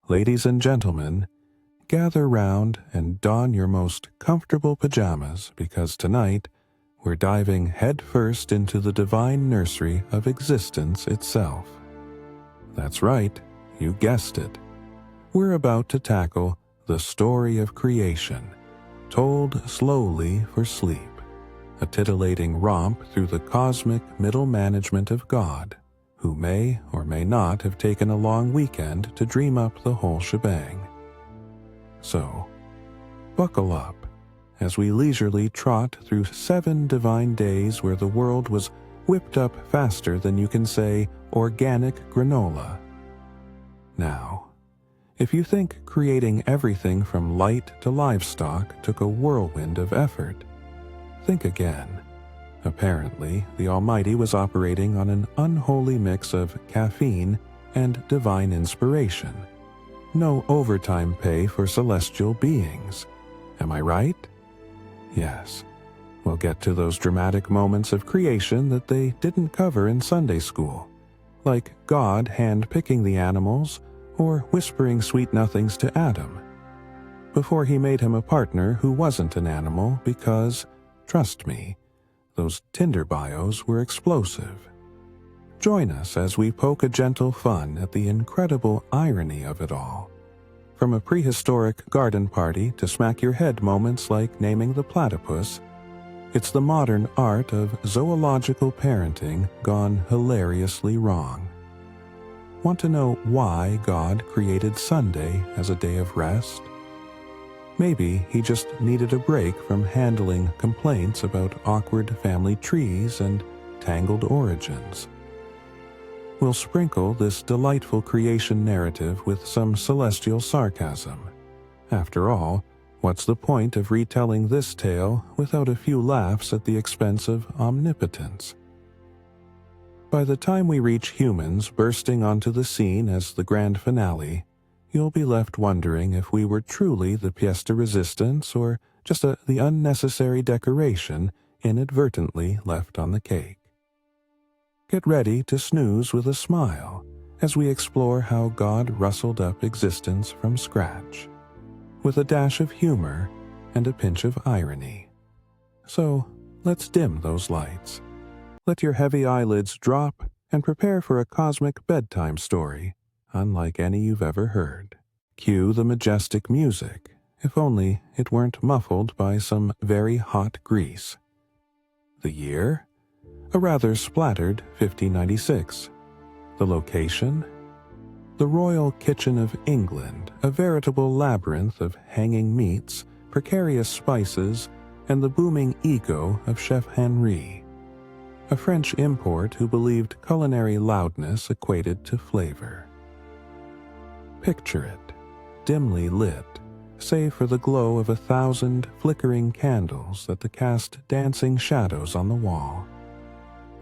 Ladies and gentlemen, gather round and don your most comfortable pajamas because tonight we're diving headfirst into the divine nursery of existence itself. That's right, you guessed it. We're about to tackle the story of creation, told slowly for sleep, a titillating romp through the cosmic middle management of God, who may or may not have taken a long weekend to dream up the whole shebang. So, buckle up as we leisurely trot through 7 divine days where the world was whipped up faster than you can say organic granola. Now, if you think creating everything from light to livestock took a whirlwind of effort, think again. Apparently, the Almighty was operating on an unholy mix of caffeine and divine inspiration. No overtime pay for celestial beings. Am I right? Yes. We'll get to those dramatic moments of creation that they didn't cover in Sunday school, like God hand-picking the animals or whispering sweet nothings to Adam, before he made him a partner who wasn't an animal because, trust me, those Tinder bios were explosive. Join us as we poke a gentle fun at the incredible irony of it all. From a prehistoric garden party to smack-your-head moments like naming the platypus, it's the modern art of zoological parenting gone hilariously wrong. Want to know why God created Sunday as a day of rest? Maybe he just needed a break from handling complaints about awkward family trees and tangled origins. We'll sprinkle this delightful creation narrative with some celestial sarcasm. After all, what's the point of retelling this tale without a few laughs at the expense of omnipotence? By the time we reach humans bursting onto the scene as the grand finale, you'll be left wondering if we were truly the pièce de résistance or just the unnecessary decoration inadvertently left on the cake. Get ready to snooze with a smile as we explore how God rustled up existence from scratch, with a dash of humor and a pinch of irony. So, let's dim those lights. Let your heavy eyelids drop and prepare for a cosmic bedtime story, unlike any you've ever heard. Cue the majestic music, if only it weren't muffled by some very hot grease. The year? A rather splattered 1596. The location? The Royal Kitchen of England, a veritable labyrinth of hanging meats, precarious spices, and the booming ego of Chef Henri, a French import who believed culinary loudness equated to flavor. Picture it, dimly lit, save for the glow of 1,000 flickering candles that cast dancing shadows on the wall.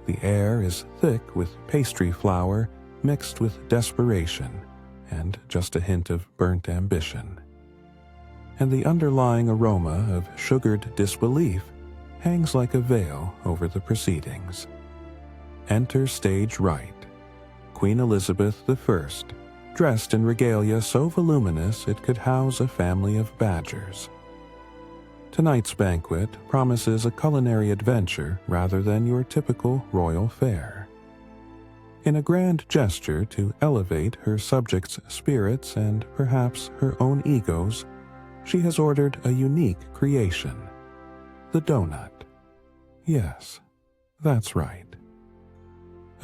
The air is thick with pastry flour mixed with desperation and just a hint of burnt ambition. And the underlying aroma of sugared disbelief hangs like a veil over the proceedings. Enter stage right, Queen Elizabeth I, dressed in regalia so voluminous it could house a family of badgers. Tonight's banquet promises a culinary adventure rather than your typical royal fare. In a grand gesture to elevate her subjects' spirits and perhaps her own egos, she has ordered a unique creation, the donut. Yes, that's right.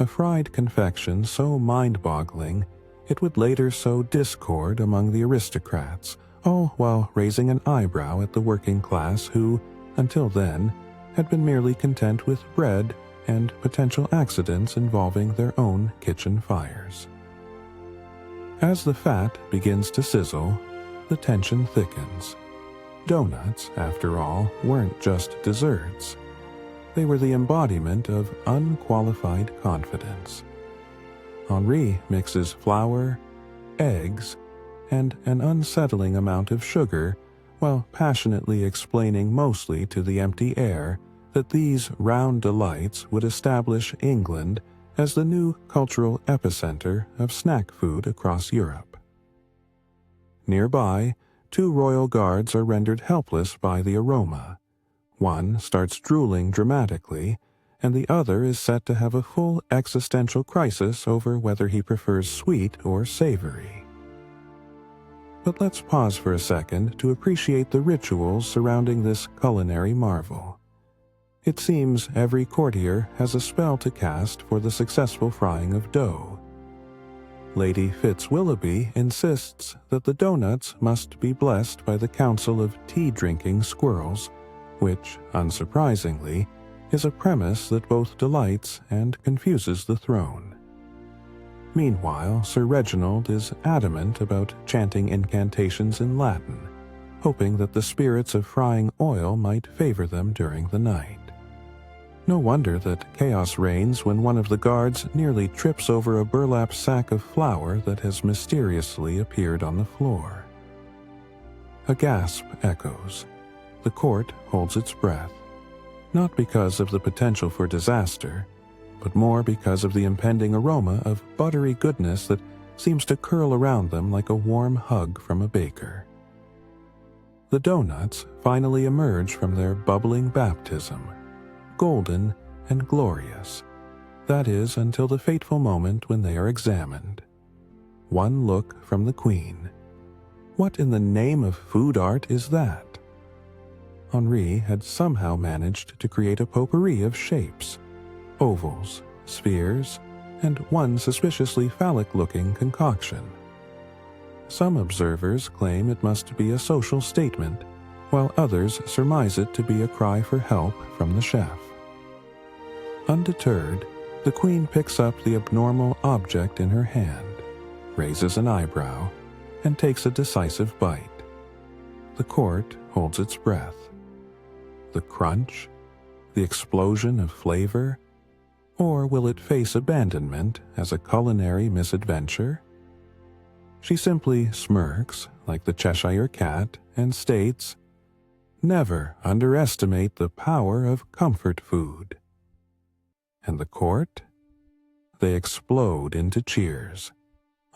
A fried confection so mind-boggling it would later sow discord among the aristocrats, all while raising an eyebrow at the working class who, until then, had been merely content with bread and potential accidents involving their own kitchen fires. As the fat begins to sizzle, the tension thickens. Donuts, after all, weren't just desserts. They were the embodiment of unqualified confidence. Henri mixes flour, eggs, and an unsettling amount of sugar while passionately explaining mostly to the empty air that these round delights would establish England as the new cultural epicenter of snack food across Europe. Nearby, 2 royal guards are rendered helpless by the aroma. One starts drooling dramatically, and the other is set to have a full existential crisis over whether he prefers sweet or savory. But let's pause for a second to appreciate the rituals surrounding this culinary marvel. It seems every courtier has a spell to cast for the successful frying of dough. Lady Fitzwilloughby insists that the donuts must be blessed by the council of tea-drinking squirrels, which, unsurprisingly, is a premise that both delights and confuses the throne. Meanwhile, Sir Reginald is adamant about chanting incantations in Latin, hoping that the spirits of frying oil might favor them during the night. No wonder that chaos reigns when one of the guards nearly trips over a burlap sack of flour that has mysteriously appeared on the floor. A gasp echoes. The court holds its breath, not because of the potential for disaster, but more because of the impending aroma of buttery goodness that seems to curl around them like a warm hug from a baker. The donuts finally emerge from their bubbling baptism, golden and glorious. That is, until the fateful moment when they are examined. One look from the Queen. What in the name of food art is that? Henri had somehow managed to create a potpourri of shapes, ovals, spheres, and one suspiciously phallic-looking concoction. Some observers claim it must be a social statement, while others surmise it to be a cry for help from the chef. Undeterred, the Queen picks up the abnormal object in her hand, raises an eyebrow, and takes a decisive bite. The court holds its breath. The crunch? The explosion of flavor? Or will it face abandonment as a culinary misadventure? She simply smirks, like the Cheshire Cat, and states, "Never underestimate the power of comfort food." And the court? They explode into cheers.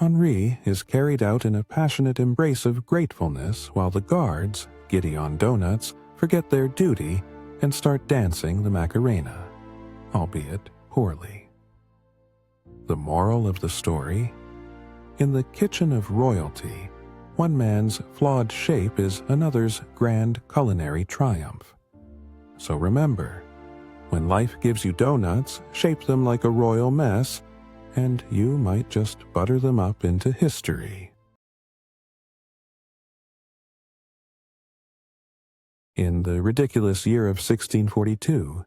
Henri is carried out in a passionate embrace of gratefulness while the guards, giddy on donuts, forget their duty and start dancing the Macarena, albeit poorly. The moral of the story? In the kitchen of royalty, one man's flawed shape is another's grand culinary triumph. So remember, when life gives you donuts, shape them like a royal mess, and you might just butter them up into history. In the ridiculous year of 1642,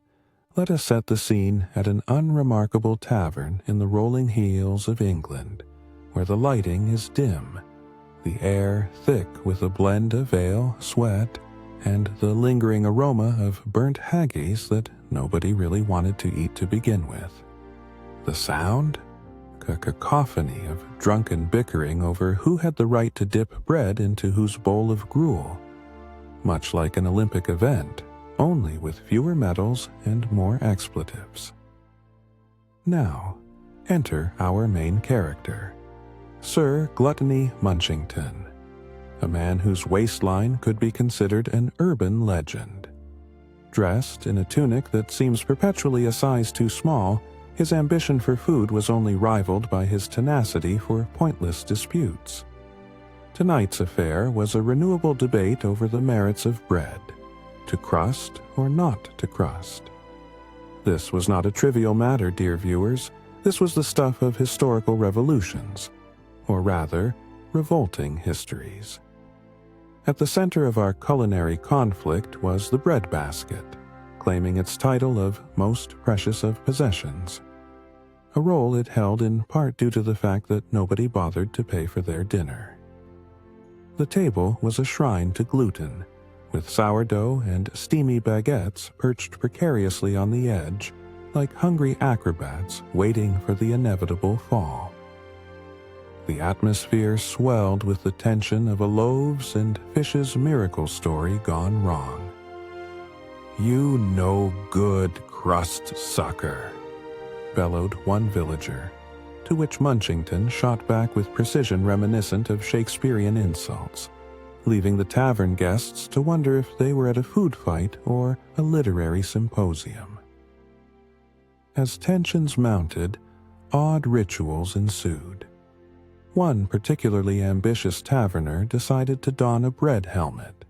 let us set the scene at an unremarkable tavern in the rolling hills of England, where the lighting is dim, the air thick with a blend of ale, sweat, and the lingering aroma of burnt haggis that nobody really wanted to eat to begin with. The sound? A cacophony of drunken bickering over who had the right to dip bread into whose bowl of gruel. Much like an Olympic event, only with fewer medals and more expletives. Now, enter our main character, Sir Gluttony Munchington, a man whose waistline could be considered an urban legend. Dressed in a tunic that seems perpetually a size too small, his ambition for food was only rivaled by his tenacity for pointless disputes. Tonight's affair was a renewable debate over the merits of bread, to crust or not to crust. This was not a trivial matter, dear viewers. This was the stuff of historical revolutions, or rather, revolting histories. At the center of our culinary conflict was the breadbasket, claiming its title of most precious of possessions, a role it held in part due to the fact that nobody bothered to pay for their dinner. The table was a shrine to gluten, with sourdough and steamy baguettes perched precariously on the edge, like hungry acrobats waiting for the inevitable fall. The atmosphere swelled with the tension of a loaves and fishes miracle story gone wrong. "You no good crust sucker," bellowed one villager, to which Munchington shot back with precision reminiscent of Shakespearean insults, leaving the tavern guests to wonder if they were at a food fight or a literary symposium. As tensions mounted, odd rituals ensued. One particularly ambitious taverner decided to don a bread helmet,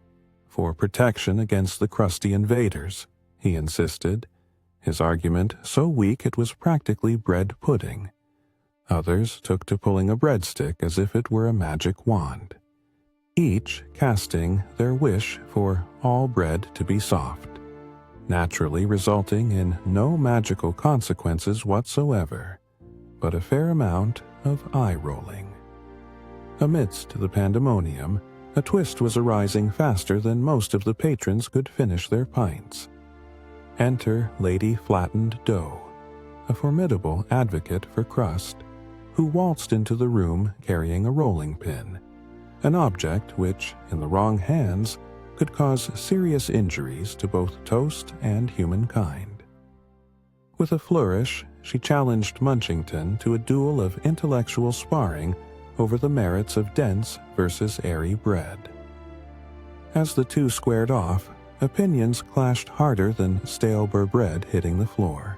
for protection against the crusty invaders, he insisted, his argument so weak it was practically bread pudding. Others took to pulling a breadstick as if it were a magic wand, each casting their wish for all bread to be soft, naturally resulting in no magical consequences whatsoever, but a fair amount of eye-rolling. Amidst the pandemonium, a twist was arising faster than most of the patrons could finish their pints. Enter Lady Flattened Dough, a formidable advocate for crust, who waltzed into the room carrying a rolling pin, an object which, in the wrong hands, could cause serious injuries to both toast and humankind. With a flourish, she challenged Munchington to a duel of intellectual sparring over the merits of dense versus airy bread. As the two squared off, opinions clashed harder than stale bread hitting the floor.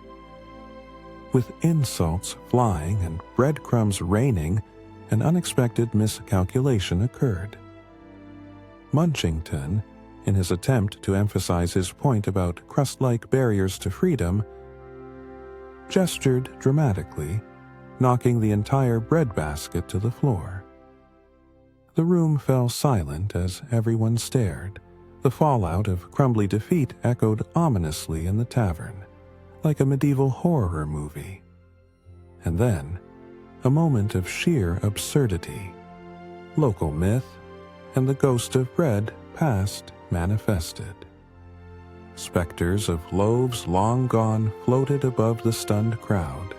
With insults flying and breadcrumbs raining, an unexpected miscalculation occurred. Munchington, in his attempt to emphasize his point about crust-like barriers to freedom, gestured dramatically, knocking the entire breadbasket to the floor. The room fell silent as everyone stared. The fallout of Crumbly defeat echoed ominously in the tavern, like a medieval horror movie. And then, a moment of sheer absurdity. Local myth and the ghost of bread past manifested. Specters of loaves long gone floated above the stunned crowd,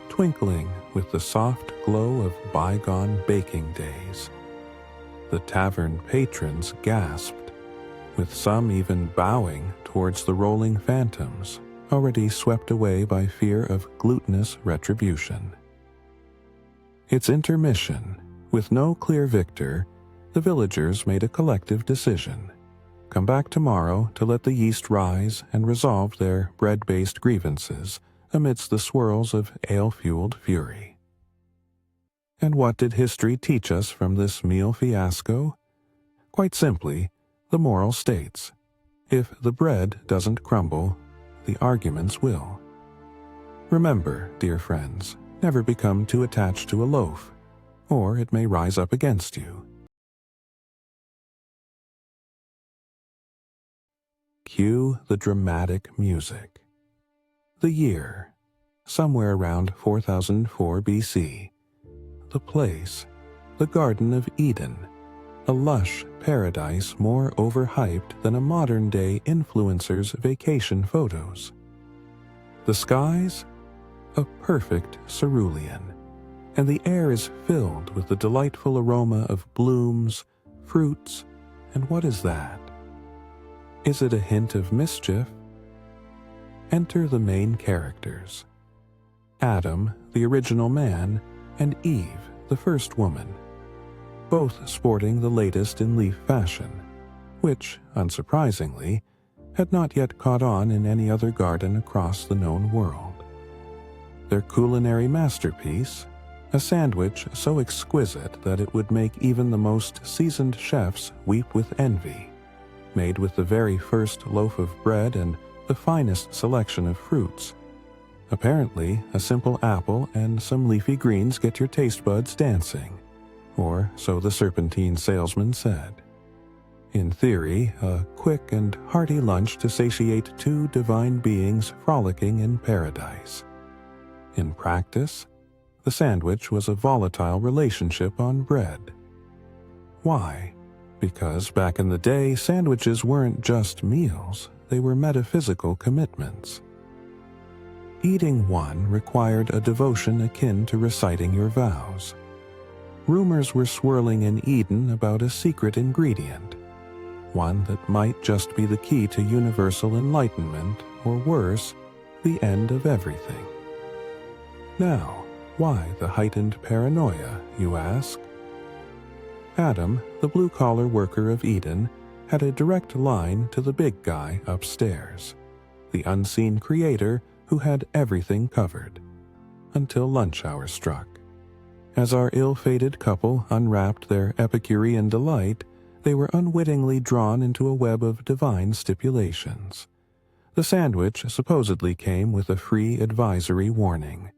twinkling with the soft glow of bygone baking days. The tavern patrons gasped, with some even bowing towards the rolling phantoms, already swept away by fear of glutinous retribution. Its intermission, with no clear victor, the villagers made a collective decision. Come back tomorrow to let the yeast rise and resolve their bread-based grievances amidst the swirls of ale-fueled fury. And what did history teach us from this meal fiasco? Quite simply, the moral states, if the bread doesn't crumble, the arguments will. Remember, dear friends, never become too attached to a loaf, or it may rise up against you. Cue the dramatic music. The year, somewhere around 4004 BC. The place, the Garden of Eden, a lush paradise more overhyped than a modern-day influencer's vacation photos. The skies, a perfect cerulean, and the air is filled with the delightful aroma of blooms, fruits, and what is that? Is it a hint of mischief? Enter the main characters. Adam, the original man, and Eve, the first woman, both sporting the latest in leaf fashion, which, unsurprisingly, had not yet caught on in any other garden across the known world. Their culinary masterpiece, a sandwich so exquisite that it would make even the most seasoned chefs weep with envy, made with the very first loaf of bread and the finest selection of fruits. Apparently, a simple apple and some leafy greens get your taste buds dancing, or so the serpentine salesman said. In theory, a quick and hearty lunch to satiate two divine beings frolicking in paradise. In practice, the sandwich was a volatile relationship on bread. Why? Because back in the day, sandwiches weren't just meals, they were metaphysical commitments. Eating one required a devotion akin to reciting your vows. Rumors were swirling in Eden about a secret ingredient, one that might just be the key to universal enlightenment, or worse, the end of everything. Now, Why the heightened paranoia, you ask? Adam, the blue-collar worker of Eden, had a direct line to the big guy upstairs, the unseen creator who had everything covered, until lunch hour struck. As our ill-fated couple unwrapped their Epicurean delight, they were unwittingly drawn into a web of divine stipulations. The sandwich supposedly came with a free advisory warning.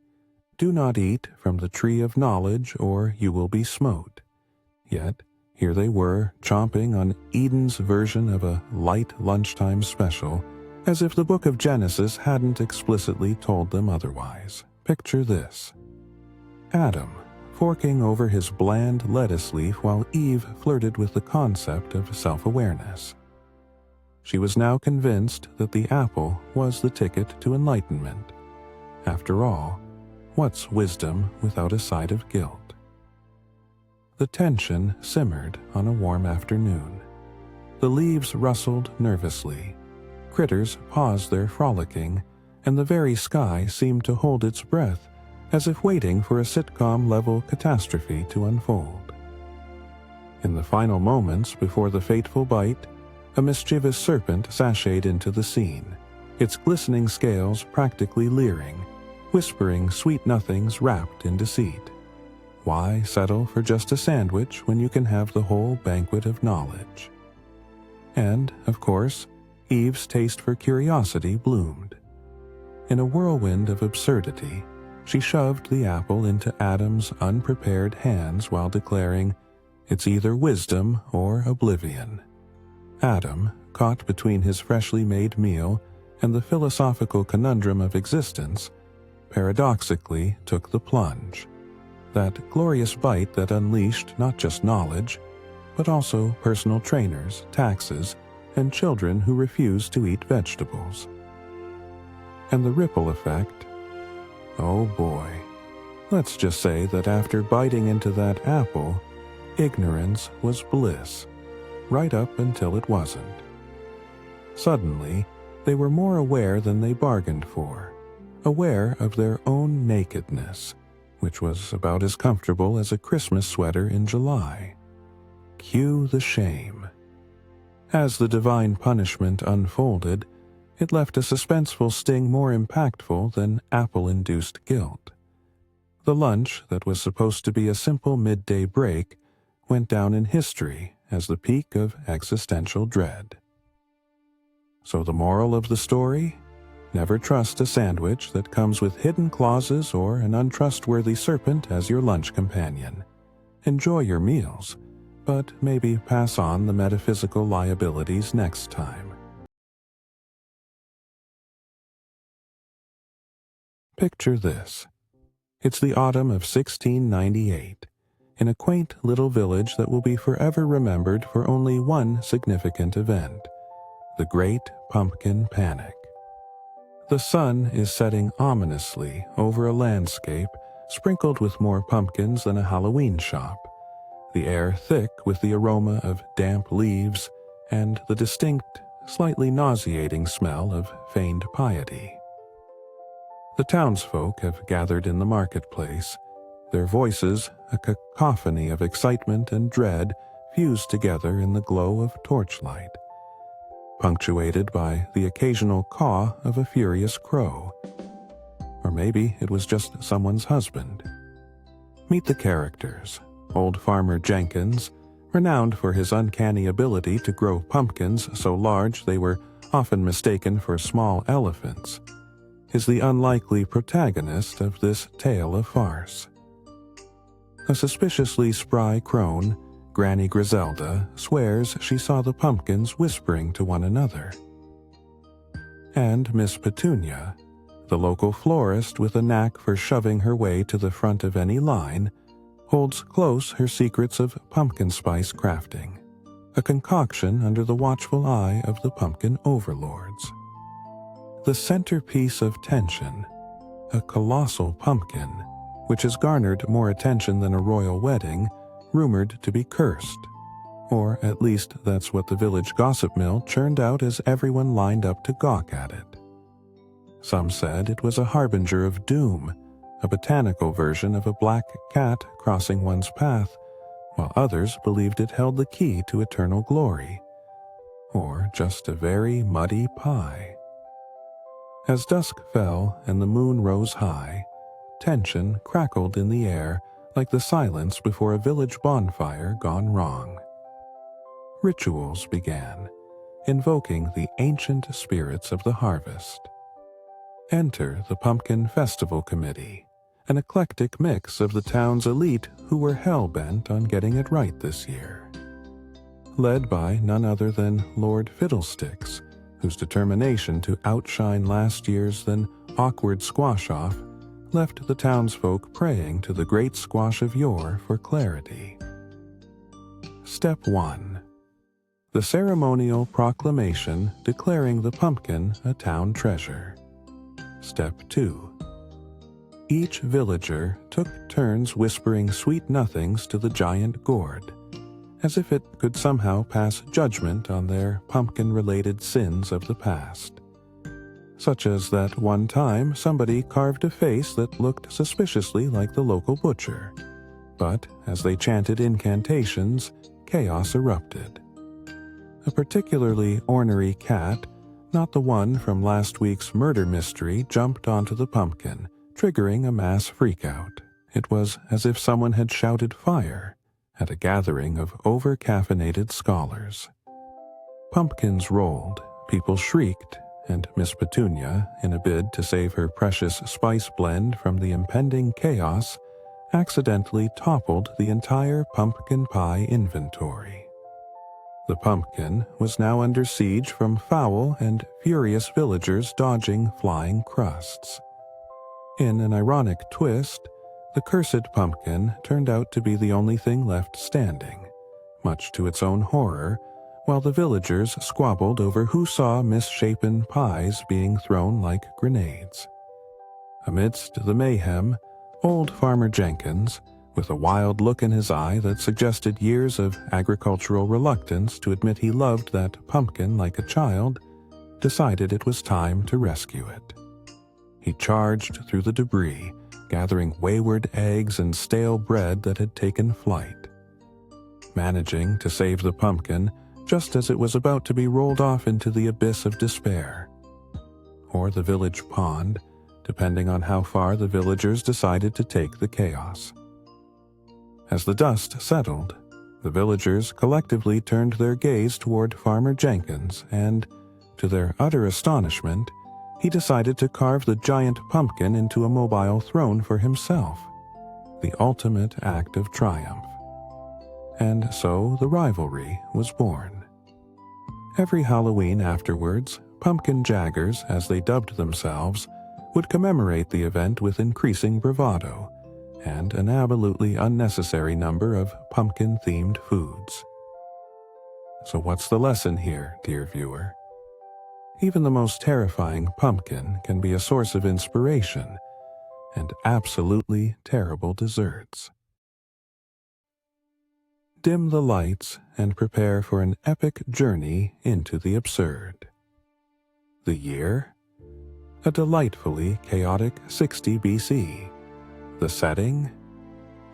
Do not eat from the tree of knowledge, or you will be smote. Yet, here they were, chomping on Eden's version of a light lunchtime special, as if the book of Genesis hadn't explicitly told them otherwise. Picture this. Adam, forking over his bland lettuce leaf while Eve flirted with the concept of self-awareness. She was now convinced that the apple was the ticket to enlightenment. After all, what's wisdom without a side of guilt? The tension simmered on a warm afternoon. The leaves rustled nervously. Critters paused their frolicking, and the very sky seemed to hold its breath, as if waiting for a sitcom-level catastrophe to unfold. In the final moments before the fateful bite, a mischievous serpent sashayed into the scene, its glistening scales practically leering, whispering sweet nothings wrapped in deceit. Why settle for just a sandwich when you can have the whole banquet of knowledge? And, of course, Eve's taste for curiosity bloomed. In a whirlwind of absurdity, she shoved the apple into Adam's unprepared hands while declaring, "It's either wisdom or oblivion." Adam, caught between his freshly made meal and the philosophical conundrum of existence, paradoxically took the plunge. That glorious bite that unleashed not just knowledge, but also personal trainers, taxes, and children who refused to eat vegetables. And the ripple effect? Oh boy. Let's just say that after biting into that apple, ignorance was bliss, right up until it wasn't. Suddenly, they were more aware than they bargained for, aware of their own nakedness, which was about as comfortable as a Christmas sweater in July. Cue the shame. As the divine punishment unfolded, it left a suspenseful sting more impactful than apple-induced guilt. The lunch that was supposed to be a simple midday break went down in history as the peak of existential dread. So the moral of the story? Never trust a sandwich that comes with hidden clauses or an untrustworthy serpent as your lunch companion. Enjoy your meals, but maybe pass on the metaphysical liabilities next time. Picture this. It's the autumn of 1698, in a quaint little village that will be forever remembered for only one significant event, the Great Pumpkin Panic. The sun is setting ominously over a landscape sprinkled with more pumpkins than a Halloween shop, the air thick with the aroma of damp leaves and the distinct, slightly nauseating smell of feigned piety. The townsfolk have gathered in the marketplace, their voices a cacophony of excitement and dread fused together in the glow of torchlight, punctuated by the occasional caw of a furious crow. Or maybe it was just someone's husband. Meet the characters. Old Farmer Jenkins, renowned for his uncanny ability to grow pumpkins so large they were often mistaken for small elephants, is the unlikely protagonist of this tale of farce. A suspiciously spry crone, Granny Griselda, swears she saw the pumpkins whispering to one another. And Miss Petunia, the local florist with a knack for shoving her way to the front of any line, holds close her secrets of pumpkin spice crafting, a concoction under the watchful eye of the pumpkin overlords. The centerpiece of tension, a colossal pumpkin, which has garnered more attention than a royal wedding, rumored to be cursed. Or at least that's what the village gossip mill churned out as everyone lined up to gawk at it. Some said it was a harbinger of doom, a botanical version of a black cat crossing one's path, while others believed it held the key to eternal glory, or just a very muddy pie. As dusk fell and the moon rose high, tension crackled in the air like the silence before a village bonfire gone wrong. Rituals began, invoking the ancient spirits of the harvest. Enter the Pumpkin Festival Committee, an eclectic mix of the town's elite who were hell-bent on getting it right this year. Led by none other than Lord Fiddlesticks, whose determination to outshine last year's then awkward squash-off left the townsfolk praying to the great squash of yore for clarity. Step 1. The ceremonial proclamation declaring the pumpkin a town treasure. Step 2. Each villager took turns whispering sweet nothings to the giant gourd, as if it could somehow pass judgment on their pumpkin-related sins of the past. Such as that one time somebody carved a face that looked suspiciously like the local butcher, but as they chanted incantations, chaos erupted. A particularly ornery cat, not the one from last week's murder mystery, jumped onto the pumpkin, triggering a mass freakout. It was as if someone had shouted fire at a gathering of over-caffeinated scholars. Pumpkins rolled, people shrieked, and Miss Petunia, in a bid to save her precious spice blend from the impending chaos, accidentally toppled the entire pumpkin pie inventory. The pumpkin was now under siege from foul and furious villagers dodging flying crusts. In an ironic twist, the cursed pumpkin turned out to be the only thing left standing, much to its own horror, while the villagers squabbled over who saw misshapen pies being thrown like grenades. Amidst the mayhem, old Farmer Jenkins, with a wild look in his eye that suggested years of agricultural reluctance to admit he loved that pumpkin like a child, decided it was time to rescue it. He charged through the debris, gathering wayward eggs and stale bread that had taken flight. Managing to save the pumpkin just as it was about to be rolled off into the abyss of despair, or the village pond, depending on how far the villagers decided to take the chaos. As the dust settled, the villagers collectively turned their gaze toward Farmer Jenkins and, to their utter astonishment, he decided to carve the giant pumpkin into a mobile throne for himself, the ultimate act of triumph. And so the rivalry was born. Every Halloween afterwards, pumpkin jaggers, as they dubbed themselves, would commemorate the event with increasing bravado, and an absolutely unnecessary number of pumpkin-themed foods. So what's the lesson here, dear viewer? Even the most terrifying pumpkin can be a source of inspiration and absolutely terrible desserts. Dim the lights and prepare for an epic journey into the absurd. The year? A delightfully chaotic 60 BC. The setting?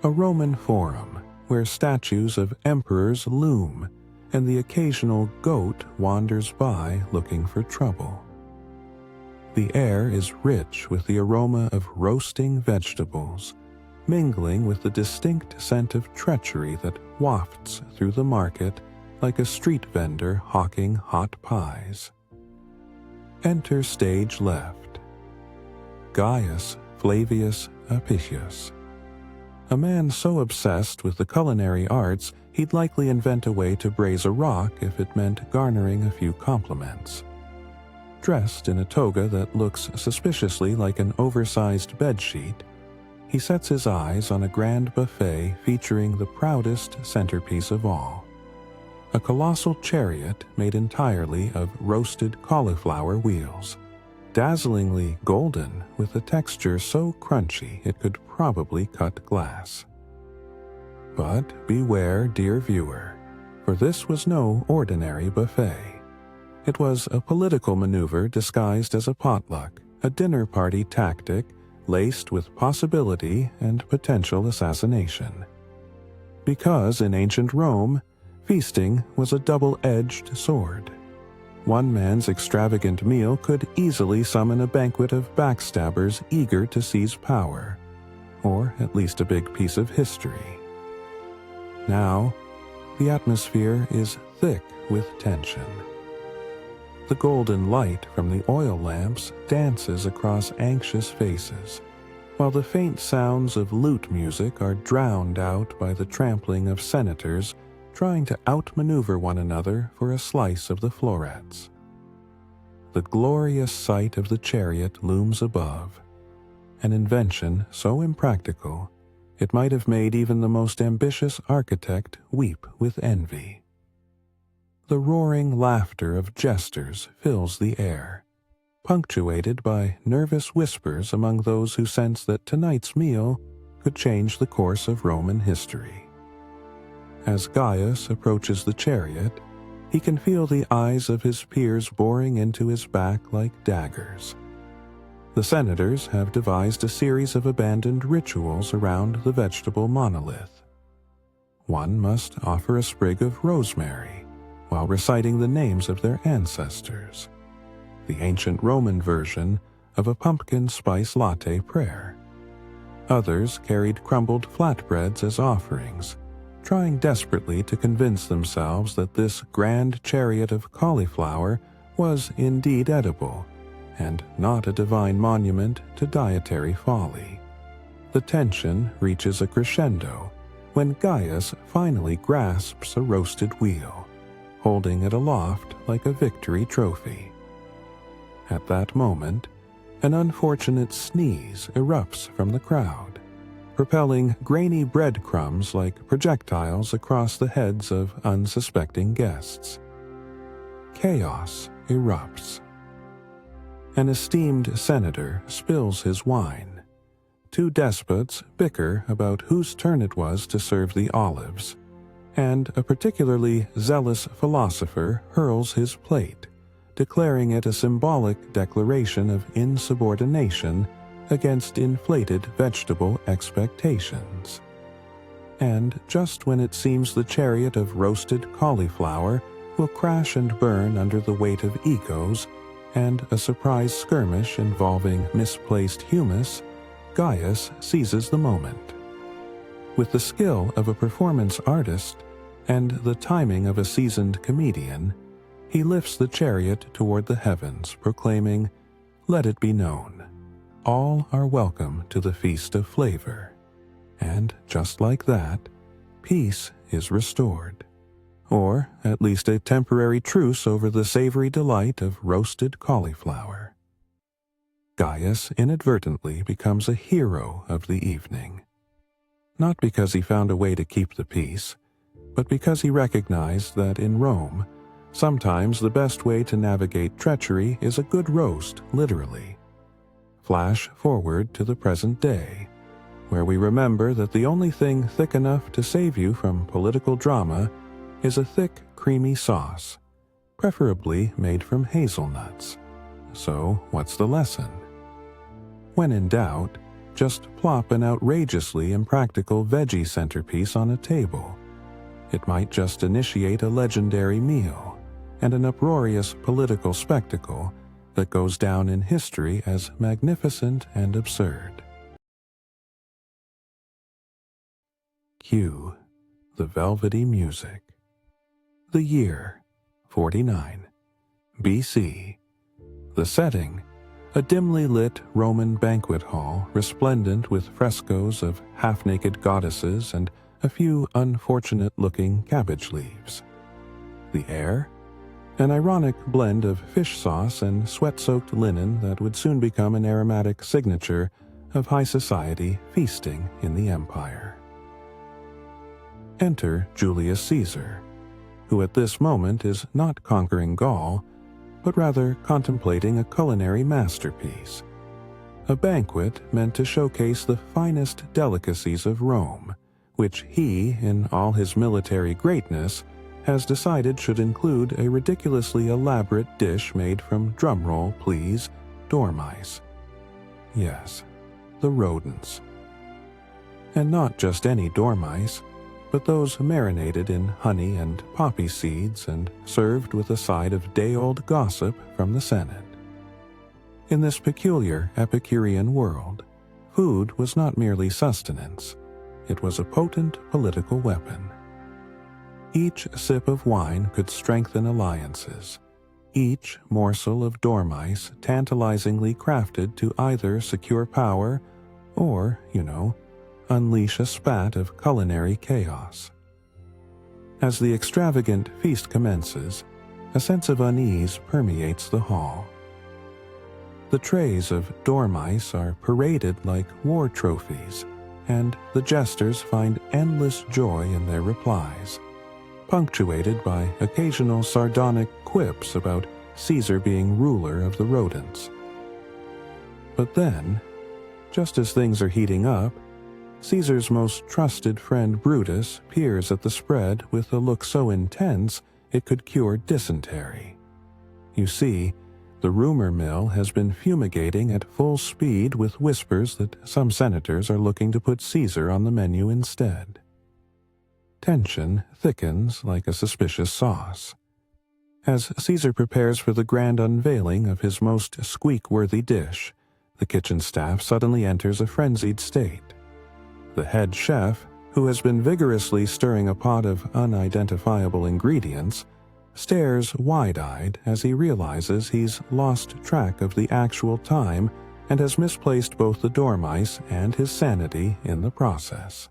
A Roman forum where statues of emperors loom and the occasional goat wanders by looking for trouble. The air is rich with the aroma of roasting vegetables, mingling with the distinct scent of treachery that wafts through the market like a street vendor hawking hot pies. Enter stage left. Gaius Flavius Apicius, a man so obsessed with the culinary arts he'd likely invent a way to braise a rock if it meant garnering a few compliments. Dressed in a toga that looks suspiciously like an oversized bedsheet, he sets his eyes on a grand buffet featuring the proudest centerpiece of all, a colossal chariot made entirely of roasted cauliflower wheels, dazzlingly golden with a texture so crunchy it could probably cut glass. But beware, dear viewer, for this was no ordinary buffet. It was a political maneuver disguised as a potluck, a dinner party tactic laced with possibility and potential assassination. Because in ancient Rome, feasting was a double-edged sword. One man's extravagant meal could easily summon a banquet of backstabbers eager to seize power, or at least a big piece of history. Now, the atmosphere is thick with tension. The golden light from the oil lamps dances across anxious faces, while the faint sounds of lute music are drowned out by the trampling of senators trying to outmaneuver one another for a slice of the florets. The glorious sight of the chariot looms above, an invention so impractical it might have made even the most ambitious architect weep with envy. The roaring laughter of jesters fills the air, punctuated by nervous whispers among those who sense that tonight's meal could change the course of Roman history. As Gaius approaches the chariot, he can feel the eyes of his peers boring into his back like daggers. The senators have devised a series of abandoned rituals around the vegetable monolith. One must offer a sprig of rosemary while reciting the names of their ancestors, the ancient Roman version of a pumpkin spice latte prayer. Others carried crumbled flatbreads as offerings, trying desperately to convince themselves that this grand chariot of cauliflower was indeed edible, and not a divine monument to dietary folly. The tension reaches a crescendo when Gaius finally grasps a roasted wheel, holding it aloft like a victory trophy. At that moment, an unfortunate sneeze erupts from the crowd, propelling grainy breadcrumbs like projectiles across the heads of unsuspecting guests. Chaos erupts. An esteemed senator spills his wine. Two despots bicker about whose turn it was to serve the olives, and a particularly zealous philosopher hurls his plate, declaring it a symbolic declaration of insubordination against inflated vegetable expectations. And just when it seems the chariot of roasted cauliflower will crash and burn under the weight of egos and a surprise skirmish involving misplaced humus, Gaius seizes the moment. With the skill of a performance artist and the timing of a seasoned comedian, he lifts the chariot toward the heavens, proclaiming, "Let it be known, all are welcome to the feast of flavor." And just like that, peace is restored, or at least a temporary truce over the savory delight of roasted cauliflower. Gaius inadvertently becomes a hero of the evening, not because he found a way to keep the peace, but because he recognized that in Rome, sometimes the best way to navigate treachery is a good roast, literally. Flash forward to the present day, where we remember that the only thing thick enough to save you from political drama is a thick, creamy sauce, preferably made from hazelnuts. So, what's the lesson? When in doubt, just plop an outrageously impractical veggie centerpiece on a table. It might just initiate a legendary meal and an uproarious political spectacle that goes down in history as magnificent and absurd. Cue the velvety music. The year, 49 BC. The setting, a dimly lit Roman banquet hall resplendent with frescoes of half-naked goddesses and a few unfortunate-looking cabbage leaves. The air, an ironic blend of fish sauce and sweat-soaked linen that would soon become an aromatic signature of high society feasting in the empire. Enter Julius Caesar, who at this moment is not conquering Gaul, but rather contemplating a culinary masterpiece. A banquet meant to showcase the finest delicacies of Rome, which he, in all his military greatness, has decided should include a ridiculously elaborate dish made from, drumroll please, dormice. Yes, the rodents. And not just any dormice, but those marinated in honey and poppy seeds and served with a side of day-old gossip from the Senate. In this peculiar Epicurean world, food was not merely sustenance, it was a potent political weapon. Each sip of wine could strengthen alliances, each morsel of dormice tantalizingly crafted to either secure power or, unleash a spat of culinary chaos. As the extravagant feast commences, a sense of unease permeates the hall. The trays of dormice are paraded like war trophies, and the jesters find endless joy in their replies, punctuated by occasional sardonic quips about Caesar being ruler of the rodents. But then, just as things are heating up, Caesar's most trusted friend Brutus peers at the spread with a look so intense it could cure dysentery. You see, the rumor mill has been fumigating at full speed with whispers that some senators are looking to put Caesar on the menu instead. Tension thickens like a suspicious sauce. As Caesar prepares for the grand unveiling of his most squeak-worthy dish, the kitchen staff suddenly enters a frenzied state. The head chef, who has been vigorously stirring a pot of unidentifiable ingredients, stares wide-eyed as he realizes he's lost track of the actual time and has misplaced both the dormice and his sanity in the process.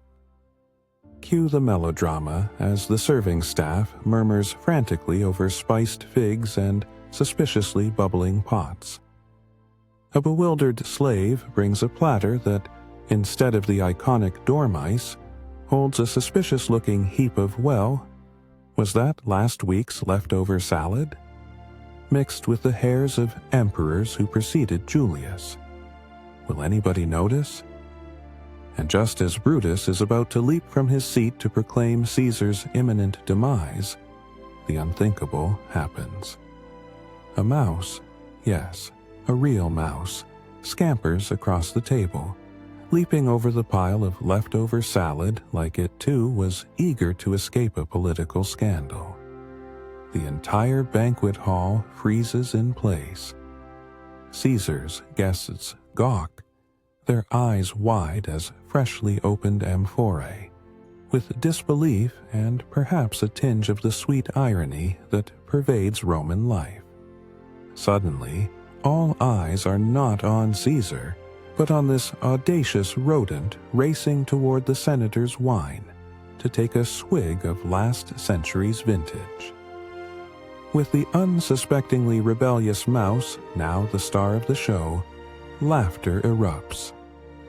Cue the melodrama as the serving staff murmurs frantically over spiced figs and suspiciously bubbling pots. A bewildered slave brings a platter that, instead of the iconic dormice, holds a suspicious-looking heap of, was that last week's leftover salad? Mixed with the hairs of emperors who preceded Julius. Will anybody notice? And just as Brutus is about to leap from his seat to proclaim Caesar's imminent demise, the unthinkable happens. A mouse, yes, a real mouse, scampers across the table, leaping over the pile of leftover salad like it too was eager to escape a political scandal. The entire banquet hall freezes in place. Caesar's guests gawk, their eyes wide as freshly opened amphorae, with disbelief and perhaps a tinge of the sweet irony that pervades Roman life. Suddenly, all eyes are not on Caesar, but on this audacious rodent racing toward the senator's wine to take a swig of last century's vintage. With the unsuspectingly rebellious mouse now the star of the show, laughter erupts,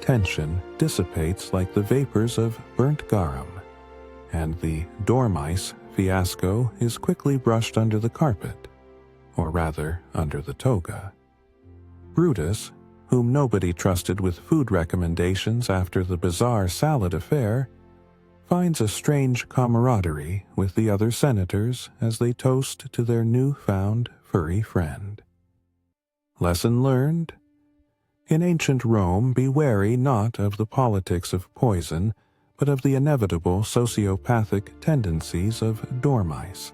tension dissipates like the vapors of burnt garum, and the dormice fiasco is quickly brushed under the carpet, or rather under the toga. Brutus, whom nobody trusted with food recommendations after the bizarre salad affair, finds a strange camaraderie with the other senators as they toast to their newfound furry friend. Lesson learned? In ancient Rome, be wary not of the politics of poison, but of the inevitable sociopathic tendencies of dormice.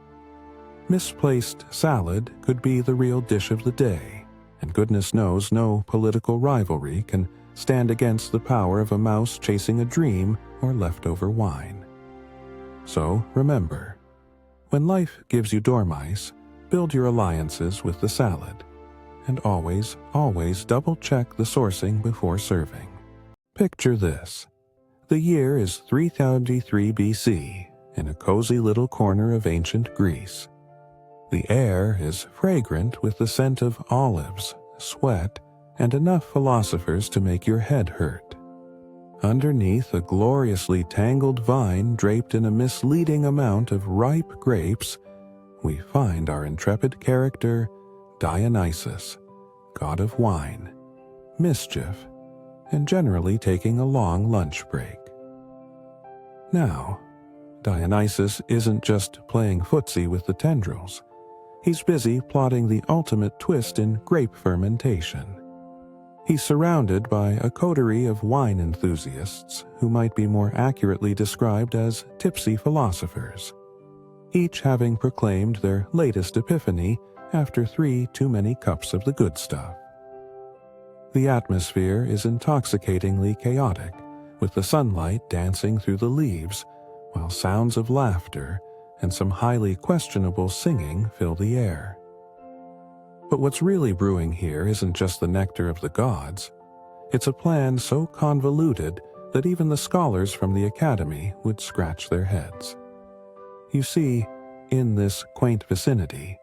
Misplaced salad could be the real dish of the day, and goodness knows no political rivalry can stand against the power of a mouse chasing a dream or leftover wine. So remember, when life gives you dormice, build your alliances with the salad, and always double-check the sourcing before serving. Picture this. The year is 333 BC, in a cozy little corner of ancient Greece. The air is fragrant with the scent of olives, sweat, and enough philosophers to make your head hurt. Underneath a gloriously tangled vine draped in a misleading amount of ripe grapes, we find our intrepid character, Dionysus, god of wine, mischief, and generally taking a long lunch break. Now, Dionysus isn't just playing footsie with the tendrils. He's busy plotting the ultimate twist in grape fermentation. He's surrounded by a coterie of wine enthusiasts who might be more accurately described as tipsy philosophers, each having proclaimed their latest epiphany after 3 too many cups of the good stuff. The atmosphere is intoxicatingly chaotic, with the sunlight dancing through the leaves, while sounds of laughter and some highly questionable singing fill the air. But what's really brewing here isn't just the nectar of the gods. It's a plan so convoluted that even the scholars from the Academy would scratch their heads. You see, in this quaint vicinity,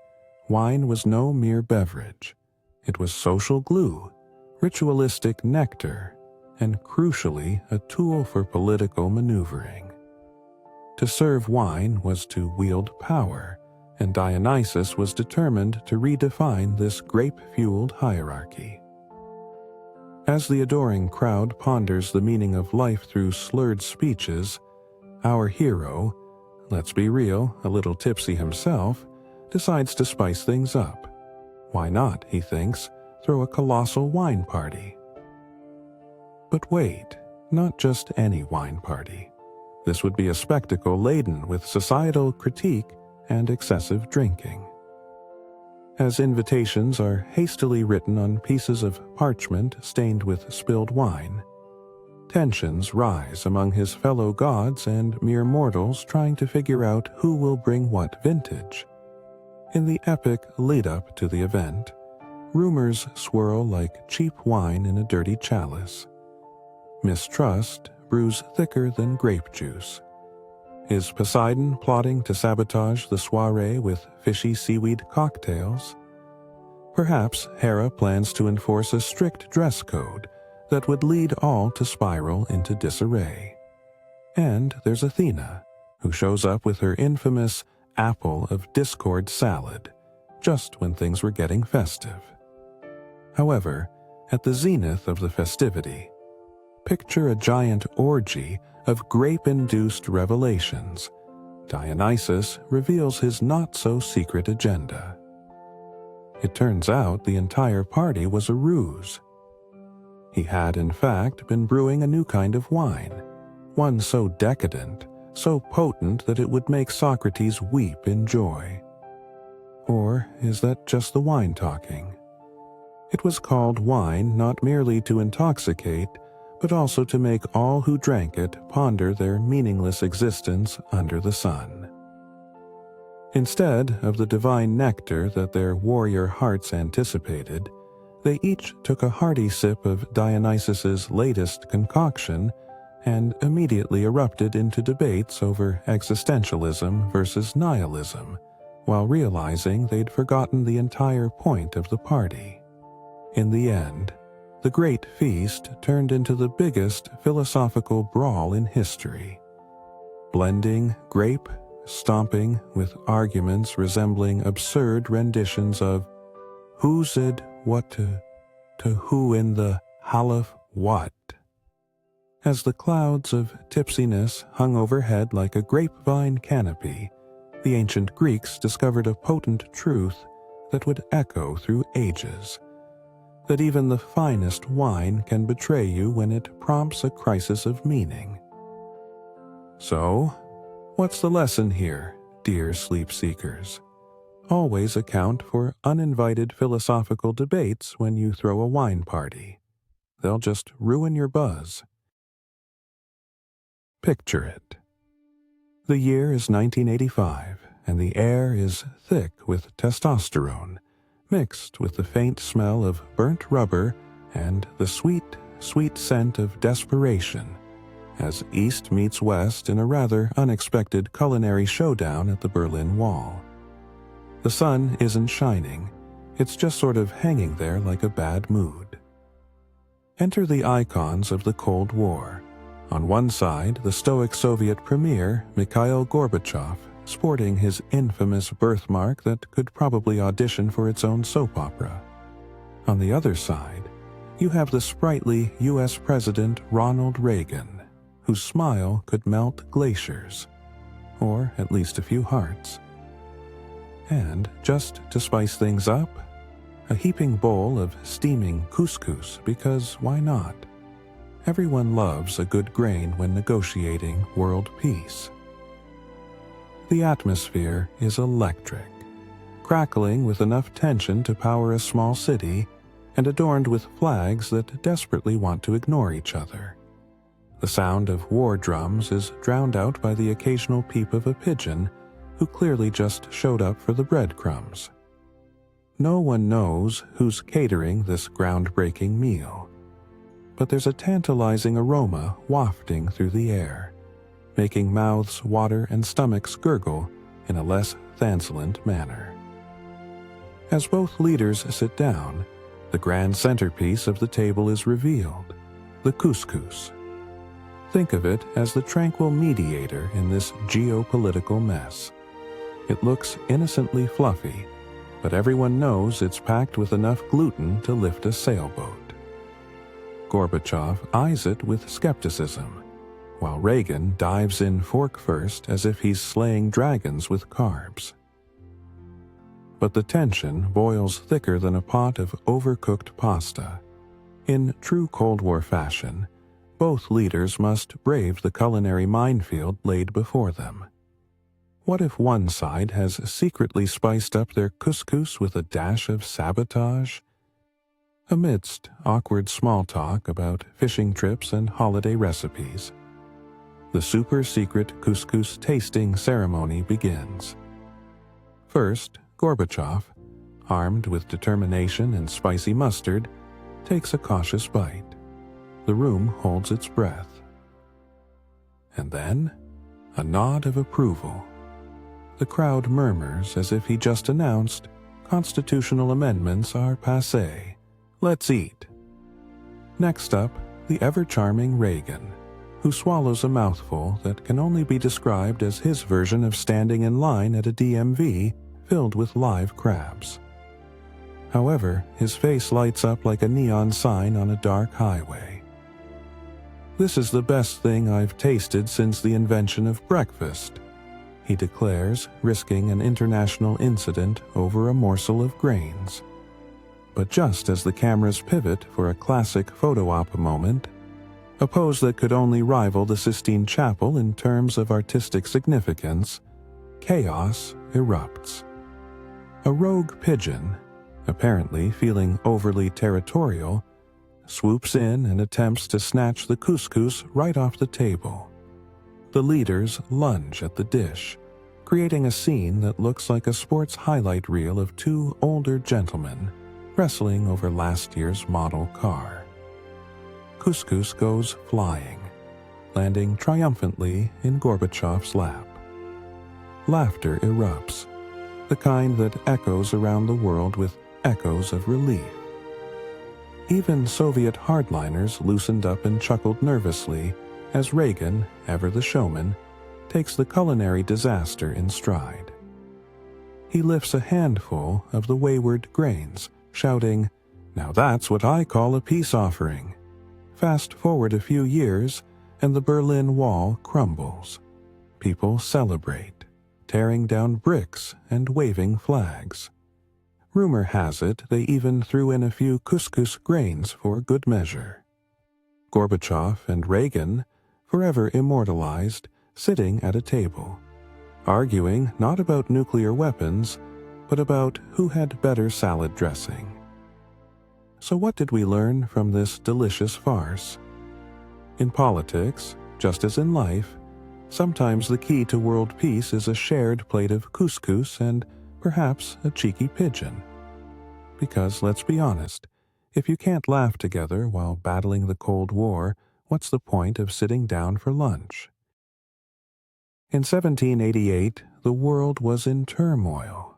wine was no mere beverage. It was social glue, ritualistic nectar, and crucially, a tool for political maneuvering. To serve wine was to wield power, and Dionysus was determined to redefine this grape-fueled hierarchy. As the adoring crowd ponders the meaning of life through slurred speeches, our hero, let's be real, a little tipsy himself, decides to spice things up. Why not, he thinks, throw a colossal wine party? But wait, not just any wine party. This would be a spectacle laden with societal critique and excessive drinking. As invitations are hastily written on pieces of parchment stained with spilled wine, tensions rise among his fellow gods and mere mortals trying to figure out who will bring what vintage. In the epic lead-up to the event, rumors swirl like cheap wine in a dirty chalice. Mistrust brews thicker than grape juice. Is Poseidon plotting to sabotage the soiree with fishy seaweed cocktails? Perhaps Hera plans to enforce a strict dress code that would lead all to spiral into disarray. And there's Athena, who shows up with her infamous apple of discord salad, just when things were getting festive. However, at the zenith of the festivity, picture a giant orgy of grape-induced revelations. Dionysus reveals his not-so-secret agenda. It turns out the entire party was a ruse. He had, in fact, been brewing a new kind of wine, one so decadent, so potent that it would make Socrates weep in joy. Or is that just the wine talking? It was called wine not merely to intoxicate, but also to make all who drank it ponder their meaningless existence under the sun. Instead of the divine nectar that their warrior hearts anticipated, they each took a hearty sip of Dionysus's latest concoction and immediately erupted into debates over existentialism versus nihilism, while realizing they'd forgotten the entire point of the party. In the end, the great feast turned into the biggest philosophical brawl in history, blending grape stomping with arguments resembling absurd renditions of who said what to who in the halaf what. As the clouds of tipsiness hung overhead like a grapevine canopy, the ancient Greeks discovered a potent truth that would echo through ages. That even the finest wine can betray you when it prompts a crisis of meaning. So, what's the lesson here, dear sleep seekers? Always account for uninvited philosophical debates when you throw a wine party. They'll just ruin your buzz. Picture it. The year is 1985, and the air is thick with testosterone, mixed with the faint smell of burnt rubber and the sweet, sweet scent of desperation, as East meets West in a rather unexpected culinary showdown at the Berlin Wall. The sun isn't shining, it's just sort of hanging there like a bad mood. Enter the icons of the Cold War. On one side, the stoic Soviet premier, Mikhail Gorbachev, sporting his infamous birthmark that could probably audition for its own soap opera. On the other side, you have the sprightly U.S. President Ronald Reagan, whose smile could melt glaciers, or at least a few hearts. And, just to spice things up, a heaping bowl of steaming couscous because why not? Everyone loves a good grain when negotiating world peace. The atmosphere is electric, crackling with enough tension to power a small city and adorned with flags that desperately want to ignore each other. The sound of war drums is drowned out by the occasional peep of a pigeon who clearly just showed up for the breadcrumbs. No one knows who's catering this groundbreaking meal, but there's a tantalizing aroma wafting through the air, making mouths water and stomachs gurgle in a less thancelent manner. As both leaders sit down, the grand centerpiece of the table is revealed, the couscous. Think of it as the tranquil mediator in this geopolitical mess. It looks innocently fluffy, but everyone knows it's packed with enough gluten to lift a sailboat. Gorbachev eyes it with skepticism, while Reagan dives in fork first as if he's slaying dragons with carbs. But the tension boils thicker than a pot of overcooked pasta. In true Cold War fashion, both leaders must brave the culinary minefield laid before them. What if one side has secretly spiced up their couscous with a dash of sabotage? Amidst awkward small talk about fishing trips and holiday recipes, the super-secret couscous tasting ceremony begins. First, Gorbachev, armed with determination and spicy mustard, takes a cautious bite. The room holds its breath. And then, a nod of approval. The crowd murmurs as if he just announced, "Constitutional amendments are passé. Let's eat." Next up, the ever-charming Reagan, who swallows a mouthful that can only be described as his version of standing in line at a DMV filled with live crabs. However, his face lights up like a neon sign on a dark highway. "This is the best thing I've tasted since the invention of breakfast," he declares, risking an international incident over a morsel of grains. But just as the cameras pivot for a classic photo op moment, a pose that could only rival the Sistine Chapel in terms of artistic significance, chaos erupts. A rogue pigeon, apparently feeling overly territorial, swoops in and attempts to snatch the couscous right off the table. The leaders lunge at the dish, creating a scene that looks like a sports highlight reel of two older gentlemen wrestling over last year's model car. Couscous goes flying, landing triumphantly in Gorbachev's lap. Laughter erupts, the kind that echoes around the world with echoes of relief. Even Soviet hardliners loosened up and chuckled nervously as Reagan, ever the showman, takes the culinary disaster in stride. He lifts a handful of the wayward grains, shouting, "Now that's what I call a peace offering." Fast forward a few years, and the Berlin Wall crumbles. People celebrate, tearing down bricks and waving flags. Rumor has it they even threw in a few couscous grains for good measure. Gorbachev and Reagan, forever immortalized, sitting at a table, arguing not about nuclear weapons, but about who had better salad dressing. So what did we learn from this delicious farce? In politics, just as in life, sometimes the key to world peace is a shared plate of couscous and perhaps a cheeky pigeon. Because, let's be honest, if you can't laugh together while battling the Cold War, what's the point of sitting down for lunch? In 1788, the world was in turmoil.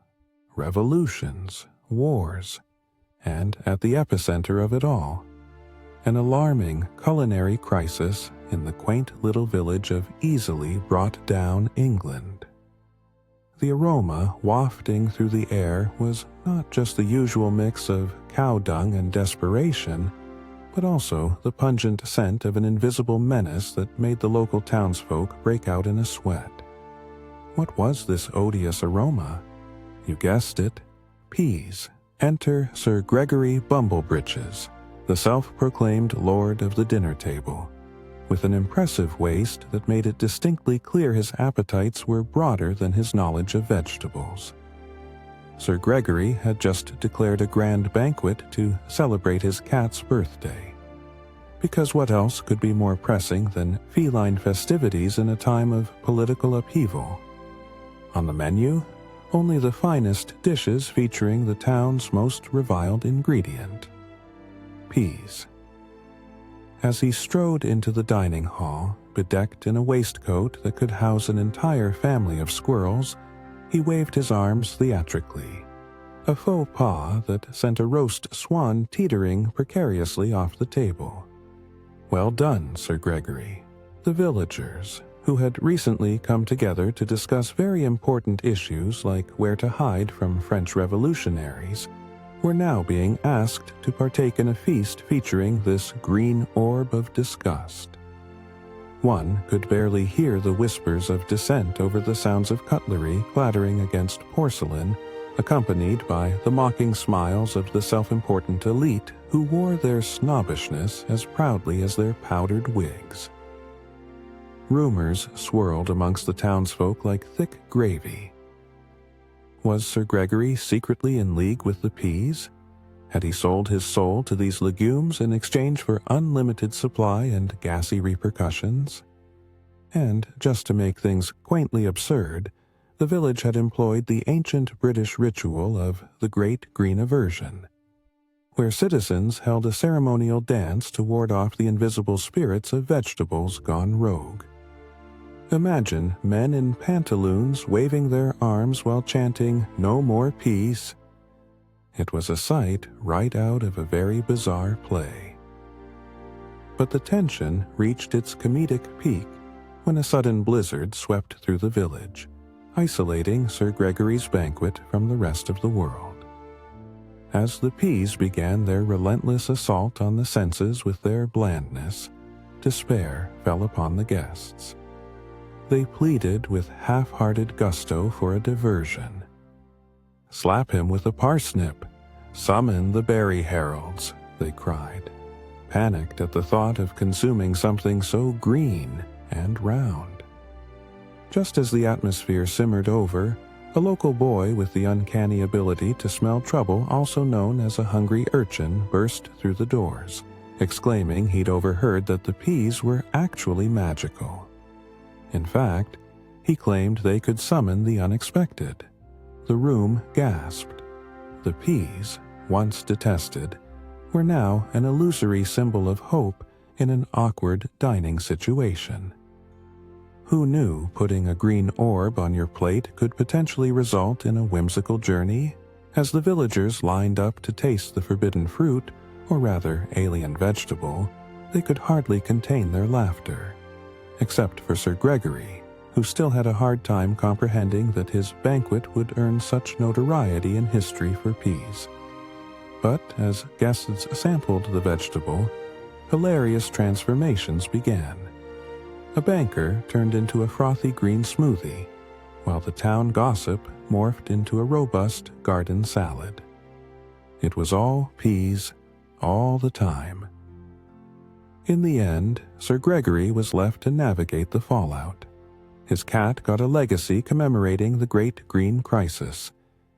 Revolutions, wars, and at the epicenter of it all, an alarming culinary crisis in the quaint little village of easily brought down England. The aroma wafting through the air was not just the usual mix of cow dung and desperation, but also the pungent scent of an invisible menace that made the local townsfolk break out in a sweat. What was this odious aroma? You guessed it, peas, Enter Sir Gregory Bumblebritches, the self-proclaimed lord of the dinner table, with an impressive waist that made it distinctly clear his appetites were broader than his knowledge of vegetables. Sir Gregory had just declared a grand banquet to celebrate his cat's birthday, because what else could be more pressing than feline festivities in a time of political upheaval? On the menu, only the finest dishes featuring the town's most reviled ingredient: peas. As he strode into the dining hall, bedecked in a waistcoat that could house an entire family of squirrels, he waved his arms theatrically, a faux pas that sent a roast swan teetering precariously off the table. Well done, Sir Gregory. The villagers, who had recently come together to discuss very important issues like where to hide from French revolutionaries, were now being asked to partake in a feast featuring this green orb of disgust. One could barely hear the whispers of dissent over the sounds of cutlery clattering against porcelain, accompanied by the mocking smiles of the self-important elite who wore their snobbishness as proudly as their powdered wigs. Rumors swirled amongst the townsfolk like thick gravy. Was Sir Gregory secretly in league with the peas? Had he sold his soul to these legumes in exchange for unlimited supply and gassy repercussions? And, just to make things quaintly absurd, the village had employed the ancient British ritual of the Great Green Aversion, where citizens held a ceremonial dance to ward off the invisible spirits of vegetables gone rogue. Imagine men in pantaloons waving their arms while chanting, "No more peas." It was a sight right out of a very bizarre play. But the tension reached its comedic peak when a sudden blizzard swept through the village, isolating Sir Gregory's banquet from the rest of the world. As the peas began their relentless assault on the senses with their blandness, despair fell upon the guests. They pleaded with half-hearted gusto for a diversion. "Slap him with a parsnip! Summon the berry heralds!" they cried, panicked at the thought of consuming something so green and round. Just as the atmosphere simmered over, a local boy with the uncanny ability to smell trouble, also known as a hungry urchin, burst through the doors, exclaiming he'd overheard that the peas were actually magical. In fact, he claimed they could summon the unexpected. The room gasped. The peas, once detested, were now an illusory symbol of hope in an awkward dining situation. Who knew putting a green orb on your plate could potentially result in a whimsical journey? As the villagers lined up to taste the forbidden fruit, or rather alien vegetable, they could hardly contain their laughter. Except for Sir Gregory, who still had a hard time comprehending that his banquet would earn such notoriety in history for peas. But as guests sampled the vegetable, hilarious transformations began. A banker turned into a frothy green smoothie, while the town gossip morphed into a robust garden salad. It was all peas, all the time. In the end, Sir Gregory was left to navigate the fallout. His cat got a legacy commemorating the Great Green Crisis,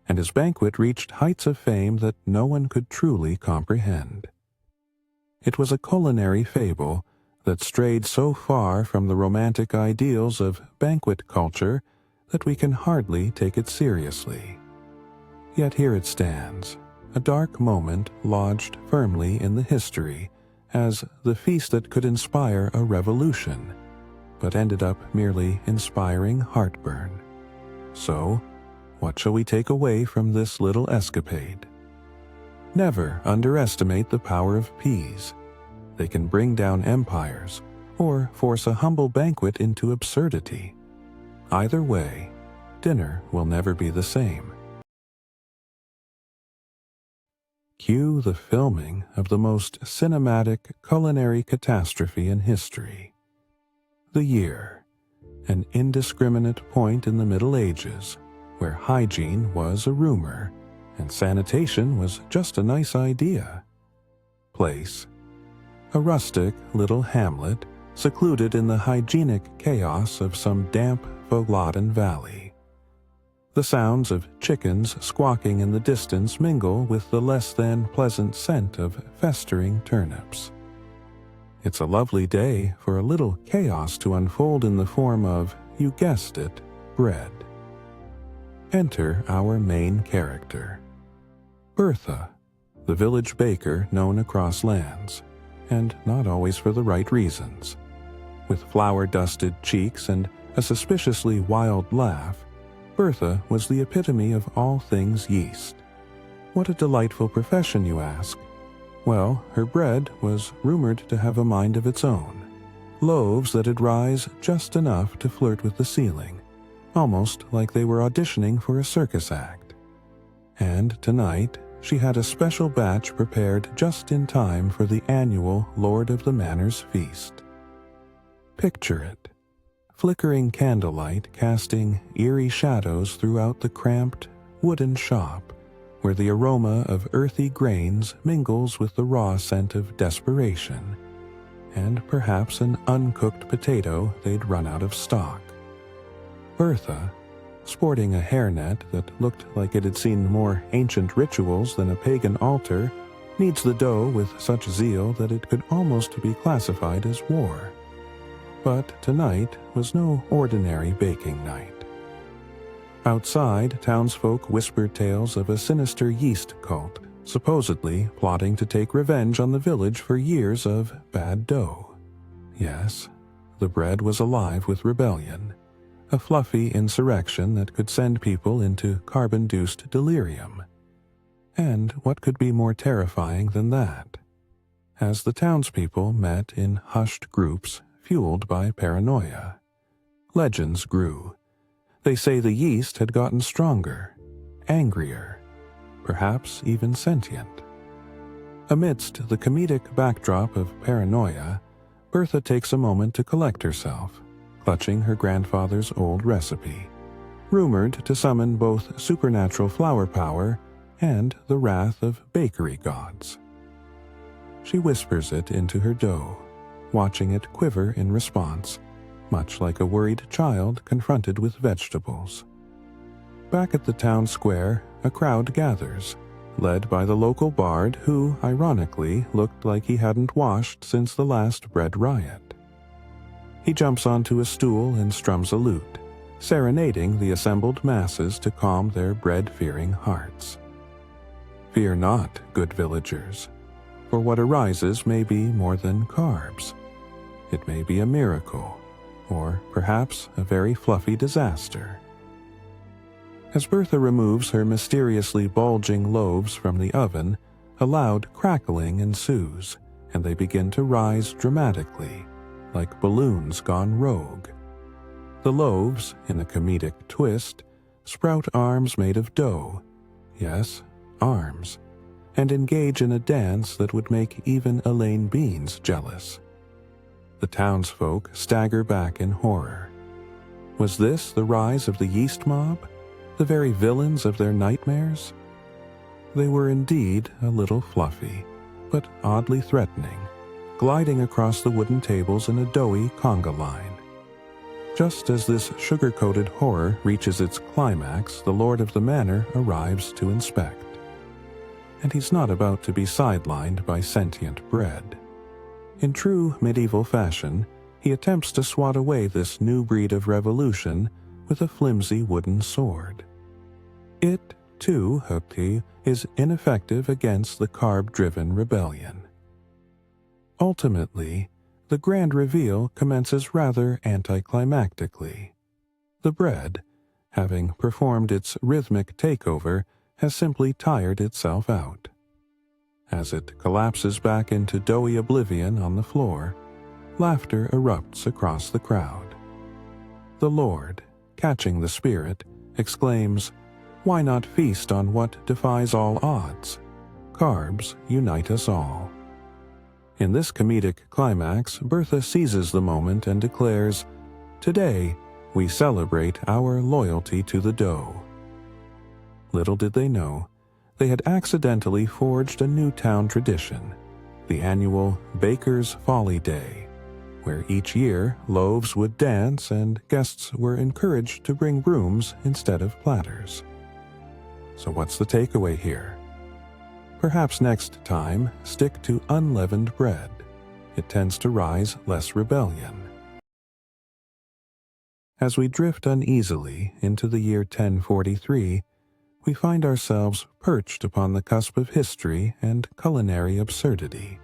and his banquet reached heights of fame that no one could truly comprehend. It was a culinary fable that strayed so far from the romantic ideals of banquet culture that we can hardly take it seriously. Yet here it stands, a dark moment lodged firmly in the history as the feast that could inspire a revolution, but ended up merely inspiring heartburn. So, what shall we take away from this little escapade? Never underestimate the power of peas. They can bring down empires, or force a humble banquet into absurdity. Either way, dinner will never be the same. Cue the filming of the most cinematic culinary catastrophe in history. The year, an indiscriminate point in the Middle Ages, where hygiene was a rumor and sanitation was just a nice idea. Place: a rustic little hamlet secluded in the hygienic chaos of some damp Vogladen valley. The sounds of chickens squawking in the distance mingle with the less than pleasant scent of festering turnips. It's a lovely day for a little chaos to unfold in the form of, you guessed it, bread. Enter our main character, Bertha, the village baker known across lands, and not always for the right reasons. With flour-dusted cheeks and a suspiciously wild laugh, Bertha was the epitome of all things yeast. What a delightful profession, you ask? Well, her bread was rumored to have a mind of its own. Loaves that'd rise just enough to flirt with the ceiling, almost like they were auditioning for a circus act. And tonight, she had a special batch prepared just in time for the annual Lord of the Manor's feast. Picture it: flickering candlelight casting eerie shadows throughout the cramped, wooden shop, where the aroma of earthy grains mingles with the raw scent of desperation, and perhaps an uncooked potato they'd run out of stock. Bertha, sporting a hairnet that looked like it had seen more ancient rituals than a pagan altar, kneads the dough with such zeal that it could almost be classified as war. But tonight was no ordinary baking night. Outside, townsfolk whispered tales of a sinister yeast cult, supposedly plotting to take revenge on the village for years of bad dough. Yes, the bread was alive with rebellion, a fluffy insurrection that could send people into carb-induced delirium. And what could be more terrifying than that? As the townspeople met in hushed groups fueled by paranoia, legends grew. They say the yeast had gotten stronger, angrier, perhaps even sentient. Amidst the comedic backdrop of paranoia, Bertha takes a moment to collect herself, clutching her grandfather's old recipe, rumored to summon both supernatural flour power and the wrath of bakery gods. She whispers it into her dough, watching it quiver in response, much like a worried child confronted with vegetables. Back at the town square, a crowd gathers, led by the local bard who, ironically, looked like he hadn't washed since the last bread riot. He jumps onto a stool and strums a lute, serenading the assembled masses to calm their bread-fearing hearts. Fear not, good villagers, for what arises may be more than carbs. It may be a miracle, or perhaps a very fluffy disaster. As Bertha removes her mysteriously bulging loaves from the oven, a loud crackling ensues, and they begin to rise dramatically, like balloons gone rogue. The loaves, in a comedic twist, sprout arms made of dough, yes, arms, and engage in a dance that would make even Elaine Beans jealous. The townsfolk stagger back in horror. Was this the rise of the yeast mob, the very villains of their nightmares? They were indeed a little fluffy, but oddly threatening, gliding across the wooden tables in a doughy conga line. Just as this sugar-coated horror reaches its climax, the Lord of the Manor arrives to inspect. And he's not about to be sidelined by sentient bread. In true medieval fashion, he attempts to swat away this new breed of revolution with a flimsy wooden sword. It, too, Hukti, is ineffective against the carb-driven rebellion. Ultimately, the grand reveal commences rather anticlimactically. The bread, having performed its rhythmic takeover, has simply tired itself out. As it collapses back into doughy oblivion on the floor, laughter erupts across the crowd. The Lord, catching the spirit, exclaims, "Why not feast on what defies all odds? Carbs unite us all." In this comedic climax, Bertha seizes the moment and declares, "Today, we celebrate our loyalty to the dough." Little did they know, They had accidentally forged a Newtown tradition, the annual Baker's Folly Day, where each year loaves would dance and guests were encouraged to bring brooms instead of platters. So what's the takeaway here? Perhaps next time, stick to unleavened bread. It tends to rise less rebellion. As we drift uneasily into the year 1043, we find ourselves perched upon the cusp of history and culinary absurdity.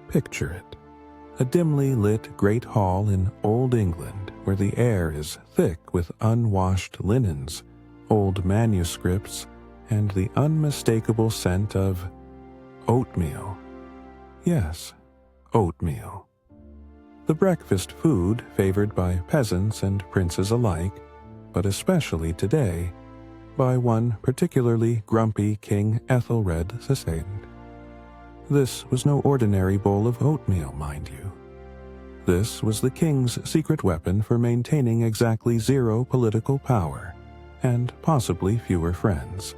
Picture it. A dimly lit great hall in Old England where the air is thick with unwashed linens, old manuscripts, and the unmistakable scent of oatmeal. Yes, oatmeal. The breakfast food favored by peasants and princes alike, but especially today, by one particularly grumpy King Ethelred II. This was no ordinary bowl of oatmeal, mind you. This was the king's secret weapon for maintaining exactly 0 political power, and possibly fewer friends.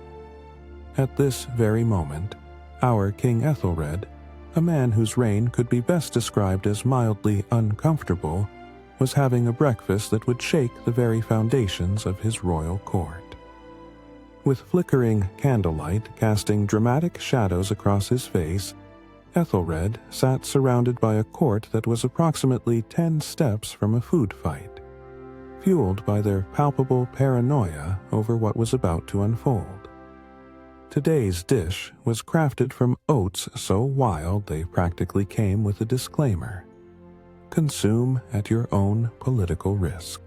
At this very moment, our King Ethelred, a man whose reign could be best described as mildly uncomfortable, was having a breakfast that would shake the very foundations of his royal court. With flickering candlelight casting dramatic shadows across his face, Ethelred sat surrounded by a court that was approximately 10 steps from a food fight, fueled by their palpable paranoia over what was about to unfold. Today's dish was crafted from oats so wild they practically came with a disclaimer: consume at your own political risk.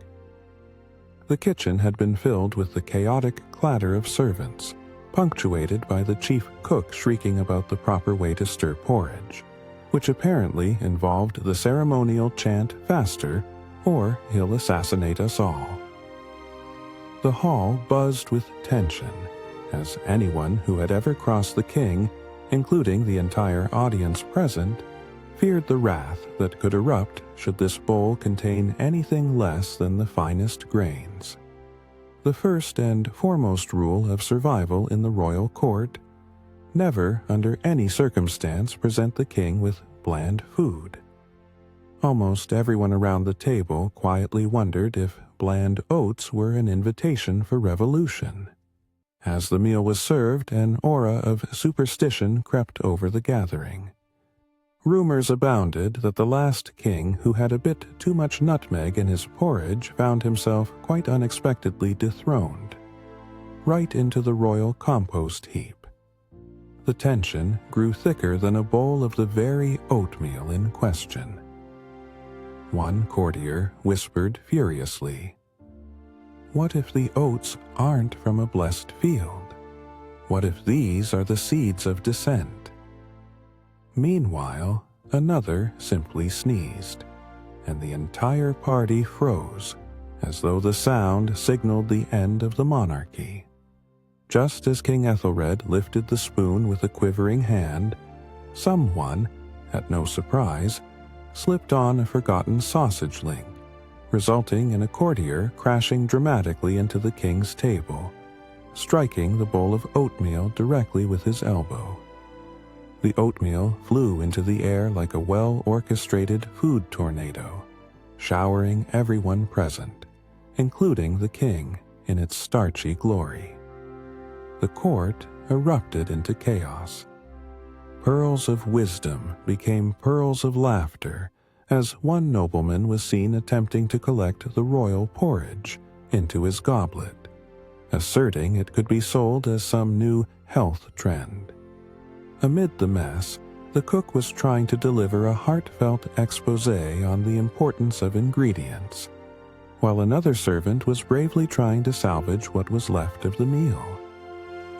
The kitchen had been filled with the chaotic clatter of servants, punctuated by the chief cook shrieking about the proper way to stir porridge, which apparently involved the ceremonial chant "faster, or he'll assassinate us all." The hall buzzed with tension, as anyone who had ever crossed the king, including the entire audience present, feared the wrath that could erupt should this bowl contain anything less than the finest grains. The first and foremost rule of survival in the royal court: never, under any circumstance, present the king with bland food. Almost everyone around the table quietly wondered if bland oats were an invitation for revolution. As the meal was served, an aura of superstition crept over the gathering. Rumors abounded that the last king who had a bit too much nutmeg in his porridge found himself quite unexpectedly dethroned, right into the royal compost heap. The tension grew thicker than a bowl of the very oatmeal in question. One courtier whispered furiously, "What if the oats aren't from a blessed field? What if these are the seeds of dissent?" Meanwhile, another simply sneezed, and the entire party froze, as though the sound signaled the end of the monarchy. Just as King Ethelred lifted the spoon with a quivering hand, someone, at no surprise, slipped on a forgotten sausage link, resulting in a courtier crashing dramatically into the king's table, striking the bowl of oatmeal directly with his elbow. The oatmeal flew into the air like a well-orchestrated food tornado, showering everyone present, including the king, in its starchy glory. The court erupted into chaos. Pearls of wisdom became pearls of laughter as one nobleman was seen attempting to collect the royal porridge into his goblet, asserting it could be sold as some new health trend. Amid the mess, the cook was trying to deliver a heartfelt exposé on the importance of ingredients, while another servant was bravely trying to salvage what was left of the meal.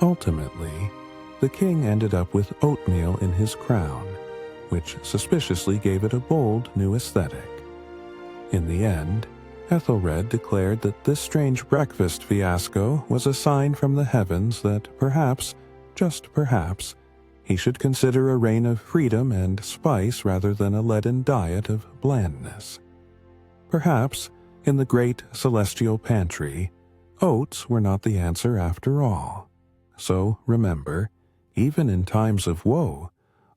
Ultimately, the king ended up with oatmeal in his crown, which suspiciously gave it a bold new aesthetic. In the end, Ethelred declared that this strange breakfast fiasco was a sign from the heavens that perhaps, just perhaps, he should consider a reign of freedom and spice rather than a leaden diet of blandness. Perhaps, in the great celestial pantry, oats were not the answer after all. So remember, even in times of woe,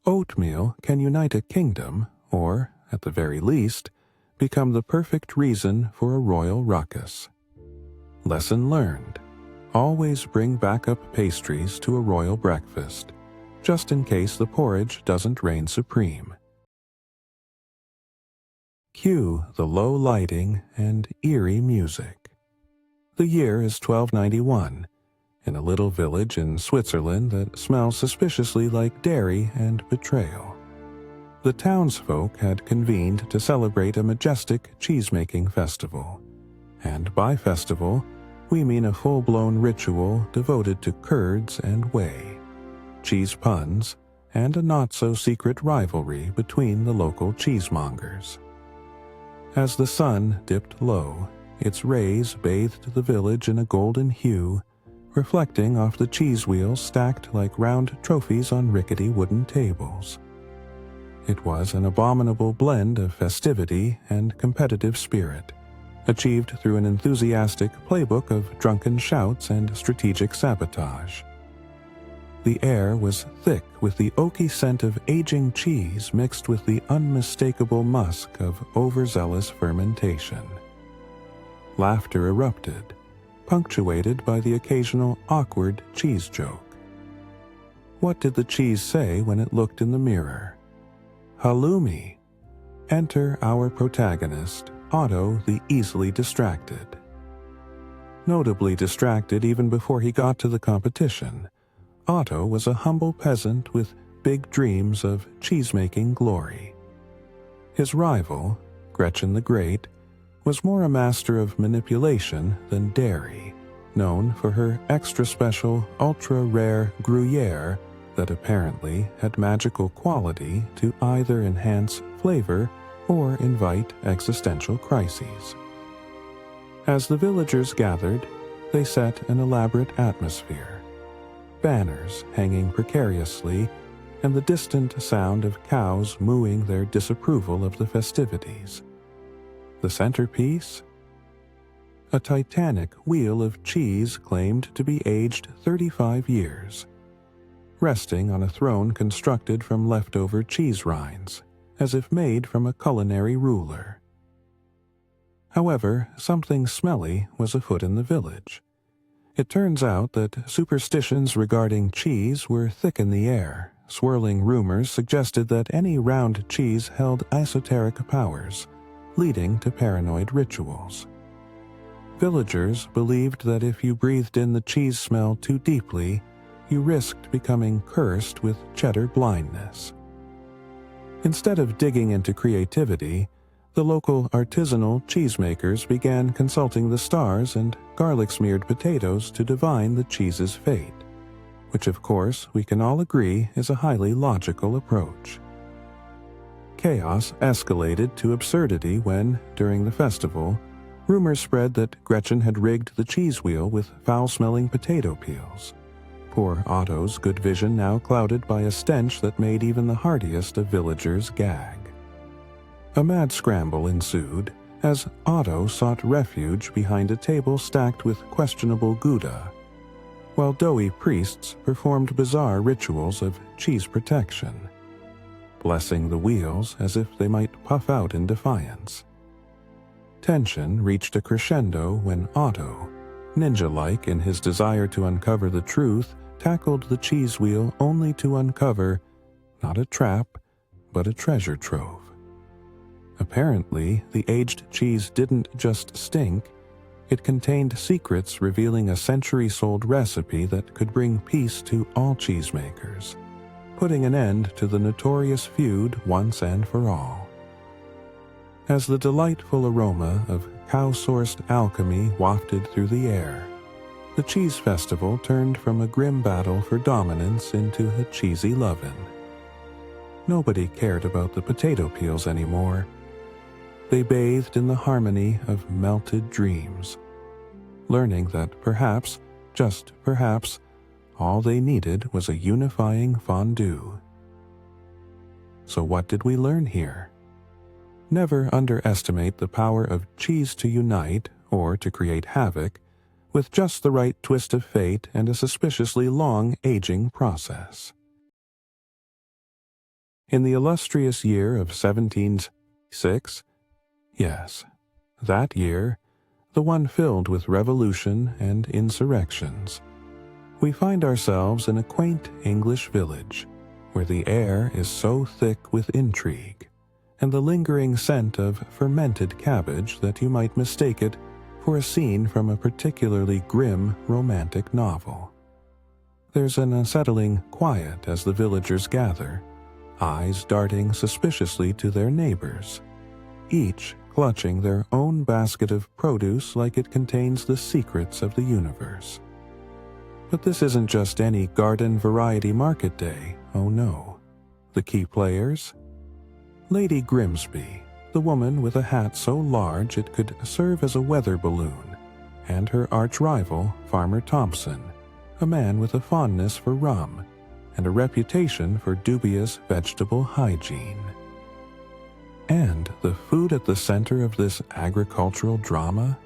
oatmeal can unite a kingdom, or, at the very least, become the perfect reason for a royal ruckus. Lesson learned. Always bring backup pastries to a royal breakfast, just in case the porridge doesn't reign supreme. Cue the low lighting and eerie music. The year is 1291, in a little village in Switzerland that smells suspiciously like dairy and betrayal. The townsfolk had convened to celebrate a majestic cheese-making festival, and by festival, we mean a full-blown ritual devoted to curds and whey, cheese puns, and a not-so-secret rivalry between the local cheesemongers. As the sun dipped low, its rays bathed the village in a golden hue, reflecting off the cheese wheels stacked like round trophies on rickety wooden tables. It was an abominable blend of festivity and competitive spirit, achieved through an enthusiastic playbook of drunken shouts and strategic sabotage. The air was thick with the oaky scent of aging cheese mixed with the unmistakable musk of overzealous fermentation. Laughter erupted, punctuated by the occasional awkward cheese joke. What did the cheese say when it looked in the mirror? Halloumi! Enter our protagonist, Otto the easily distracted. Notably distracted even before he got to the competition, Otto was a humble peasant with big dreams of cheese-making glory. His rival, Gretchen the Great, was more a master of manipulation than dairy, known for her extra-special, ultra-rare Gruyere that apparently had magical quality to either enhance flavor or invite existential crises. As the villagers gathered, they set an elaborate atmosphere. Banners hanging precariously, and the distant sound of cows mooing their disapproval of the festivities. The centerpiece? A titanic wheel of cheese claimed to be aged 35 years, resting on a throne constructed from leftover cheese rinds, as if made from a culinary ruler. However, something smelly was afoot in the village. It turns out that superstitions regarding cheese were thick in the air. Swirling rumors suggested that any round cheese held esoteric powers, leading to paranoid rituals. Villagers believed that if you breathed in the cheese smell too deeply, you risked becoming cursed with cheddar blindness. Instead of digging into creativity, the local artisanal cheesemakers began consulting the stars and garlic-smeared potatoes to divine the cheese's fate, which of course we can all agree is a highly logical approach. Chaos escalated to absurdity when, during the festival, rumors spread that Gretchen had rigged the cheese wheel with foul-smelling potato peels. Poor Otto's good vision now clouded by a stench that made even the hardiest of villagers gag. A mad scramble ensued as Otto sought refuge behind a table stacked with questionable Gouda, while doughy priests performed bizarre rituals of cheese protection, blessing the wheels as if they might puff out in defiance. Tension reached a crescendo when Otto, ninja-like in his desire to uncover the truth, tackled the cheese wheel only to uncover not a trap, but a treasure trove. Apparently, the aged cheese didn't just stink, it contained secrets revealing a centuries-old recipe that could bring peace to all cheesemakers, putting an end to the notorious feud once and for all. As the delightful aroma of cow-sourced alchemy wafted through the air, the cheese festival turned from a grim battle for dominance into a cheesy love-in. Nobody cared about the potato peels anymore. They bathed in the harmony of melted dreams, learning that perhaps, just perhaps, all they needed was a unifying fondue. So what did we learn here? Never underestimate the power of cheese to unite or to create havoc with just the right twist of fate and a suspiciously long aging process. In the illustrious year of 1706, yes, that year, the one filled with revolution and insurrections, we find ourselves in a quaint English village, where the air is so thick with intrigue, and the lingering scent of fermented cabbage that you might mistake it for a scene from a particularly grim romantic novel. There's an unsettling quiet as the villagers gather, eyes darting suspiciously to their neighbors, each clutching their own basket of produce like it contains the secrets of the universe. But this isn't just any garden variety market day, oh no. The key players? Lady Grimsby, the woman with a hat so large it could serve as a weather balloon, and her arch-rival, Farmer Thompson, a man with a fondness for rum and a reputation for dubious vegetable hygiene. And the food at the center of this agricultural drama?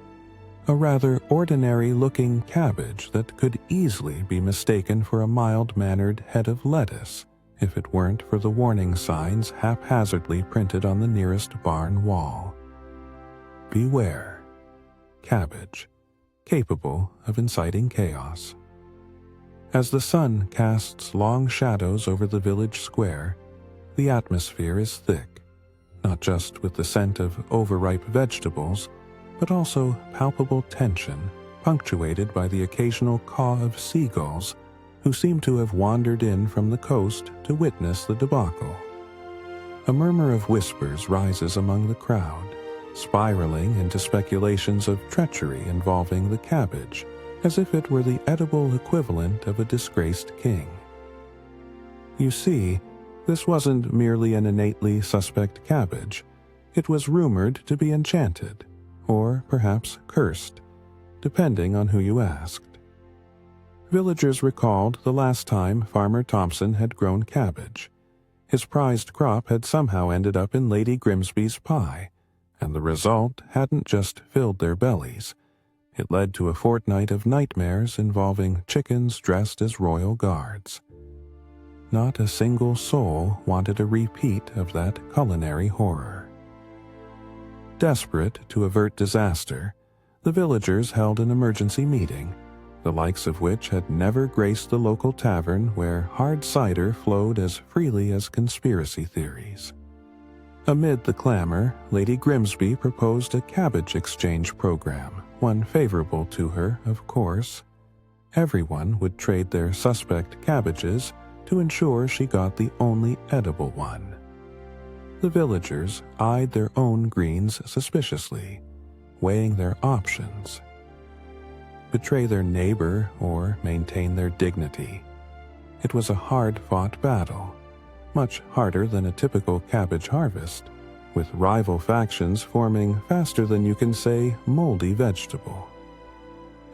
A rather ordinary-looking cabbage that could easily be mistaken for a mild-mannered head of lettuce if it weren't for the warning signs haphazardly printed on the nearest barn wall. Beware. Cabbage, capable of inciting chaos. As the sun casts long shadows over the village square, the atmosphere is thick, not just with the scent of overripe vegetables, but also palpable tension, punctuated by the occasional caw of seagulls who seem to have wandered in from the coast to witness the debacle. A murmur of whispers rises among the crowd, spiraling into speculations of treachery involving the cabbage, as if it were the edible equivalent of a disgraced king. You see, this wasn't merely an innately suspect cabbage. It was rumored to be enchanted, or perhaps cursed, depending on who you asked. Villagers recalled the last time Farmer Thompson had grown cabbage. His prized crop had somehow ended up in Lady Grimsby's pie, and the result hadn't just filled their bellies. It led to a fortnight of nightmares involving chickens dressed as royal guards. Not a single soul wanted a repeat of that culinary horror. Desperate to avert disaster, the villagers held an emergency meeting, the likes of which had never graced the local tavern where hard cider flowed as freely as conspiracy theories. Amid the clamor, Lady Grimsby proposed a cabbage exchange program, one favorable to her, of course. Everyone would trade their suspect cabbages to ensure she got the only edible one. The villagers eyed their own greens suspiciously, weighing their options. Betray their neighbor or maintain their dignity. It was a hard-fought battle, much harder than a typical cabbage harvest, with rival factions forming faster than you can say moldy vegetable.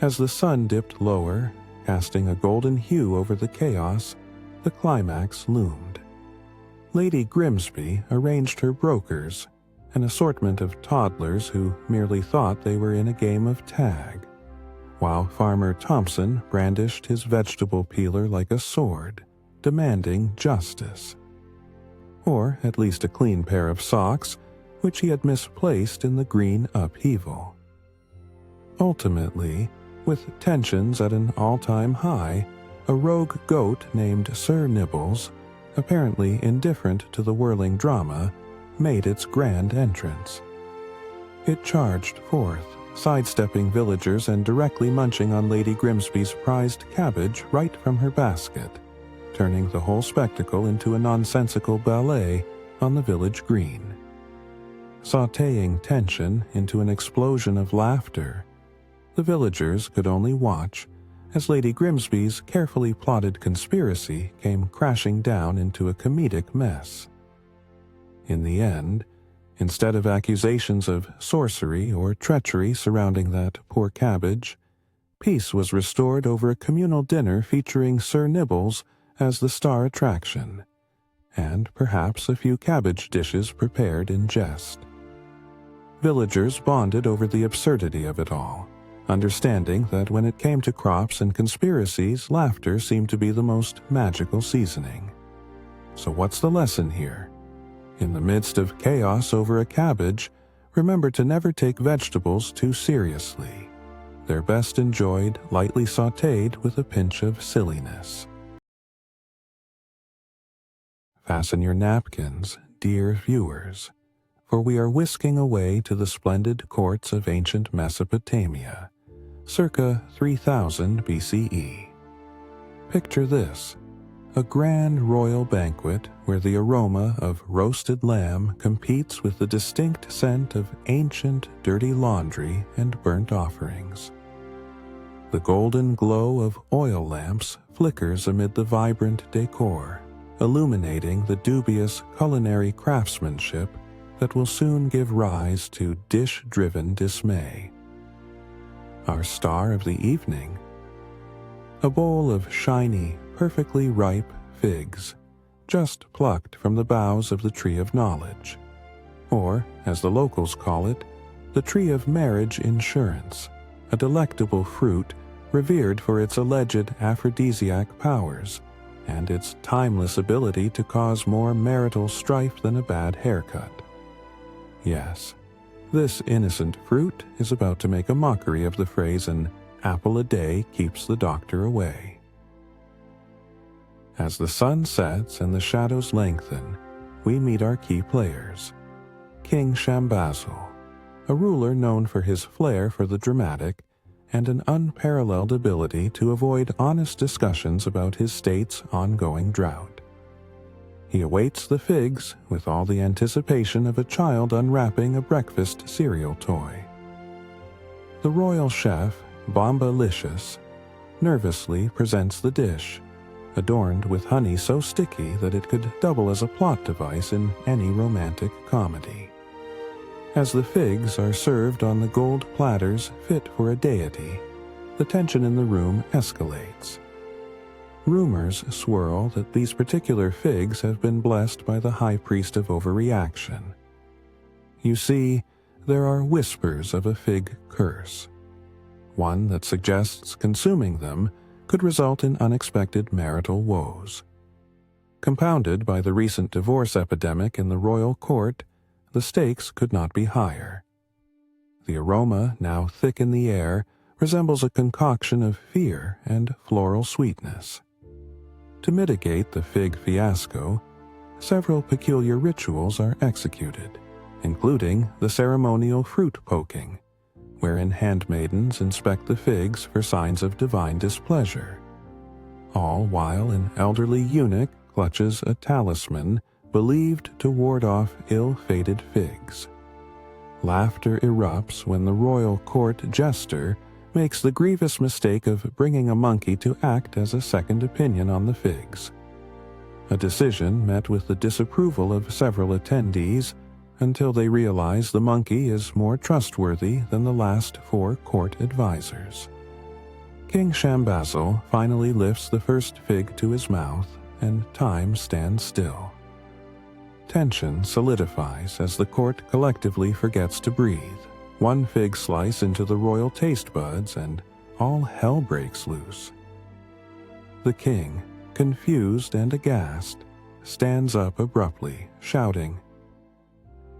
As the sun dipped lower, casting a golden hue over the chaos, the climax loomed. Lady Grimsby arranged her brokers, an assortment of toddlers who merely thought they were in a game of tag, while Farmer Thompson brandished his vegetable peeler like a sword, demanding justice. Or at least a clean pair of socks, which he had misplaced in the green upheaval. Ultimately, with tensions at an all-time high, a rogue goat named Sir Nibbles, apparently indifferent to the whirling drama, made its grand entrance. It charged forth, sidestepping villagers and directly munching on Lady Grimsby's prized cabbage right from her basket, turning the whole spectacle into a nonsensical ballet on the village green. Sautéing tension into an explosion of laughter, the villagers could only watch as Lady Grimsby's carefully plotted conspiracy came crashing down into a comedic mess. In the end, instead of accusations of sorcery or treachery surrounding that poor cabbage, peace was restored over a communal dinner featuring Sir Nibbles as the star attraction, and perhaps a few cabbage dishes prepared in jest. Villagers bonded over the absurdity of it all, understanding that when it came to crops and conspiracies, laughter seemed to be the most magical seasoning. So what's the lesson here? In the midst of chaos over a cabbage, remember to never take vegetables too seriously. They're best enjoyed lightly sautéed with a pinch of silliness. Fasten your napkins, dear viewers, for we are whisking away to the splendid courts of ancient Mesopotamia, circa 3000 BCE. Picture this: a grand royal banquet where the aroma of roasted lamb competes with the distinct scent of ancient dirty laundry and burnt offerings. The golden glow of oil lamps flickers amid the vibrant decor, illuminating the dubious culinary craftsmanship that will soon give rise to dish-driven dismay. Our star of the evening? A bowl of shiny, perfectly ripe figs, just plucked from the boughs of the tree of knowledge, or, as the locals call it, the tree of marriage insurance, a delectable fruit revered for its alleged aphrodisiac powers and its timeless ability to cause more marital strife than a bad haircut. Yes, this innocent fruit is about to make a mockery of the phrase "an apple a day keeps the doctor away." As the sun sets and the shadows lengthen, we meet our key players. King Shambazel, a ruler known for his flair for the dramatic and an unparalleled ability to avoid honest discussions about his state's ongoing drought. He awaits the figs with all the anticipation of a child unwrapping a breakfast cereal toy. The royal chef, Bombalicious, nervously presents the dish, adorned with honey so sticky that it could double as a plot device in any romantic comedy. As the figs are served on the gold platters fit for a deity, the tension in the room escalates. Rumors swirl that these particular figs have been blessed by the high priest of overreaction. You see, there are whispers of a fig curse, one that suggests consuming them could result in unexpected marital woes. Compounded by the recent divorce epidemic in the royal court, the stakes could not be higher. The aroma, now thick in the air, resembles a concoction of fear and floral sweetness. To mitigate the fig fiasco, several peculiar rituals are executed, including the ceremonial fruit poking, wherein handmaidens inspect the figs for signs of divine displeasure, all while an elderly eunuch clutches a talisman believed to ward off ill-fated figs. Laughter erupts when the royal court jester makes the grievous mistake of bringing a monkey to act as a second opinion on the figs. A decision met with the disapproval of several attendees until they realize the monkey is more trustworthy than the last 4 court advisors. King Shambazel finally lifts the first fig to his mouth, and time stands still. Tension solidifies as the court collectively forgets to breathe. One fig slice into the royal taste buds, and all hell breaks loose. The king, confused and aghast, stands up abruptly, shouting,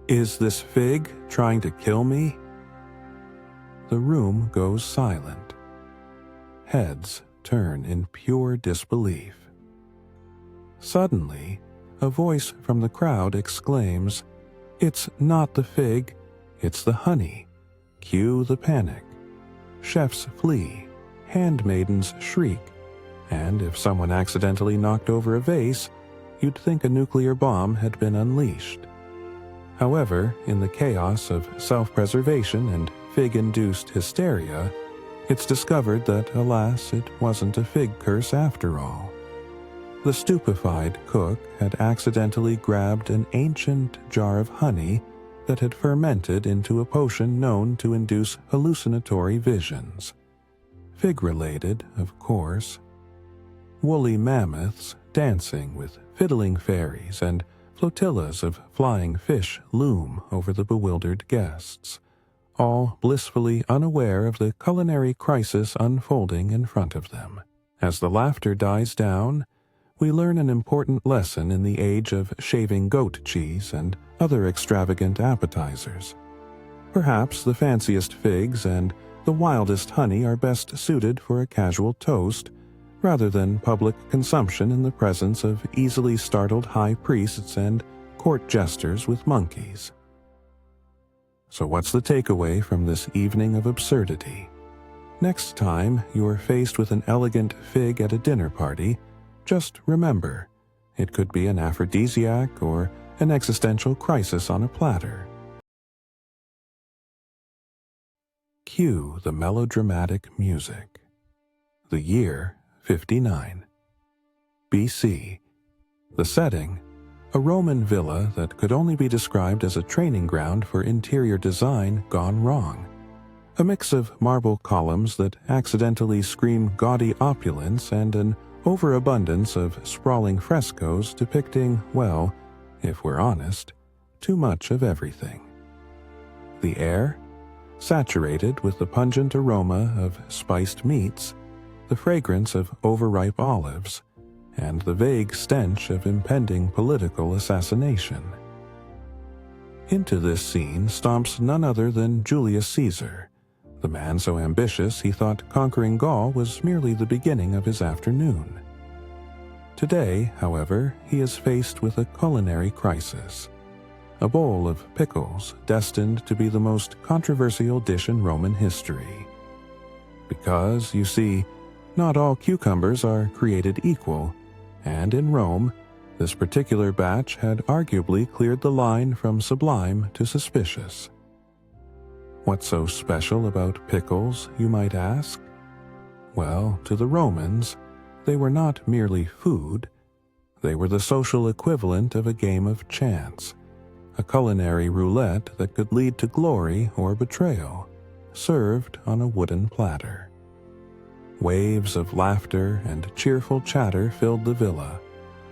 "Is this fig trying to kill me?" The room goes silent. Heads turn in pure disbelief. Suddenly, a voice from the crowd exclaims, "It's not the fig, it's the honey." Cue the panic. Chefs flee, handmaidens shriek, and if someone accidentally knocked over a vase, you'd think a nuclear bomb had been unleashed. However, in the chaos of self-preservation and fig-induced hysteria, it's discovered that, alas, it wasn't a fig curse after all. The stupefied cook had accidentally grabbed an ancient jar of honey that had fermented into a potion known to induce hallucinatory visions. Fig-related, of course. Woolly mammoths dancing with fiddling fairies and flotillas of flying fish loom over the bewildered guests, all blissfully unaware of the culinary crisis unfolding in front of them. As the laughter dies down, we learn an important lesson in the age of shaving goat cheese and other extravagant appetizers. Perhaps the fanciest figs and the wildest honey are best suited for a casual toast, rather than public consumption in the presence of easily startled high priests and court jesters with monkeys. So what's the takeaway from this evening of absurdity? Next time you're faced with an elegant fig at a dinner party, just remember, it could be an aphrodisiac or an existential crisis on a platter. Cue the melodramatic music. The year 59. BC. The setting, a Roman villa that could only be described as a training ground for interior design gone wrong. A mix of marble columns that accidentally scream gaudy opulence and an overabundance of sprawling frescoes depicting, well, if we're honest, too much of everything. The air, saturated with the pungent aroma of spiced meats, the fragrance of overripe olives, and the vague stench of impending political assassination. Into this scene stomps none other than Julius Caesar, the man so ambitious he thought conquering Gaul was merely the beginning of his afternoon. Today, however, he is faced with a culinary crisis, a bowl of pickles destined to be the most controversial dish in Roman history. Because, you see, not all cucumbers are created equal, and in Rome, this particular batch had arguably cleared the line from sublime to suspicious. What's so special about pickles, you might ask? Well, to the Romans, they were not merely food, they were the social equivalent of a game of chance, a culinary roulette that could lead to glory or betrayal, served on a wooden platter. Waves of laughter and cheerful chatter filled the villa,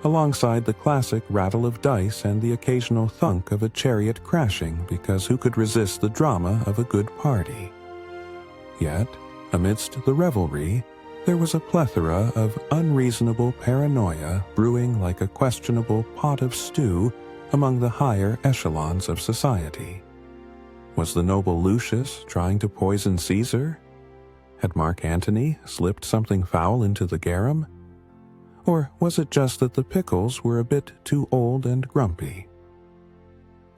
alongside the classic rattle of dice and the occasional thunk of a chariot crashing, because who could resist the drama of a good party? Yet, amidst the revelry, there was a plethora of unreasonable paranoia brewing like a questionable pot of stew among the higher echelons of society. Was the noble Lucius trying to poison Caesar? Had Mark Antony slipped something foul into the garum? Or was it just that the pickles were a bit too old and grumpy?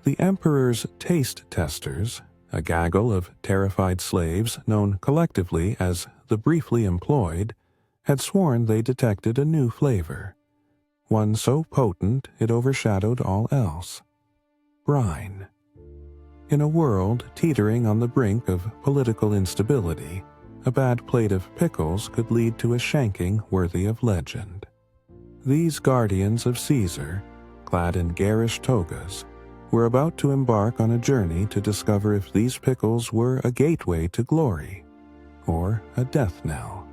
The emperor's taste testers, a gaggle of terrified slaves known collectively as the briefly employed, had sworn they detected a new flavor, one so potent it overshadowed all else: brine. In a world teetering on the brink of political instability, a bad plate of pickles could lead to a shanking worthy of legend. These guardians of Caesar, clad in garish togas, were about to embark on a journey to discover if these pickles were a gateway to glory, or a death knell.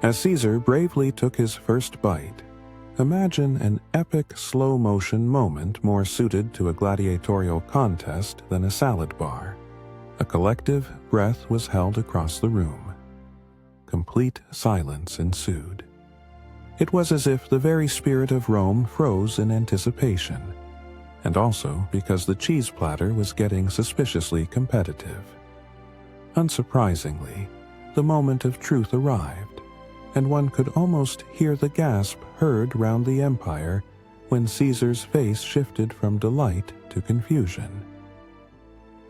As Caesar bravely took his first bite, imagine an epic slow-motion moment more suited to a gladiatorial contest than a salad bar. A collective breath was held across the room. Complete silence ensued. It was as if the very spirit of Rome froze in anticipation, and also because the cheese platter was getting suspiciously competitive. Unsurprisingly, the moment of truth arrived, and one could almost hear the gasp heard round the empire when Caesar's face shifted from delight to confusion.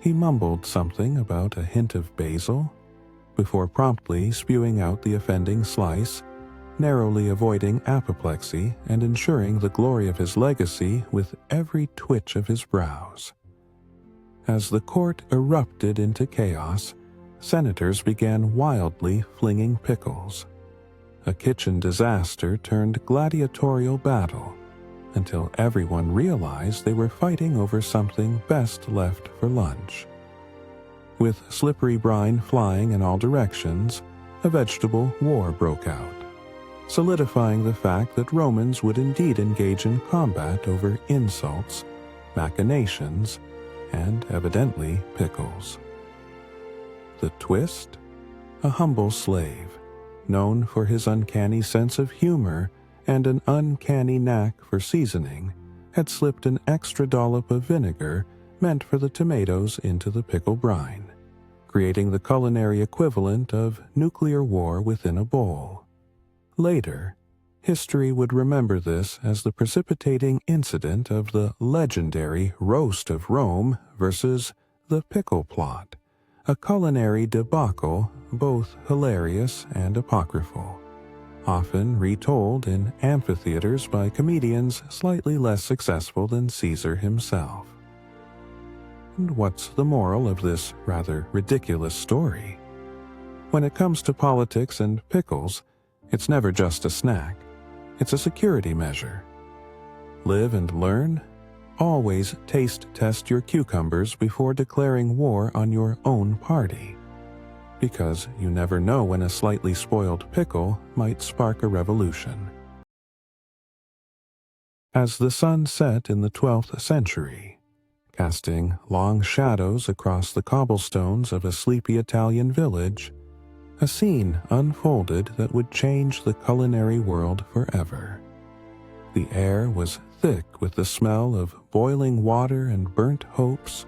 He mumbled something about a hint of basil, before promptly spewing out the offending slice, narrowly avoiding apoplexy and ensuring the glory of his legacy with every twitch of his brows. As the court erupted into chaos, senators began wildly flinging pickles. A kitchen disaster turned gladiatorial battle, until everyone realized they were fighting over something best left for lunch. With slippery brine flying in all directions, a vegetable war broke out, solidifying the fact that Romans would indeed engage in combat over insults, machinations, and evidently pickles. the twist? A humble slave, known for his uncanny sense of humor and an uncanny knack for seasoning, had slipped an extra dollop of vinegar meant for the tomatoes into the pickle brine, creating the culinary equivalent of nuclear war within a bowl. Later, history would remember this as the precipitating incident of the legendary Roast of Rome versus the Pickle Plot, a culinary debacle both hilarious and apocryphal, often retold in amphitheaters by comedians slightly less successful than Caesar himself. And what's the moral of this rather ridiculous story? When it comes to politics and pickles, it's never just a snack. It's a security measure. Live and learn. Always taste test your cucumbers before declaring war on your own party, because you never know when a slightly spoiled pickle might spark a revolution. As the sun set in the 12th century, casting long shadows across the cobblestones of a sleepy Italian village, a scene unfolded that would change the culinary world forever. The air was thick with the smell of boiling water and burnt hopes,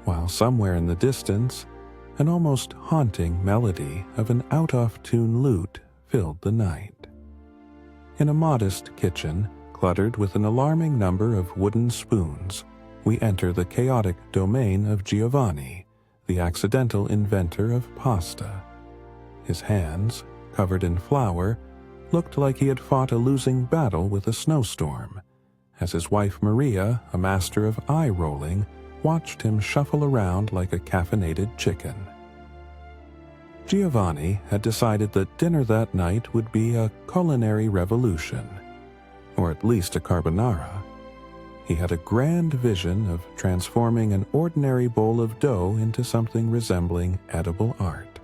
while somewhere in the distance, an almost haunting melody of an out-of-tune lute filled the night. In a modest kitchen, cluttered with an alarming number of wooden spoons, we enter the chaotic domain of Giovanni, the accidental inventor of pasta. His hands, covered in flour, looked like he had fought a losing battle with a snowstorm, as his wife Maria, a master of eye-rolling, watched him shuffle around like a caffeinated chicken. Giovanni had decided that dinner that night would be a culinary revolution, or at least a carbonara. He had a grand vision of transforming an ordinary bowl of dough into something resembling edible art.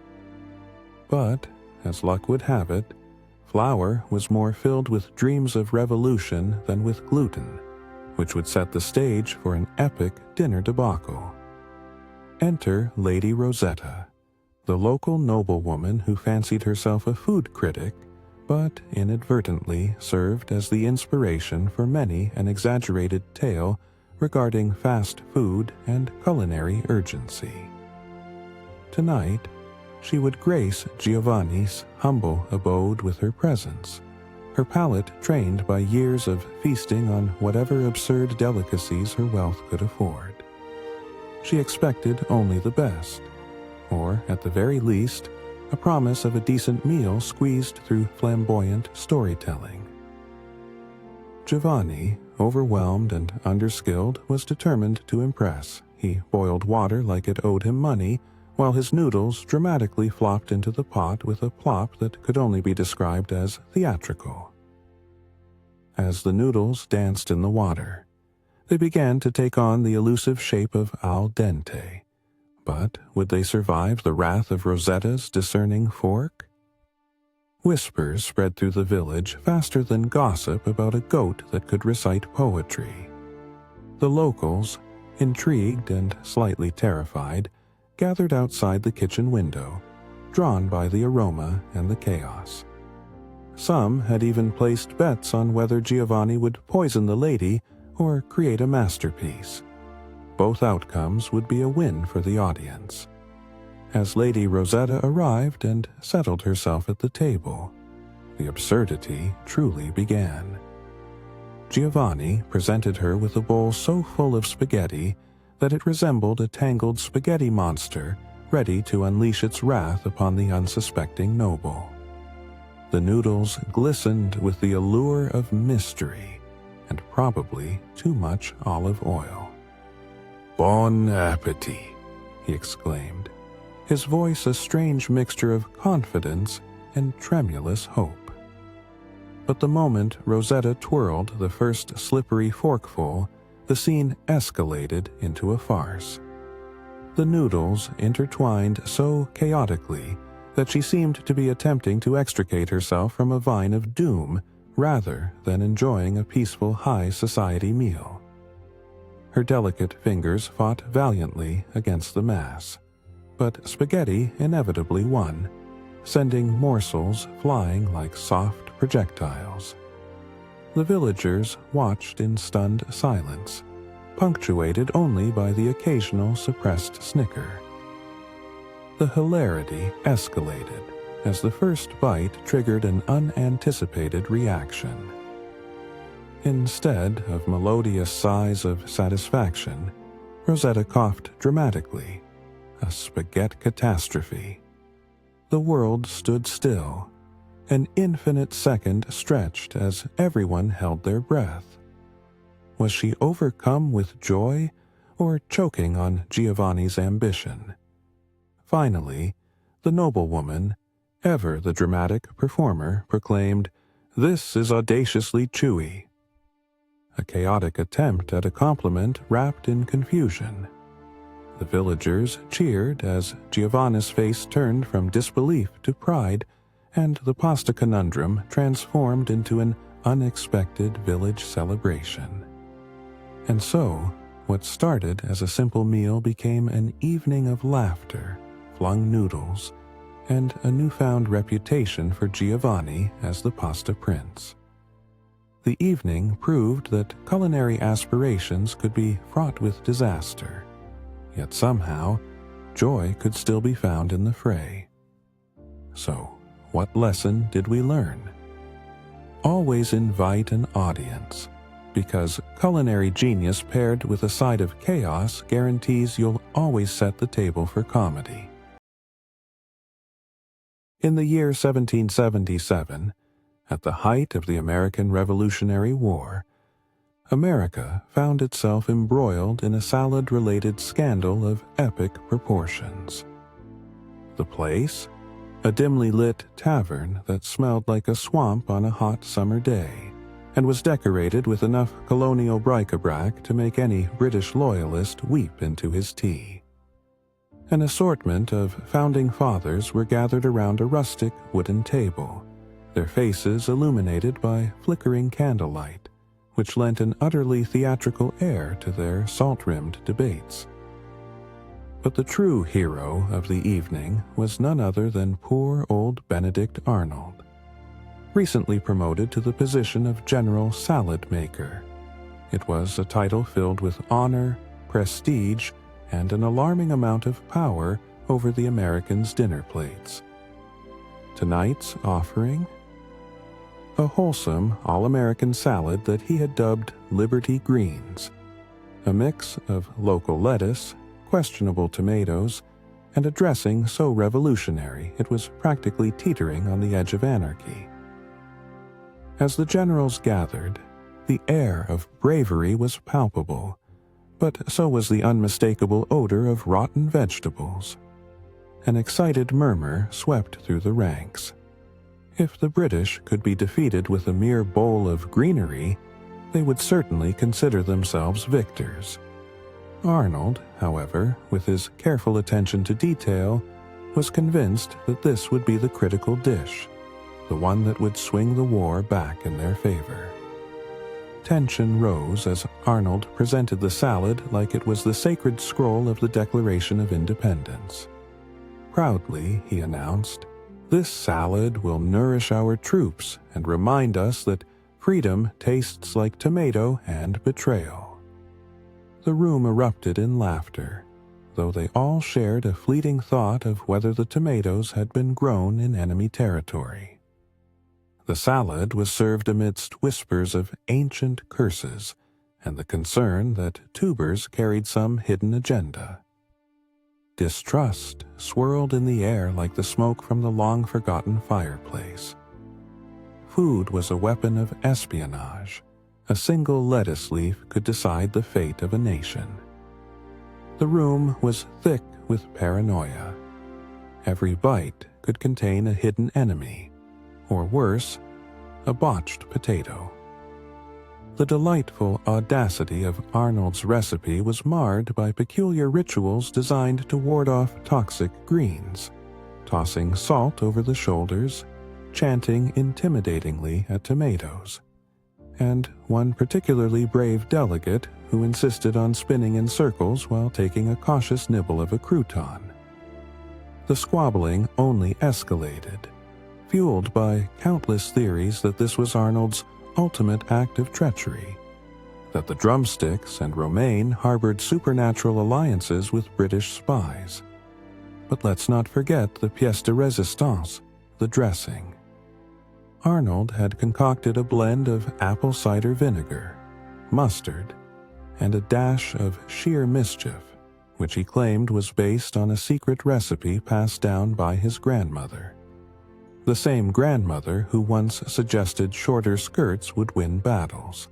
But, as luck would have it, flour was more filled with dreams of revolution than with gluten, which would set the stage for an epic dinner debacle. Enter Lady Rosetta, the local noblewoman who fancied herself a food critic, but inadvertently served as the inspiration for many an exaggerated tale regarding fast food and culinary urgency. Tonight, she would grace Giovanni's humble abode with her presence, her palate trained by years of feasting on whatever absurd delicacies her wealth could afford. She expected only the best, or, at the very least, a promise of a decent meal squeezed through flamboyant storytelling. Giovanni, overwhelmed and underskilled, was determined to impress. He boiled water like it owed him money, while his noodles dramatically flopped into the pot with a plop that could only be described as theatrical. As the noodles danced in the water, they began to take on the elusive shape of al dente. But would they survive the wrath of Rosetta's discerning fork? Whispers spread through the village faster than gossip about a goat that could recite poetry. The locals, intrigued and slightly terrified, gathered outside the kitchen window, drawn by the aroma and the chaos. Some had even placed bets on whether Giovanni would poison the lady or create a masterpiece. Both outcomes would be a win for the audience. As Lady Rosetta arrived and settled herself at the table, the absurdity truly began. Giovanni presented her with a bowl so full of spaghetti that it resembled a tangled spaghetti monster ready to unleash its wrath upon the unsuspecting noble. The noodles glistened with the allure of mystery and probably too much olive oil. "Bon appetit," he exclaimed, his voice a strange mixture of confidence and tremulous hope. But the moment Rosetta twirled the first slippery forkful, the scene escalated into a farce. The noodles intertwined so chaotically that she seemed to be attempting to extricate herself from a vine of doom rather than enjoying a peaceful high society meal. Her delicate fingers fought valiantly against the mass, but spaghetti inevitably won, sending morsels flying like soft projectiles. The villagers watched in stunned silence, punctuated only by the occasional suppressed snicker. The hilarity escalated as the first bite triggered an unanticipated reaction. Instead of melodious sighs of satisfaction, Rosetta coughed dramatically, a spaghetti catastrophe. The world stood still. An infinite second stretched as everyone held their breath. Was she overcome with joy or choking on Giovanni's ambition? Finally, the noblewoman, ever the dramatic performer, proclaimed, "This is audaciously chewy." A chaotic attempt at a compliment wrapped in confusion. The villagers cheered as Giovanni's face turned from disbelief to pride, and the pasta conundrum transformed into an unexpected village celebration. And so, what started as a simple meal became an evening of laughter, flung noodles, and a newfound reputation for Giovanni as the pasta prince. The evening proved that culinary aspirations could be fraught with disaster, yet somehow joy could still be found in the fray. So, what lesson did we learn? Always invite an audience, because culinary genius paired with a side of chaos guarantees you'll always set the table for comedy. In the year 1777, at the height of the American Revolutionary War, America found itself embroiled in a salad-related scandal of epic proportions. The place? A dimly lit tavern that smelled like a swamp on a hot summer day, and was decorated with enough colonial bric-a-brac to make any British loyalist weep into his tea. An assortment of founding fathers were gathered around a rustic wooden table, their faces illuminated by flickering candlelight, which lent an utterly theatrical air to their salt-rimmed debates. But the true hero of the evening was none other than poor old Benedict Arnold, recently promoted to the position of General Salad Maker. It was a title filled with honor, prestige, and an alarming amount of power over the Americans' dinner plates. Tonight's offering? A wholesome, all-American salad that he had dubbed Liberty Greens, a mix of local lettuce, questionable tomatoes, and a dressing so revolutionary it was practically teetering on the edge of anarchy. As the generals gathered, the air of bravery was palpable, but so was the unmistakable odor of rotten vegetables. An excited murmur swept through the ranks. If the British could be defeated with a mere bowl of greenery, they would certainly consider themselves victors. Arnold, however, with his careful attention to detail, was convinced that this would be the critical dish, the one that would swing the war back in their favor. Tension rose as Arnold presented the salad like it was the sacred scroll of the Declaration of Independence. Proudly, he announced, "This salad will nourish our troops and remind us that freedom tastes like tomato and betrayal." The room erupted in laughter, though they all shared a fleeting thought of whether the tomatoes had been grown in enemy territory. The salad was served amidst whispers of ancient curses and the concern that tubers carried some hidden agenda. Distrust swirled in the air like the smoke from the long-forgotten fireplace. Food was a weapon of espionage. A single lettuce leaf could decide the fate of a nation. The room was thick with paranoia. Every bite could contain a hidden enemy, or worse, a botched potato. The delightful audacity of Arnold's recipe was marred by peculiar rituals designed to ward off toxic greens, tossing salt over the shoulders, chanting intimidatingly at tomatoes, and one particularly brave delegate who insisted on spinning in circles while taking a cautious nibble of a crouton. The squabbling only escalated, fueled by countless theories that this was Arnold's ultimate act of treachery, that the drumsticks and Romaine harbored supernatural alliances with British spies. But let's not forget the pièce de résistance, the dressing. Arnold had concocted a blend of apple cider vinegar, mustard, and a dash of sheer mischief, which he claimed was based on a secret recipe passed down by his grandmother. The same grandmother who once suggested shorter skirts would win battles.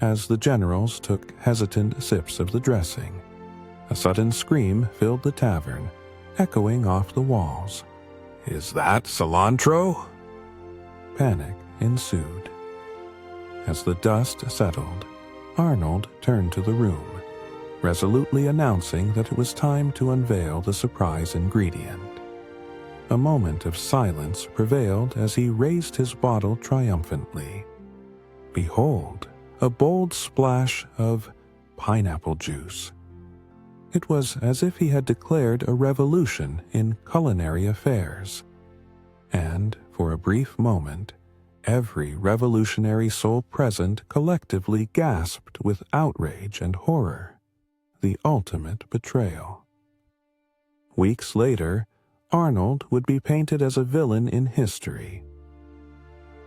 As the generals took hesitant sips of the dressing, a sudden scream filled the tavern, echoing off the walls. "Is that cilantro?" Panic ensued. As the dust settled, Arnold turned to the room, resolutely announcing that it was time to unveil the surprise ingredient. A moment of silence prevailed as he raised his bottle triumphantly. Behold, a bold splash of pineapple juice. It was as if he had declared a revolution in culinary affairs. And, for a brief moment, every revolutionary soul present collectively gasped with outrage and horror. The ultimate betrayal. Weeks later, Arnold would be painted as a villain in history.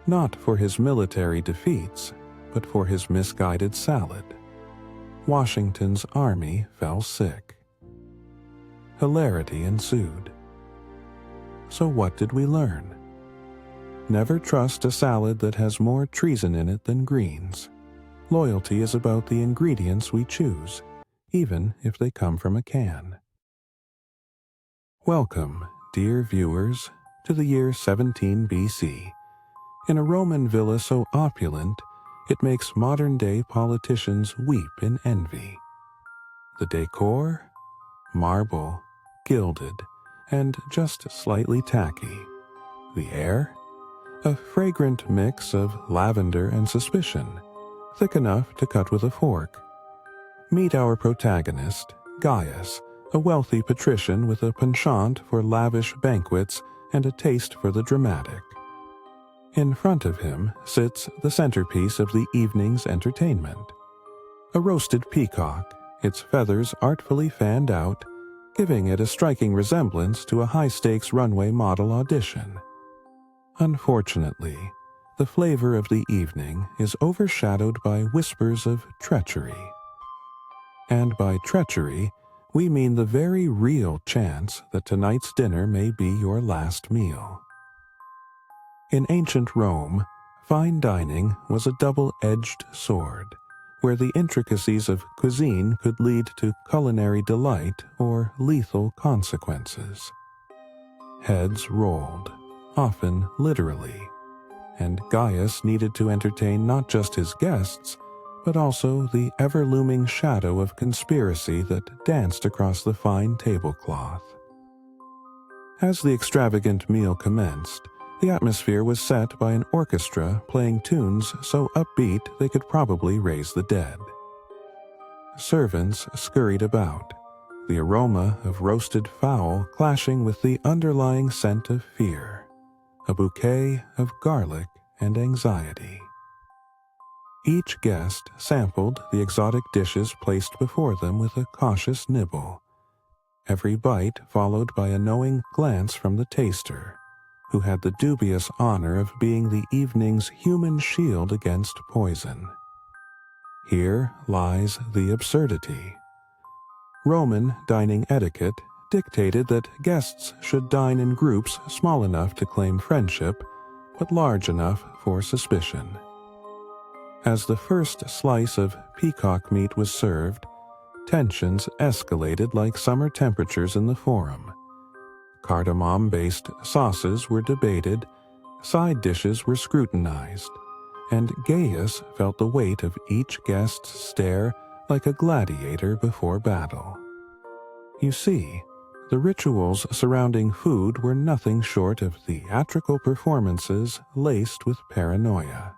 Not for his military defeats, but for his misguided salad. Washington's army fell sick. Hilarity ensued. So what did we learn? Never trust a salad that has more treason in it than greens. Loyalty is about the ingredients we choose, even if they come from a can. Welcome, dear viewers, to the year 17 BC. In a Roman villa so opulent, it makes modern-day politicians weep in envy. The decor? Marble, gilded, and just slightly tacky. The air? A fragrant mix of lavender and suspicion, thick enough to cut with a fork. Meet our protagonist, Gaius, a wealthy patrician with a penchant for lavish banquets and a taste for the dramatic. In front of him sits the centerpiece of the evening's entertainment. A roasted peacock, its feathers artfully fanned out, giving it a striking resemblance to a high-stakes runway model audition. Unfortunately, the flavor of the evening is overshadowed by whispers of treachery. And by treachery, we mean the very real chance that tonight's dinner may be your last meal. In ancient Rome, fine dining was a double-edged sword, where the intricacies of cuisine could lead to culinary delight or lethal consequences. Heads rolled, often literally, and Gaius needed to entertain not just his guests, but also the ever-looming shadow of conspiracy that danced across the fine tablecloth. As the extravagant meal commenced, the atmosphere was set by an orchestra playing tunes so upbeat they could probably raise the dead. Servants scurried about, the aroma of roasted fowl clashing with the underlying scent of fear, a bouquet of garlic and anxiety. Each guest sampled the exotic dishes placed before them with a cautious nibble, every bite followed by a knowing glance from the taster, who had the dubious honor of being the evening's human shield against poison. Here lies the absurdity. Roman dining etiquette dictated that guests should dine in groups small enough to claim friendship, but large enough for suspicion. As the first slice of peacock meat was served, tensions escalated like summer temperatures in the Forum. Cardamom-based sauces were debated, side dishes were scrutinized, and Gaius felt the weight of each guest's stare like a gladiator before battle. You see, the rituals surrounding food were nothing short of theatrical performances laced with paranoia.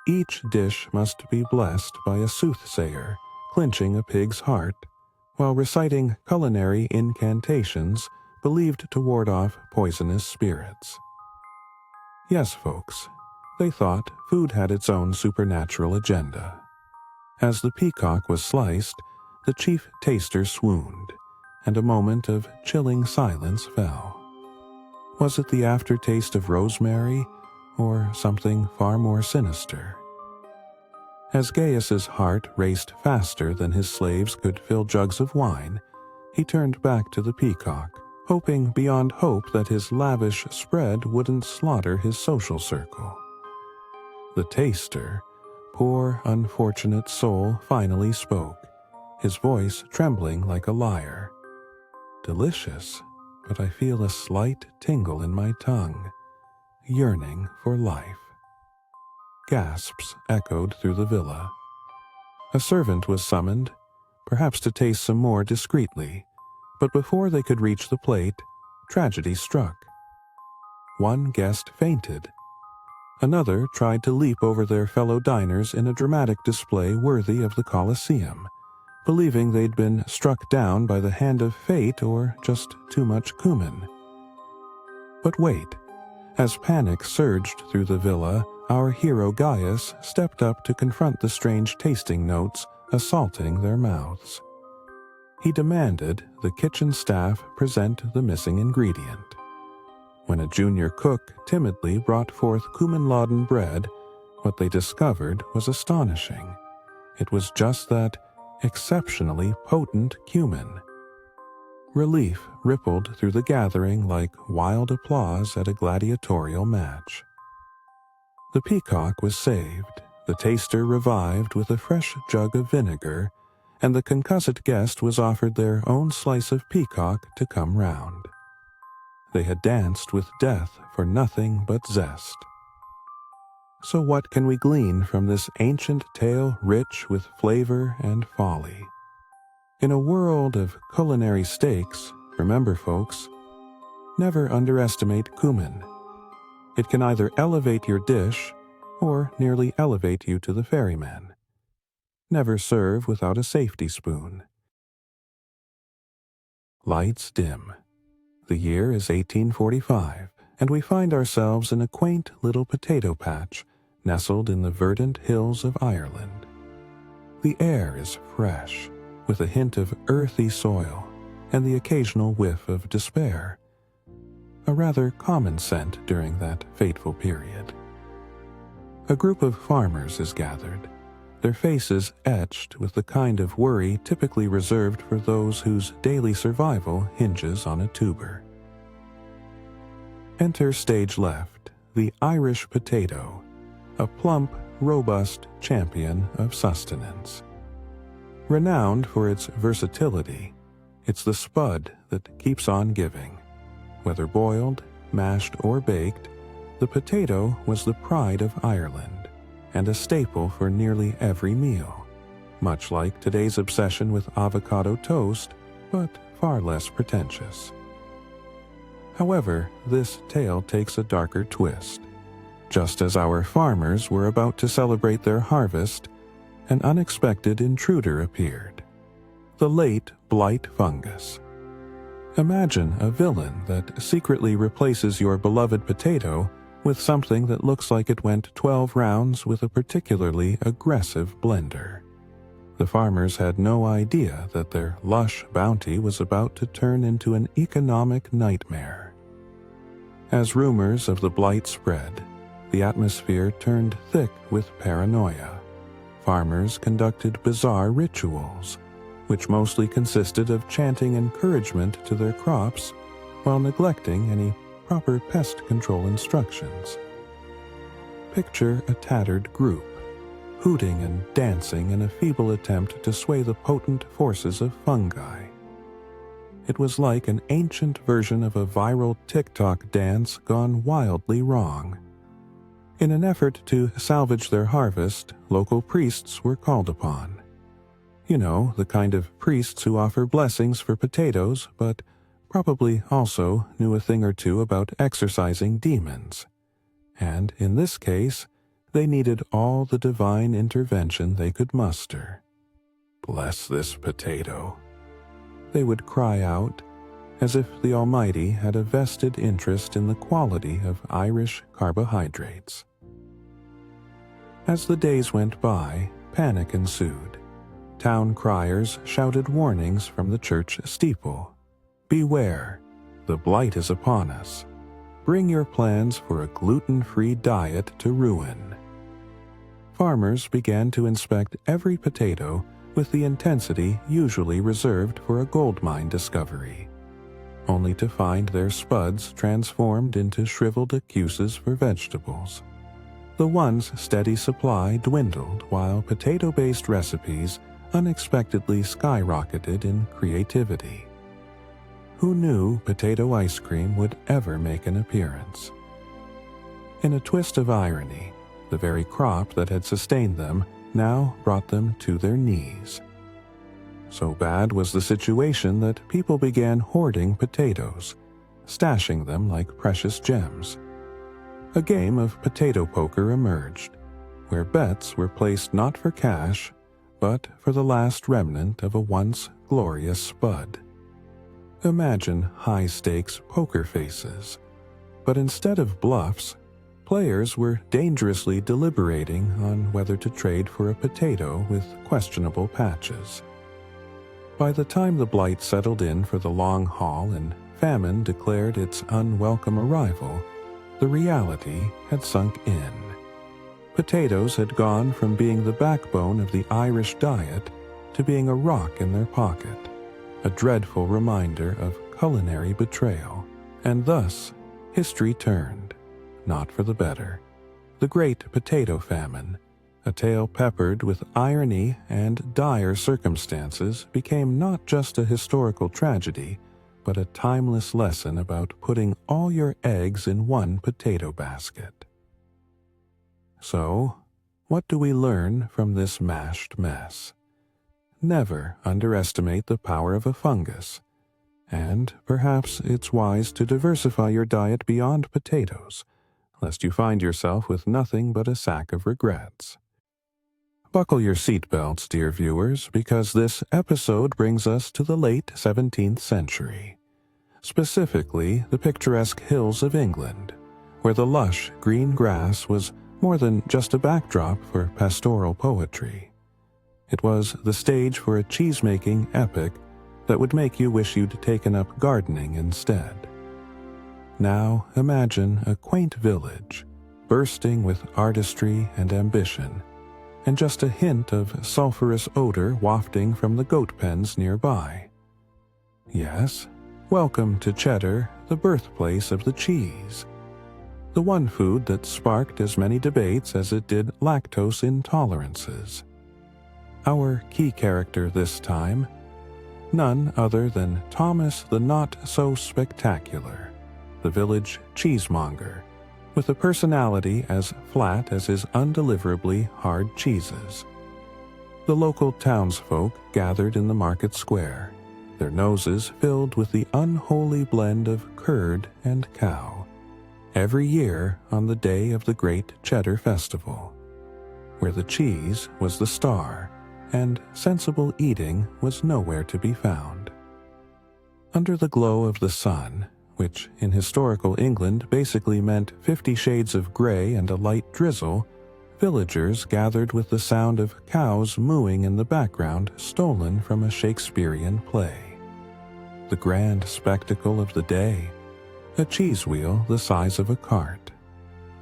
Each dish must be blessed by a soothsayer, clinching a pig's heart, while reciting culinary incantations believed to ward off poisonous spirits. Yes, folks, they thought food had its own supernatural agenda. As the peacock was sliced, the chief taster swooned, and a moment of chilling silence fell. Was it the aftertaste of rosemary, or something far more sinister? As Gaius's heart raced faster than his slaves could fill jugs of wine, he turned back to the peacock, hoping beyond hope that his lavish spread wouldn't slaughter his social circle. The taster, poor unfortunate soul, finally spoke, his voice trembling like a lyre. Delicious, but I feel a slight tingle in my tongue, yearning for life. Gasps echoed through the villa. A servant was summoned, perhaps to taste some more discreetly, but before they could reach the plate, tragedy struck. One guest fainted. Another tried to leap over their fellow diners in a dramatic display worthy of the Colosseum, believing they'd been struck down by the hand of fate or just too much cumin. But wait, as panic surged through the villa, our hero Gaius stepped up to confront the strange tasting notes assaulting their mouths. He demanded the kitchen staff present the missing ingredient. When a junior cook timidly brought forth cumin-laden bread, what they discovered was astonishing. It was just that exceptionally potent cumin. Relief rippled through the gathering like wild applause at a gladiatorial match. The peacock was saved, the taster revived with a fresh jug of vinegar, and the concussed guest was offered their own slice of peacock to come round. They had danced with death for nothing but zest. So what can we glean from this ancient tale rich with flavor and folly? In a world of culinary stakes, remember folks, never underestimate cumin. It can either elevate your dish or nearly elevate you to the ferryman. Never serve without a safety spoon. Lights dim. The year is 1845, and we find ourselves in a quaint little potato patch nestled in the verdant hills of Ireland. The air is fresh, with a hint of earthy soil and the occasional whiff of despair, a rather common scent during that fateful period. A group of farmers is gathered, their faces etched with the kind of worry typically reserved for those whose daily survival hinges on a tuber. Enter stage left, the Irish potato, a plump, robust champion of sustenance. Renowned for its versatility, it's the spud that keeps on giving. Whether boiled, mashed, or baked, the potato was the pride of Ireland, and a staple for nearly every meal, much like today's obsession with avocado toast, but far less pretentious. However, this tale takes a darker twist. Just as our farmers were about to celebrate their harvest, an unexpected intruder appeared. The late blight fungus. Imagine a villain that secretly replaces your beloved potato with something that looks like it went 12 rounds with a particularly aggressive blender. The farmers had no idea that their lush bounty was about to turn into an economic nightmare. As rumors of the blight spread, the atmosphere turned thick with paranoia. Farmers conducted bizarre rituals, which mostly consisted of chanting encouragement to their crops while neglecting any proper pest control instructions. Picture a tattered group, hooting and dancing in a feeble attempt to sway the potent forces of fungi. It was like an ancient version of a viral TikTok dance gone wildly wrong. In an effort to salvage their harvest, local priests were called upon. You know, the kind of priests who offer blessings for potatoes, but probably also knew a thing or two about exorcising demons. And in this case, they needed all the divine intervention they could muster. "Bless this potato," they would cry out, as if the Almighty had a vested interest in the quality of Irish carbohydrates. As the days went by, panic ensued. Town criers shouted warnings from the church steeple. "Beware, the blight is upon us. Bring your plans for a gluten-free diet to ruin." Farmers began to inspect every potato with the intensity usually reserved for a gold mine discovery, only to find their spuds transformed into shriveled excuses for vegetables. The one's steady supply dwindled while potato-based recipes unexpectedly skyrocketed in creativity. Who knew potato ice cream would ever make an appearance? In a twist of irony, the very crop that had sustained them now brought them to their knees. So bad was the situation that people began hoarding potatoes, stashing them like precious gems. A game of potato poker emerged, where bets were placed not for cash, but for the last remnant of a once glorious spud. Imagine high-stakes poker faces, but instead of bluffs, players were dangerously deliberating on whether to trade for a potato with questionable patches. By the time the blight settled in for the long haul and famine declared its unwelcome arrival, the reality had sunk in. Potatoes had gone from being the backbone of the Irish diet to being a rock in their pocket, a dreadful reminder of culinary betrayal. And thus, history turned, not for the better. The Great Potato Famine, a tale peppered with irony and dire circumstances, became not just a historical tragedy, but a timeless lesson about putting all your eggs in one potato basket. So, what do we learn from this mashed mess? Never underestimate the power of a fungus, and perhaps it's wise to diversify your diet beyond potatoes, lest you find yourself with nothing but a sack of regrets. Buckle your seatbelts, dear viewers, because this episode brings us to the late 17th century, specifically the picturesque hills of England, where the lush green grass was more than just a backdrop for pastoral poetry. It was the stage for a cheese-making epic that would make you wish you'd taken up gardening instead. Now imagine a quaint village, bursting with artistry and ambition, and just a hint of sulphurous odor wafting from the goat pens nearby. Yes, welcome to Cheddar, the birthplace of the cheese. The one food that sparked as many debates as it did lactose intolerances. Our key character this time, none other than Thomas the Not-So-Spectacular, the village cheesemonger, with a personality as flat as his undeliverably hard cheeses. The local townsfolk gathered in the market square, their noses filled with the unholy blend of curd and cow, every year on the day of the great Cheddar Festival, where the cheese was the star and sensible eating was nowhere to be found. Under the glow of the sun, which in historical England basically meant 50 shades of gray and a light drizzle, villagers gathered with the sound of cows mooing in the background stolen from a Shakespearean play. The grand spectacle of the day, a cheese wheel the size of a cart.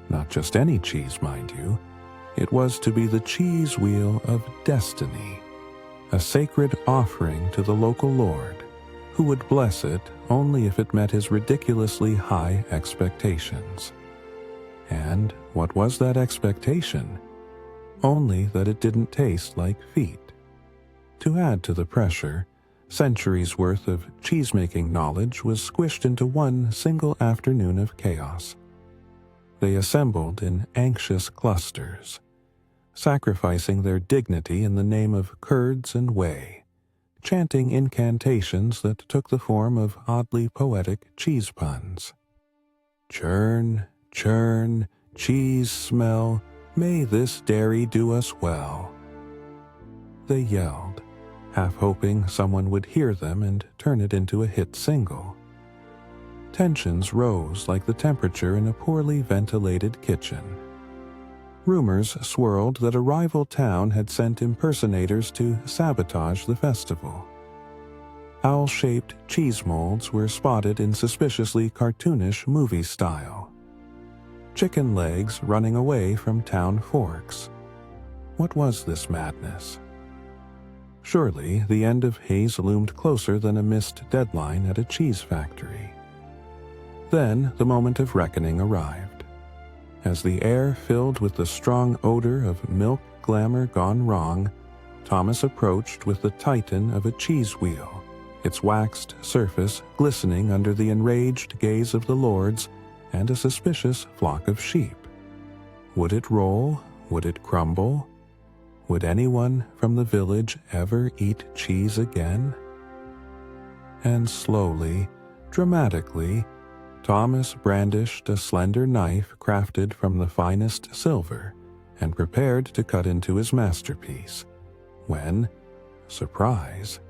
Not just any cheese, mind you. It was to be the cheese wheel of destiny, a sacred offering to the local lord, who would bless it only if it met his ridiculously high expectations. And what was that expectation? Only that it didn't taste like feet. To add to the pressure, centuries' worth of cheese-making knowledge was squished into one single afternoon of chaos. They assembled in anxious clusters, sacrificing their dignity in the name of curds and whey, chanting incantations that took the form of oddly poetic cheese puns. Churn, churn, cheese smell, may this dairy do us well. They yelled, half hoping someone would hear them and turn it into a hit single. tensions rose like the temperature in a poorly ventilated kitchen. Rumors swirled that a rival town had sent impersonators to sabotage the festival. Owl-shaped cheese molds were spotted in suspiciously cartoonish movie style. Chicken legs running away from town forks. What was this madness? Surely the end of Hayes loomed closer than a missed deadline at a cheese factory. Then the moment of reckoning arrived. As the air filled with the strong odor of milk glamour gone wrong, Thomas approached with the titan of a cheese wheel, its waxed surface glistening under the enraged gaze of the lords and a suspicious flock of sheep. Would it roll? Would it crumble? Would anyone from the village ever eat cheese again? And slowly, dramatically, Thomas brandished a slender knife crafted from the finest silver and prepared to cut into his masterpiece, when, surprise,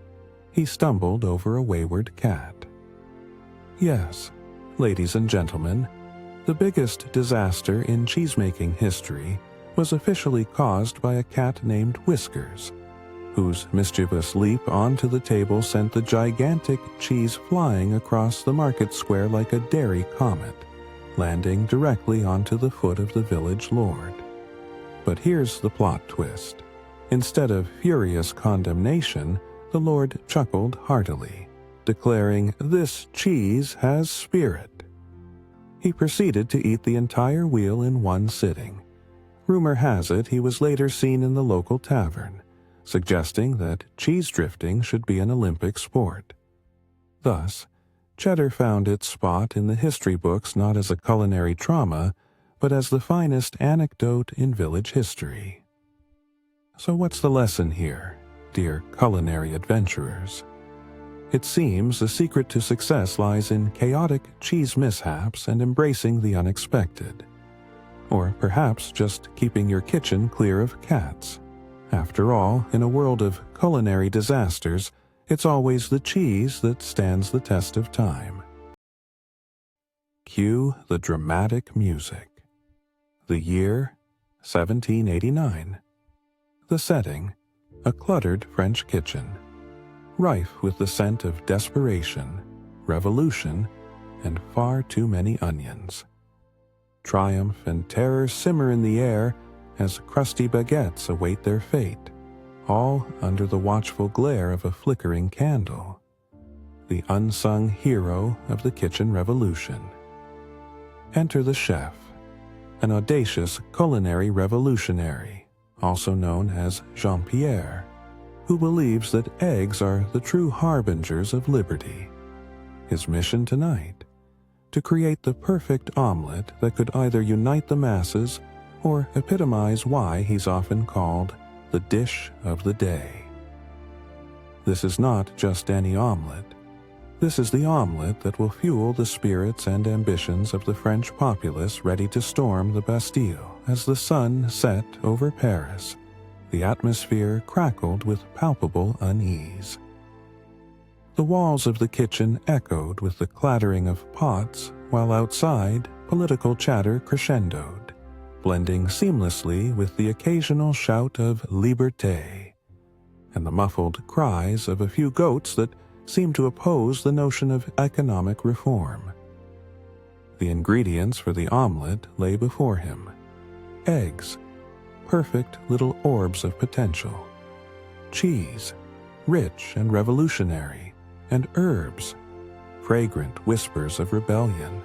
he stumbled over a wayward cat. Yes, ladies and gentlemen, the biggest disaster in cheesemaking history was officially caused by a cat named Whiskers, whose mischievous leap onto the table sent the gigantic cheese flying across the market square like a dairy comet, landing directly onto the foot of the village lord. But here's the plot twist. Instead of furious condemnation, the lord chuckled heartily, declaring, "This cheese has spirit." He proceeded to eat the entire wheel in one sitting. Rumor has it he was later seen in the local tavern, suggesting that cheese drifting should be an Olympic sport. Thus, cheddar found its spot in the history books not as a culinary trauma, but as the finest anecdote in village history. So what's the lesson here, dear culinary adventurers? It seems the secret to success lies in chaotic cheese mishaps and embracing the unexpected. Or perhaps just keeping your kitchen clear of cats. After all, in a world of culinary disasters, it's always the cheese that stands the test of time. Cue the dramatic music. The year, 1789. The setting, a cluttered French kitchen, rife with the scent of desperation, revolution, and far too many onions. Triumph and terror simmer in the air as crusty baguettes await their fate, all under the watchful glare of a flickering candle. The unsung hero of the kitchen revolution. Enter the chef, an audacious culinary revolutionary, also known as Jean-Pierre, who believes that eggs are the true harbingers of liberty. His mission tonight: to create the perfect omelet that could either unite the masses or epitomize why he's often called the dish of the day. This is not just any omelet. This is the omelet that will fuel the spirits and ambitions of the French populace ready to storm the Bastille as the sun set over Paris. The atmosphere crackled with palpable unease. The walls of the kitchen echoed with the clattering of pots, while outside, political chatter crescendoed, blending seamlessly with the occasional shout of liberté, and the muffled cries of a few goats that seemed to oppose the notion of economic reform. The ingredients for the omelet lay before him. Eggs, perfect little orbs of potential. Cheese, rich and revolutionary, and herbs, fragrant whispers of rebellion.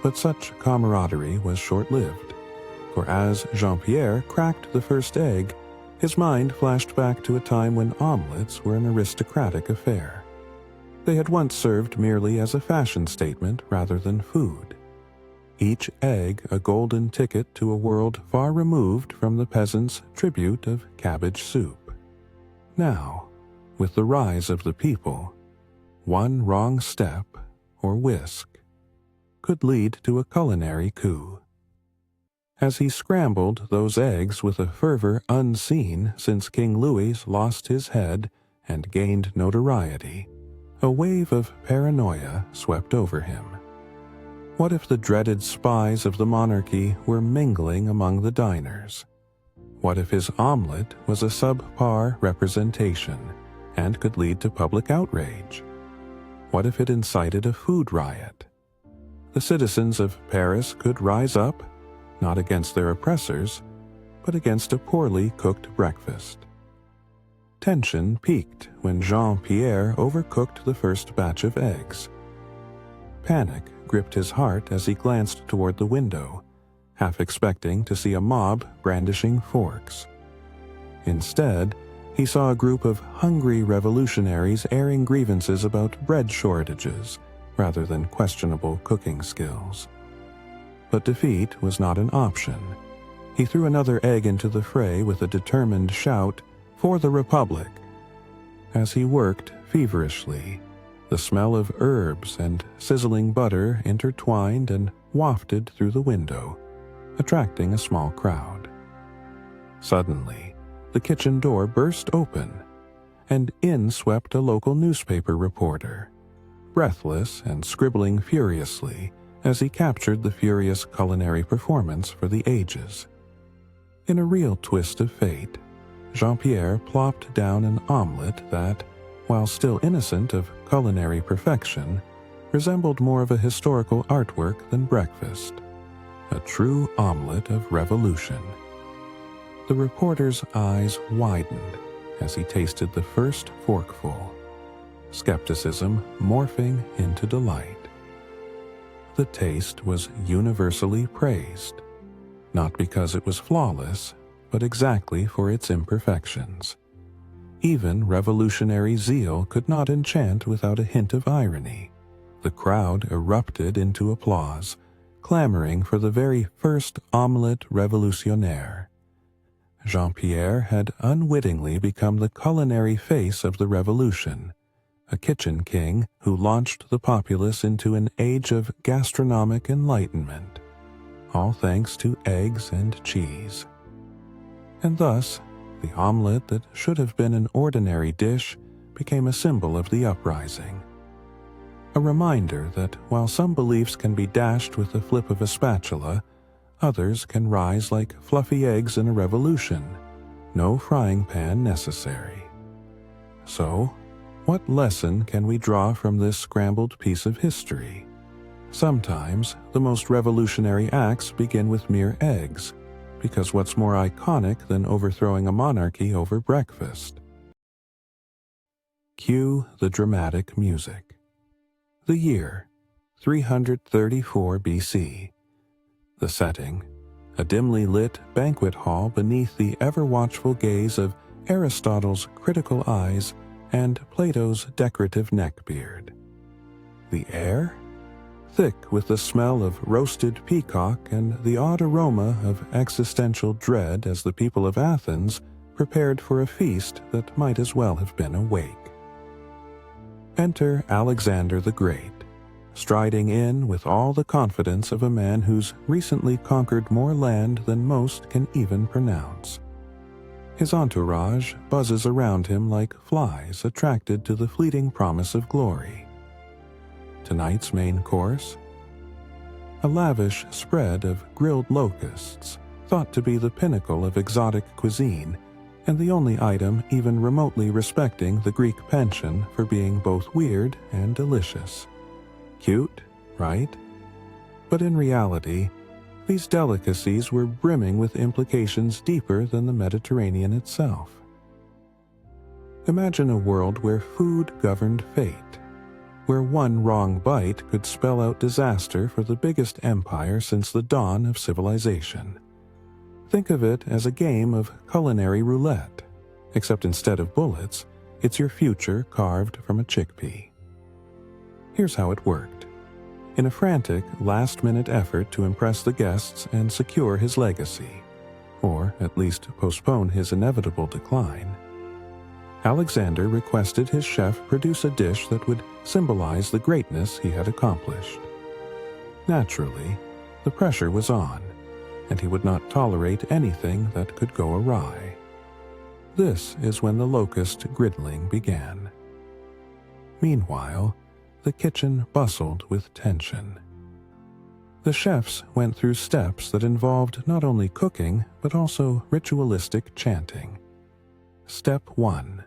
But such camaraderie was short-lived, for as Jean-Pierre cracked the first egg, his mind flashed back to a time when omelets were an aristocratic affair. They had once served merely as a fashion statement rather than food. Each egg a golden ticket to a world far removed from the peasant's tribute of cabbage soup. Now, with the rise of the people, one wrong step, or whisk, could lead to a culinary coup. As he scrambled those eggs with a fervor unseen since King Louis lost his head and gained notoriety, A wave of paranoia swept over him. What if the dreaded spies of the monarchy were mingling among the diners? What if his omelet was a subpar representation and could lead to public outrage? What if it incited a food riot? The citizens of Paris could rise up, not against their oppressors, but against a poorly cooked breakfast. Tension peaked when Jean-Pierre overcooked the first batch of eggs. Panic gripped his heart as he glanced toward the window, half expecting to see a mob brandishing forks. Instead, he saw a group of hungry revolutionaries airing grievances about bread shortages rather than questionable cooking skills. But defeat was not an option. He threw another egg into the fray with a determined shout, "For the Republic!" As he worked feverishly, the smell of herbs and sizzling butter intertwined and wafted through the window, attracting a small crowd. Suddenly, the kitchen door burst open, and in swept a local newspaper reporter, breathless and scribbling furiously as he captured the furious culinary performance for the ages. In a real twist of fate, Jean-Pierre plopped down an omelet that, while still innocent of culinary perfection, resembled more of a historical artwork than breakfast. A true omelet of revolution. The reporter's eyes widened as he tasted the first forkful, skepticism morphing into delight. The taste was universally praised, not because it was flawless, but exactly for its imperfections. Even revolutionary zeal could not enchant without a hint of irony. The crowd erupted into applause, clamoring for the very first omelette révolutionnaire. Jean-Pierre had unwittingly become the culinary face of the revolution, a kitchen king who launched the populace into an age of gastronomic enlightenment, all thanks to eggs and cheese. And thus, the omelette that should have been an ordinary dish became a symbol of the uprising. A reminder that while some beliefs can be dashed with the flip of a spatula, others can rise like fluffy eggs in a revolution, no frying pan necessary. So, what lesson can we draw from this scrambled piece of history? Sometimes, the most revolutionary acts begin with mere eggs, because what's more iconic than overthrowing a monarchy over breakfast? Cue the dramatic music. The year, 334 BC. The setting, a dimly lit banquet hall beneath the ever-watchful gaze of Aristotle's critical eyes and Plato's decorative neckbeard. The air? Thick with the smell of roasted peacock and the odd aroma of existential dread as the people of Athens prepared for a feast that might as well have been a wake. Enter Alexander the Great, striding in with all the confidence of a man who's recently conquered more land than most can even pronounce. His entourage buzzes around him like flies attracted to the fleeting promise of glory. Tonight's main course? A lavish spread of grilled locusts, thought to be the pinnacle of exotic cuisine, and the only item even remotely respecting the Greek penchant for being both weird and delicious. Cute, right? But in reality, these delicacies were brimming with implications deeper than the Mediterranean itself. Imagine a world where food governed fate, where one wrong bite could spell out disaster for the biggest empire since the dawn of civilization. Think of it as a game of culinary roulette, except instead of bullets, it's your future carved from a chickpea. Here's how it worked. In a frantic, last-minute effort to impress the guests and secure his legacy, or at least postpone his inevitable decline, Alexander requested his chef produce a dish that would symbolize the greatness he had accomplished. Naturally, the pressure was on, and he would not tolerate anything that could go awry. This is when the locust griddling began. Meanwhile, the kitchen bustled with tension. The chefs went through steps that involved not only cooking, but also ritualistic chanting. Step 1.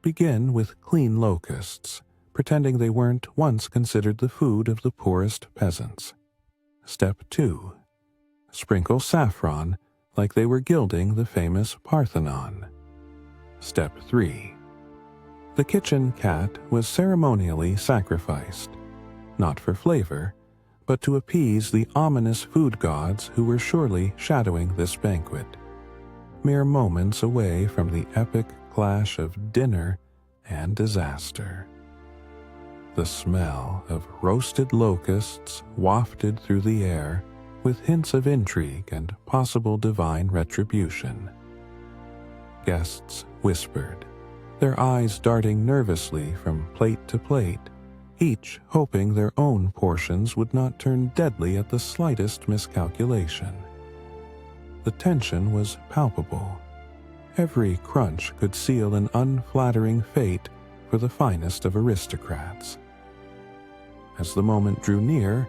Begin with clean locusts, pretending they weren't once considered the food of the poorest peasants. Step 2. Sprinkle saffron like they were gilding the famous Parthenon. Step 3. The kitchen cat was ceremonially sacrificed, not for flavor, but to appease the ominous food gods who were surely shadowing this banquet, mere moments away from the epic clash of dinner and disaster. The smell of roasted locusts wafted through the air with hints of intrigue and possible divine retribution. Guests whispered, their eyes darting nervously from plate to plate, each hoping their own portions would not turn deadly at the slightest miscalculation. The tension was palpable. Every crunch could seal an unflattering fate for the finest of aristocrats. As the moment drew near,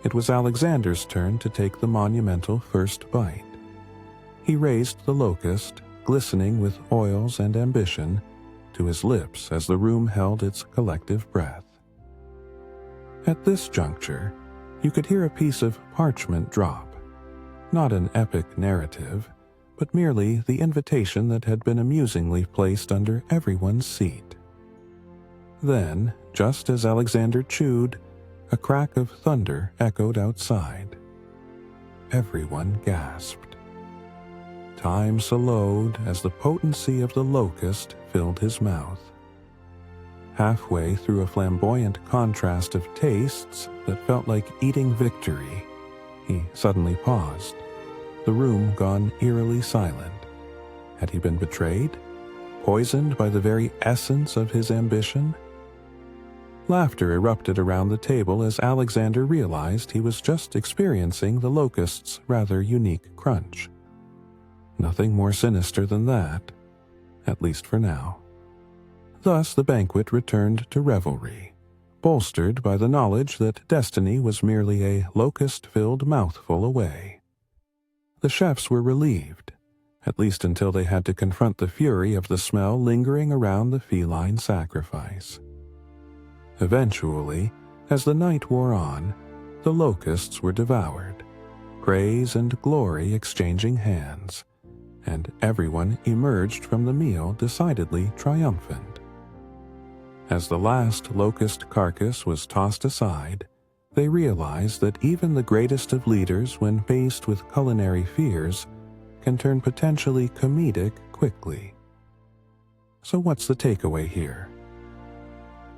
it was Alexander's turn to take the monumental first bite. He raised the locust, glistening with oils and ambition, to his lips as the room held its collective breath. At this juncture, you could hear a piece of parchment drop, not an epic narrative, but merely the invitation that had been amusingly placed under everyone's seat. Then, just as Alexander chewed, a crack of thunder echoed outside. Everyone gasped. Time slowed as the potency of the locust filled his mouth. Halfway through a flamboyant contrast of tastes that felt like eating victory, he suddenly paused, the room gone eerily silent. Had he been betrayed? Poisoned by the very essence of his ambition? Laughter erupted around the table as Alexander realized he was just experiencing the locust's rather unique crunch. Nothing more sinister than that, at least for now. Thus the banquet returned to revelry, bolstered by the knowledge that destiny was merely a locust-filled mouthful away. The chefs were relieved, at least until they had to confront the fury of the smell lingering around the feline sacrifice. Eventually, as the night wore on, the locusts were devoured, praise and glory exchanging hands, and everyone emerged from the meal decidedly triumphant. As the last locust carcass was tossed aside, they realized that even the greatest of leaders, when faced with culinary fears, can turn potentially comedic quickly. So what's the takeaway here?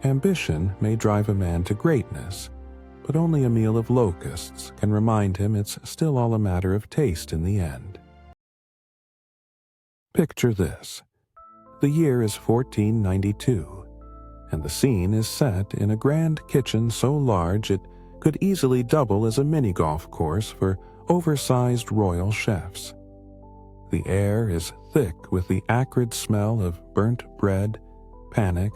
Ambition may drive a man to greatness, but only a meal of locusts can remind him it's still all a matter of taste in the end. Picture this. The year is 1492, and the scene is set in a grand kitchen so large it could easily double as a mini-golf course for oversized royal chefs. The air is thick with the acrid smell of burnt bread, panic,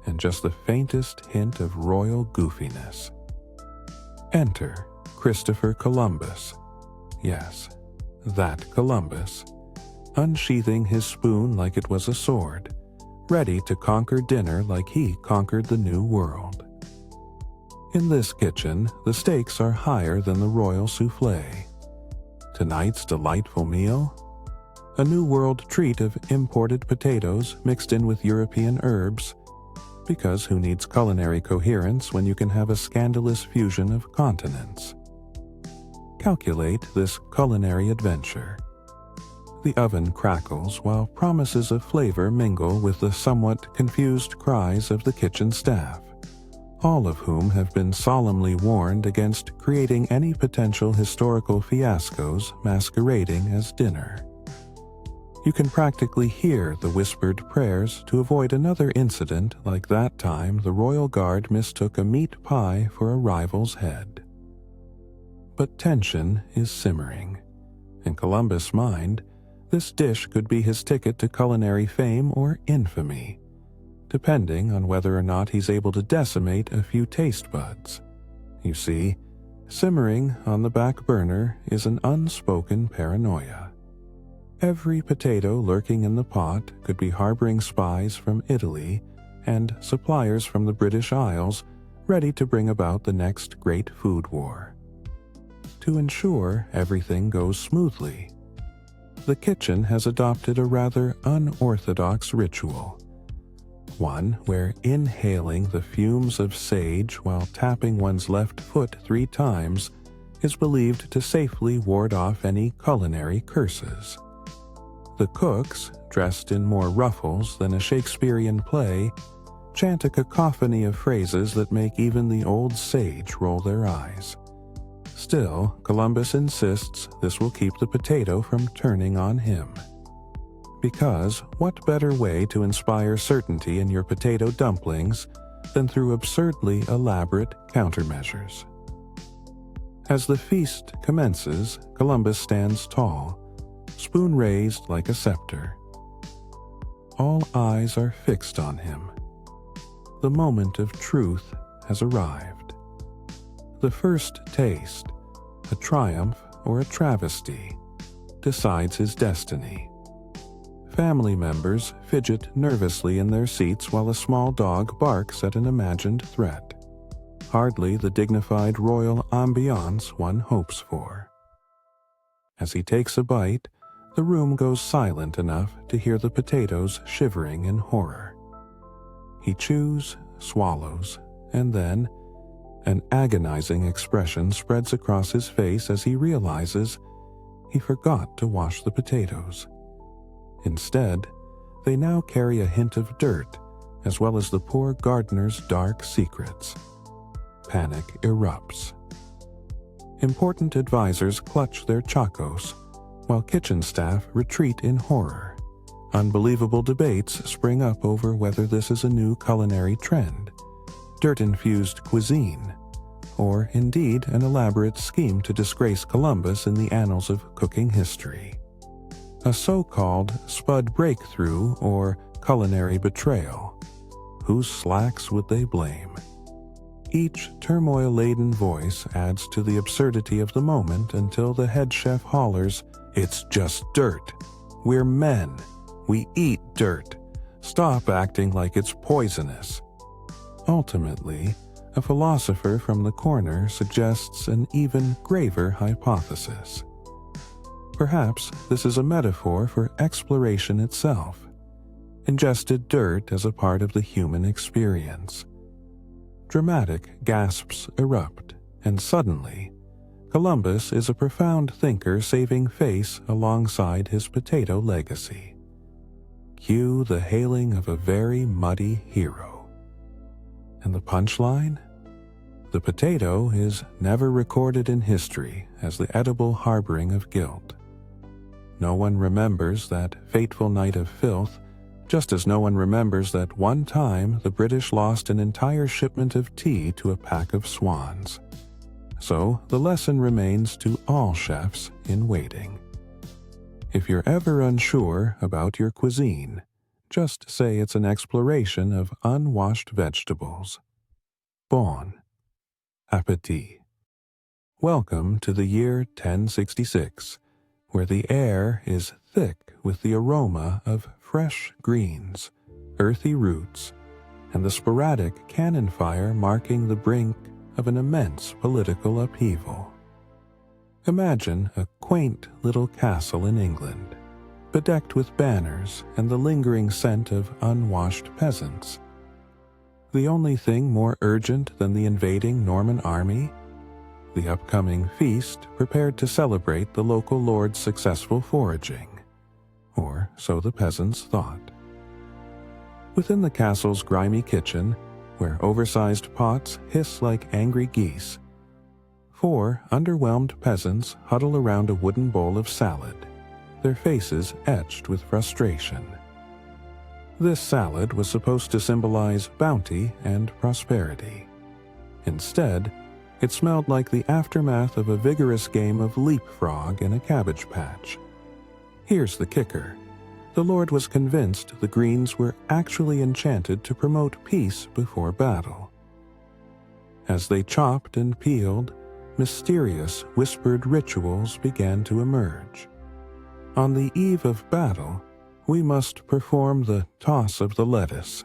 and just the faintest hint of royal goofiness. Enter Christopher Columbus. Yes, that Columbus, unsheathing his spoon like it was a sword, ready to conquer dinner like he conquered the New World. In this kitchen, the stakes are higher than the royal soufflé. Tonight's delightful meal? A New World treat of imported potatoes mixed in with European herbs, because who needs culinary coherence when you can have a scandalous fusion of continents? Calculate this culinary adventure. The oven crackles while promises of flavor mingle with the somewhat confused cries of the kitchen staff, all of whom have been solemnly warned against creating any potential historical fiascos masquerading as dinner. You can practically hear the whispered prayers to avoid another incident like that time the royal guard mistook a meat pie for a rival's head. But tension is simmering. In Columbus' mind, this dish could be his ticket to culinary fame or infamy, depending on whether or not he's able to decimate a few taste buds. You see, simmering on the back burner is an unspoken paranoia. Every potato lurking in the pot could be harboring spies from Italy and suppliers from the British Isles ready to bring about the next great food war. To ensure everything goes smoothly, the kitchen has adopted a rather unorthodox ritual. One where inhaling the fumes of sage while tapping one's left foot 3 times is believed to safely ward off any culinary curses. The cooks, dressed in more ruffles than a Shakespearean play, chant a cacophony of phrases that make even the old sage roll their eyes. Still, Columbus insists this will keep the potato from turning on him. Because what better way to inspire certainty in your potato dumplings than through absurdly elaborate countermeasures? As the feast commences, Columbus stands tall, spoon raised like a scepter. All eyes are fixed on him. The moment of truth has arrived. The first taste, a triumph or a travesty, decides his destiny. Family members fidget nervously in their seats while a small dog barks at an imagined threat. Hardly the dignified royal ambiance one hopes for. As he takes a bite, the room goes silent enough to hear the potatoes shivering in horror. He chews, swallows, and then an agonizing expression spreads across his face as he realizes he forgot to wash the potatoes. Instead, they now carry a hint of dirt, as well as the poor gardener's dark secrets. Panic erupts. Important advisors clutch their chacos, while kitchen staff retreat in horror. Unbelievable debates spring up over whether this is a new culinary trend, dirt-infused cuisine, or indeed an elaborate scheme to disgrace Columbus in the annals of cooking history. A so-called Spud breakthrough or culinary betrayal. Whose slacks would they blame? Each turmoil-laden voice adds to the absurdity of the moment until the head chef hollers, "It's just dirt. We're men. We eat dirt. Stop acting like it's poisonous." Ultimately, a philosopher from the corner suggests an even graver hypothesis. Perhaps this is a metaphor for exploration itself, ingested dirt as a part of the human experience. Dramatic gasps erupt, and suddenly, Columbus is a profound thinker saving face alongside his potato legacy. Cue the hailing of a very muddy hero. And the punchline? The potato is never recorded in history as the edible harboring of guilt. No one remembers that fateful night of filth, just as no one remembers that one time the British lost an entire shipment of tea to a pack of swans. So the lesson remains to all chefs in waiting. If you're ever unsure about your cuisine, just say it's an exploration of unwashed vegetables. Bon appétit. Welcome to the year 1066, where the air is thick with the aroma of fresh greens, earthy roots, and the sporadic cannon fire marking the brink of an immense political upheaval. Imagine a quaint little castle in England, bedecked with banners and the lingering scent of unwashed peasants. The only thing more urgent than the invading Norman army? The upcoming feast prepared to celebrate the local lord's successful foraging. Or so the peasants thought. Within the castle's grimy kitchen, where oversized pots hiss like angry geese, 4 underwhelmed peasants huddle around a wooden bowl of salad, their faces etched with frustration. This salad was supposed to symbolize bounty and prosperity. Instead, it smelled like the aftermath of a vigorous game of leapfrog in a cabbage patch. Here's the kicker. the Lord was convinced the greens were actually enchanted to promote peace before battle. As they chopped and peeled, mysterious whispered rituals began to emerge. On the eve of battle, we must perform the toss of the lettuce,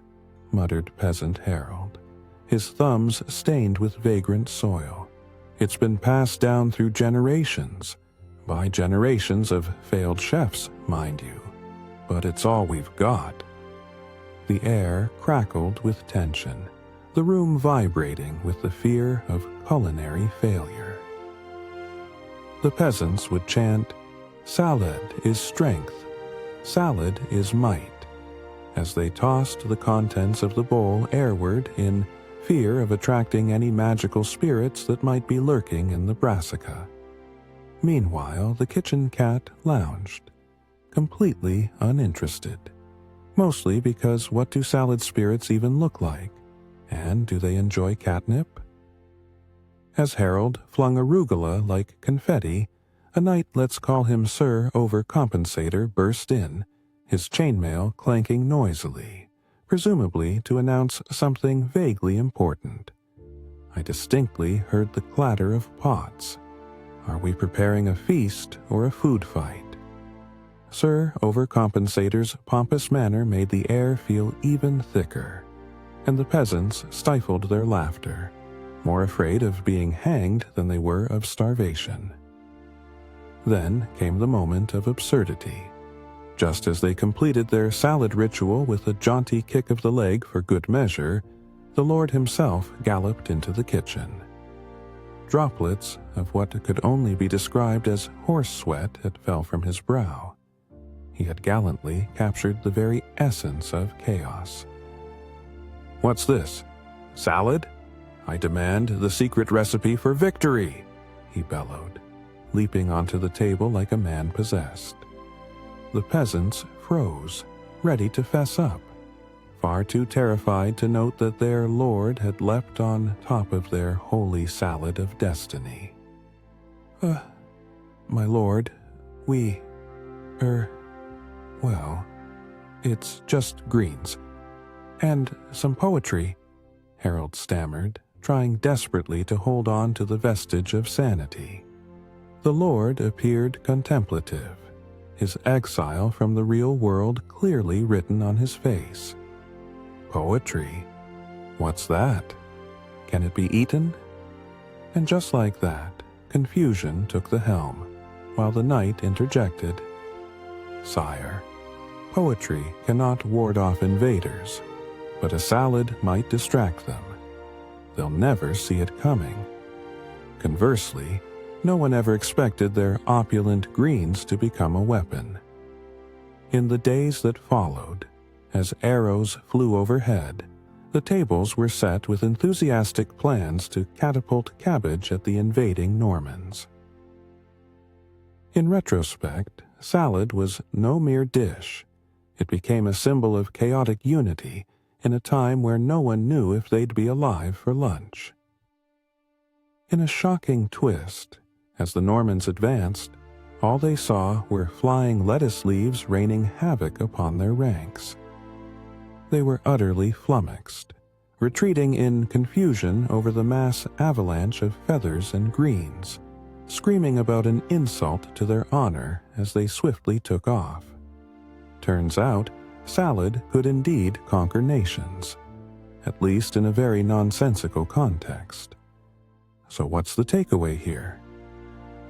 muttered peasant Harold, his thumbs stained with vagrant soil. It's been passed down through generations, by generations of failed chefs, mind you, but it's all we've got. The air crackled with tension, the room vibrating with the fear of culinary failure. The peasants would chant, "Salad is strength, salad is might," as they tossed the contents of the bowl airward in fear of attracting any magical spirits that might be lurking in the brassica. Meanwhile, the kitchen cat lounged, completely uninterested, mostly because what do salad spirits even look like, and do they enjoy catnip? As Harold flung arugula like confetti, a knight, let's call him Sir Overcompensator, burst in, his chainmail clanking noisily, presumably to announce something vaguely important. I distinctly heard the clatter of pots. Are we preparing a feast or a food fight? Sir Overcompensator's pompous manner made the air feel even thicker, and the peasants stifled their laughter, more afraid of being hanged than they were of starvation. Then came the moment of absurdity. Just as they completed their salad ritual with a jaunty kick of the leg for good measure, the Lord himself galloped into the kitchen. Droplets of what could only be described as horse sweat had fell from his brow. He had gallantly captured the very essence of chaos. "What's this? Salad? I demand the secret recipe for victory!" he bellowed, leaping onto the table like a man possessed. The peasants froze, ready to fess up, far too terrified to note that their lord had leapt on top of their holy salad of destiny. My lord, well, it's just greens. And some poetry," Harold stammered, trying desperately to hold on to the vestige of sanity. The Lord appeared contemplative, his exile from the real world clearly written on his face. "Poetry? What's that? Can it be eaten?" And just like that, confusion took the helm, while the knight interjected, "Sire, poetry cannot ward off invaders, but a salad might distract them. They'll never see it coming. Conversely, no one ever expected their opulent greens to become a weapon." In the days that followed, as arrows flew overhead, the tables were set with enthusiastic plans to catapult cabbage at the invading Normans. In retrospect, salad was no mere dish. It became a symbol of chaotic unity in a time where no one knew if they'd be alive for lunch. In a shocking twist, as the Normans advanced, all they saw were flying lettuce leaves raining havoc upon their ranks. They were utterly flummoxed, retreating in confusion over the mass avalanche of feathers and greens, screaming about an insult to their honor as they swiftly took off. Turns out, salad could indeed conquer nations, at least in a very nonsensical context. So what's the takeaway here?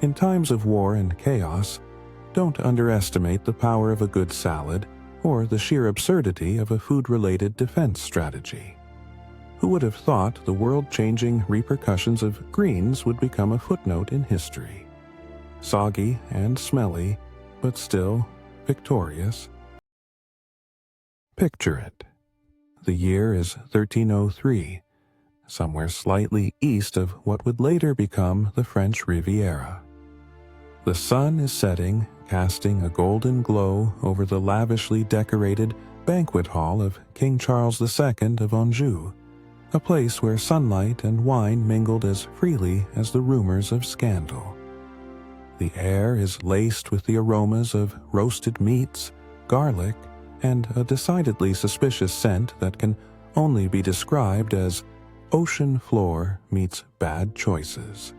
In times of war and chaos, don't underestimate the power of a good salad or the sheer absurdity of a food-related defense strategy. Who would have thought the world-changing repercussions of greens would become a footnote in history? Soggy and smelly, but still victorious. Picture it. The year is 1303, somewhere slightly east of what would later become the French Riviera. The sun is setting, casting a golden glow over the lavishly decorated banquet hall of King Charles II of Anjou, a place where sunlight and wine mingled as freely as the rumors of scandal. The air is laced with the aromas of roasted meats, garlic, and a decidedly suspicious scent that can only be described as ocean floor meets bad choices.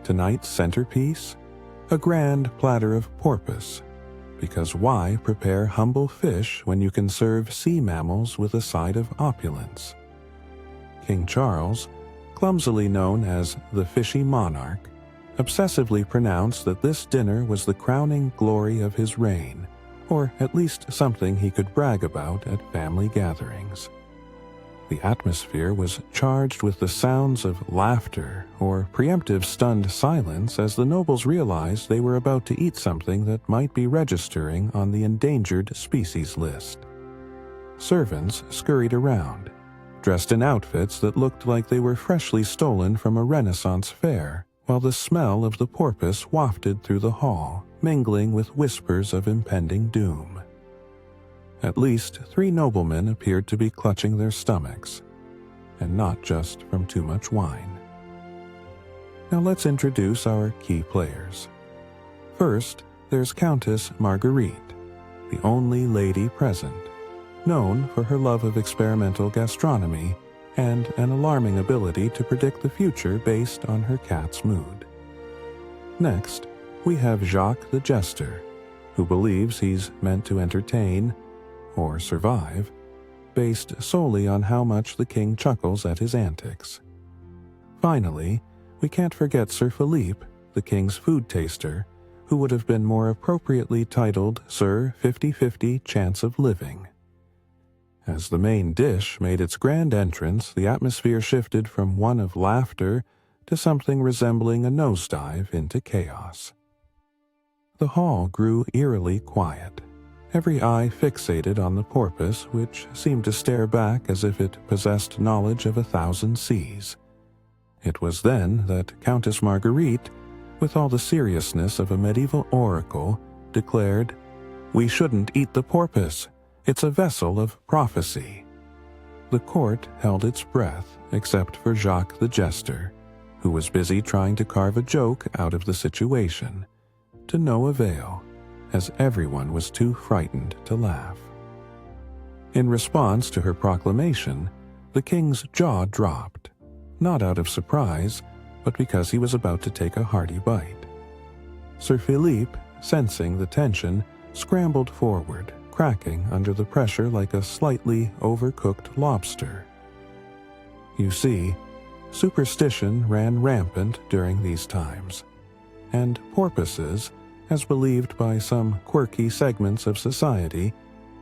Tonight's centerpiece? A grand platter of porpoise, because why prepare humble fish when you can serve sea mammals with a side of opulence? King Charles, clumsily known as the Fishy Monarch, obsessively pronounced that this dinner was the crowning glory of his reign, or at least something he could brag about at family gatherings. The atmosphere was charged with the sounds of laughter or preemptive stunned silence as the nobles realized they were about to eat something that might be registering on the endangered species list. Servants scurried around, dressed in outfits that looked like they were freshly stolen from a Renaissance fair, while the smell of the porpoise wafted through the hall, mingling with whispers of impending doom. At least 3 noblemen appeared to be clutching their stomachs, and not just from too much wine. Now let's introduce our key players. First, there's Countess Marguerite, the only lady present, known for her love of experimental gastronomy and an alarming ability to predict the future based on her cat's mood. Next, we have Jacques the Jester, who believes he's meant to entertain or survive, based solely on how much the king chuckles at his antics. Finally, we can't forget Sir Philippe, the king's food taster, who would have been more appropriately titled Sir 50-50 Chance of Living. As the main dish made its grand entrance, the atmosphere shifted from one of laughter to something resembling a nosedive into chaos. The hall grew eerily quiet, every eye fixated on the porpoise, which seemed to stare back as if it possessed knowledge of 1,000 seas. It was then that Countess Marguerite, with all the seriousness of a medieval oracle, declared, "We shouldn't eat the porpoise. It's a vessel of prophecy." The court held its breath, except for Jacques the Jester, who was busy trying to carve a joke out of the situation, to no avail, as everyone was too frightened to laugh. In response to her proclamation, the king's jaw dropped, not out of surprise, but because he was about to take a hearty bite. Sir Philippe, sensing the tension, scrambled forward, cracking under the pressure like a slightly overcooked lobster. You see, superstition ran rampant during these times, and porpoises, as believed by some quirky segments of society,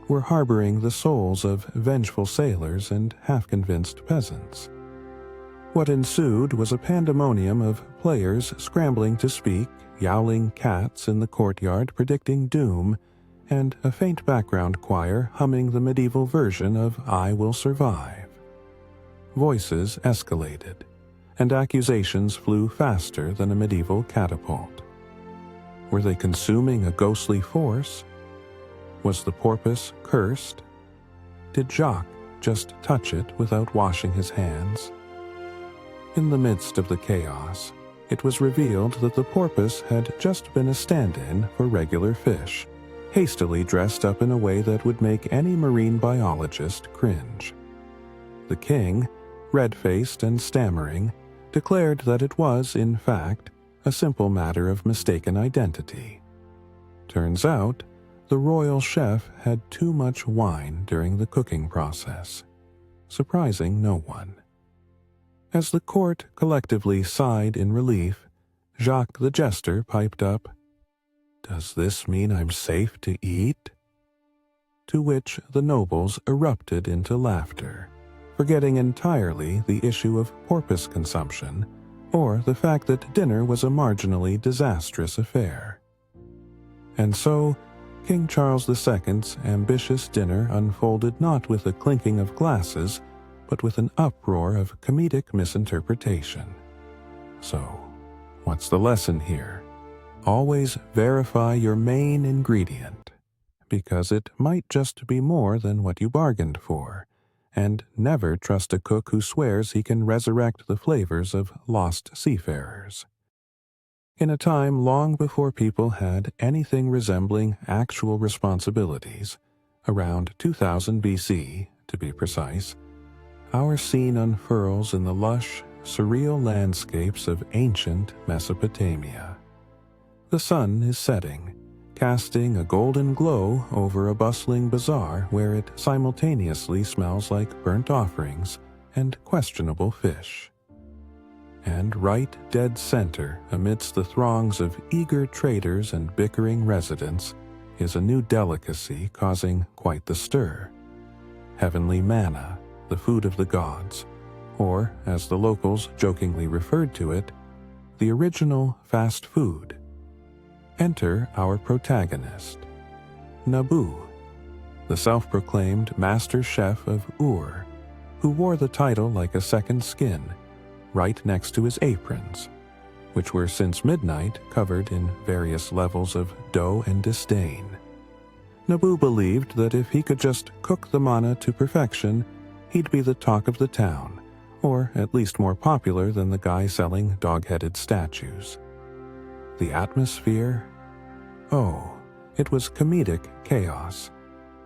were harboring the souls of vengeful sailors and half-convinced peasants. What ensued was a pandemonium of players scrambling to speak, yowling cats in the courtyard predicting doom, and a faint background choir humming the medieval version of I Will Survive. Voices escalated, and accusations flew faster than a medieval catapult. Were they consuming a ghostly force? Was the porpoise cursed? Did Jacques just touch it without washing his hands? In the midst of the chaos, it was revealed that the porpoise had just been a stand-in for regular fish, hastily dressed up in a way that would make any marine biologist cringe. The king, red-faced and stammering, declared that it was, in fact, a simple matter of mistaken identity. Turns out, the royal chef had too much wine during the cooking process, surprising no one. As the court collectively sighed in relief, Jacques the Jester piped up, "Does this mean I'm safe to eat?" To which the nobles erupted into laughter, forgetting entirely the issue of porpoise consumption, or the fact that dinner was a marginally disastrous affair. And so, King Charles II's ambitious dinner unfolded not with a clinking of glasses, but with an uproar of comedic misinterpretation. So, what's the lesson here? Always verify your main ingredient, because it might just be more than what you bargained for, and never trust a cook who swears he can resurrect the flavors of lost seafarers. In a time long before people had anything resembling actual responsibilities, around 2000 BC, to be precise, our scene unfurls in the lush, surreal landscapes of ancient Mesopotamia. The sun is setting, casting a golden glow over a bustling bazaar where it simultaneously smells like burnt offerings and questionable fish. And right dead center, amidst the throngs of eager traders and bickering residents, is a new delicacy causing quite the stir. Heavenly manna, the food of the gods, or, as the locals jokingly referred to it, the original fast food. Enter our protagonist, Nabu, the self-proclaimed master chef of Ur, who wore the title like a second skin, right next to his aprons, which were since midnight covered in various levels of dough and disdain. Nabu believed that if he could just cook the manna to perfection, he'd be the talk of the town, or at least more popular than the guy selling dog-headed statues. The atmosphere? Oh, it was comedic chaos.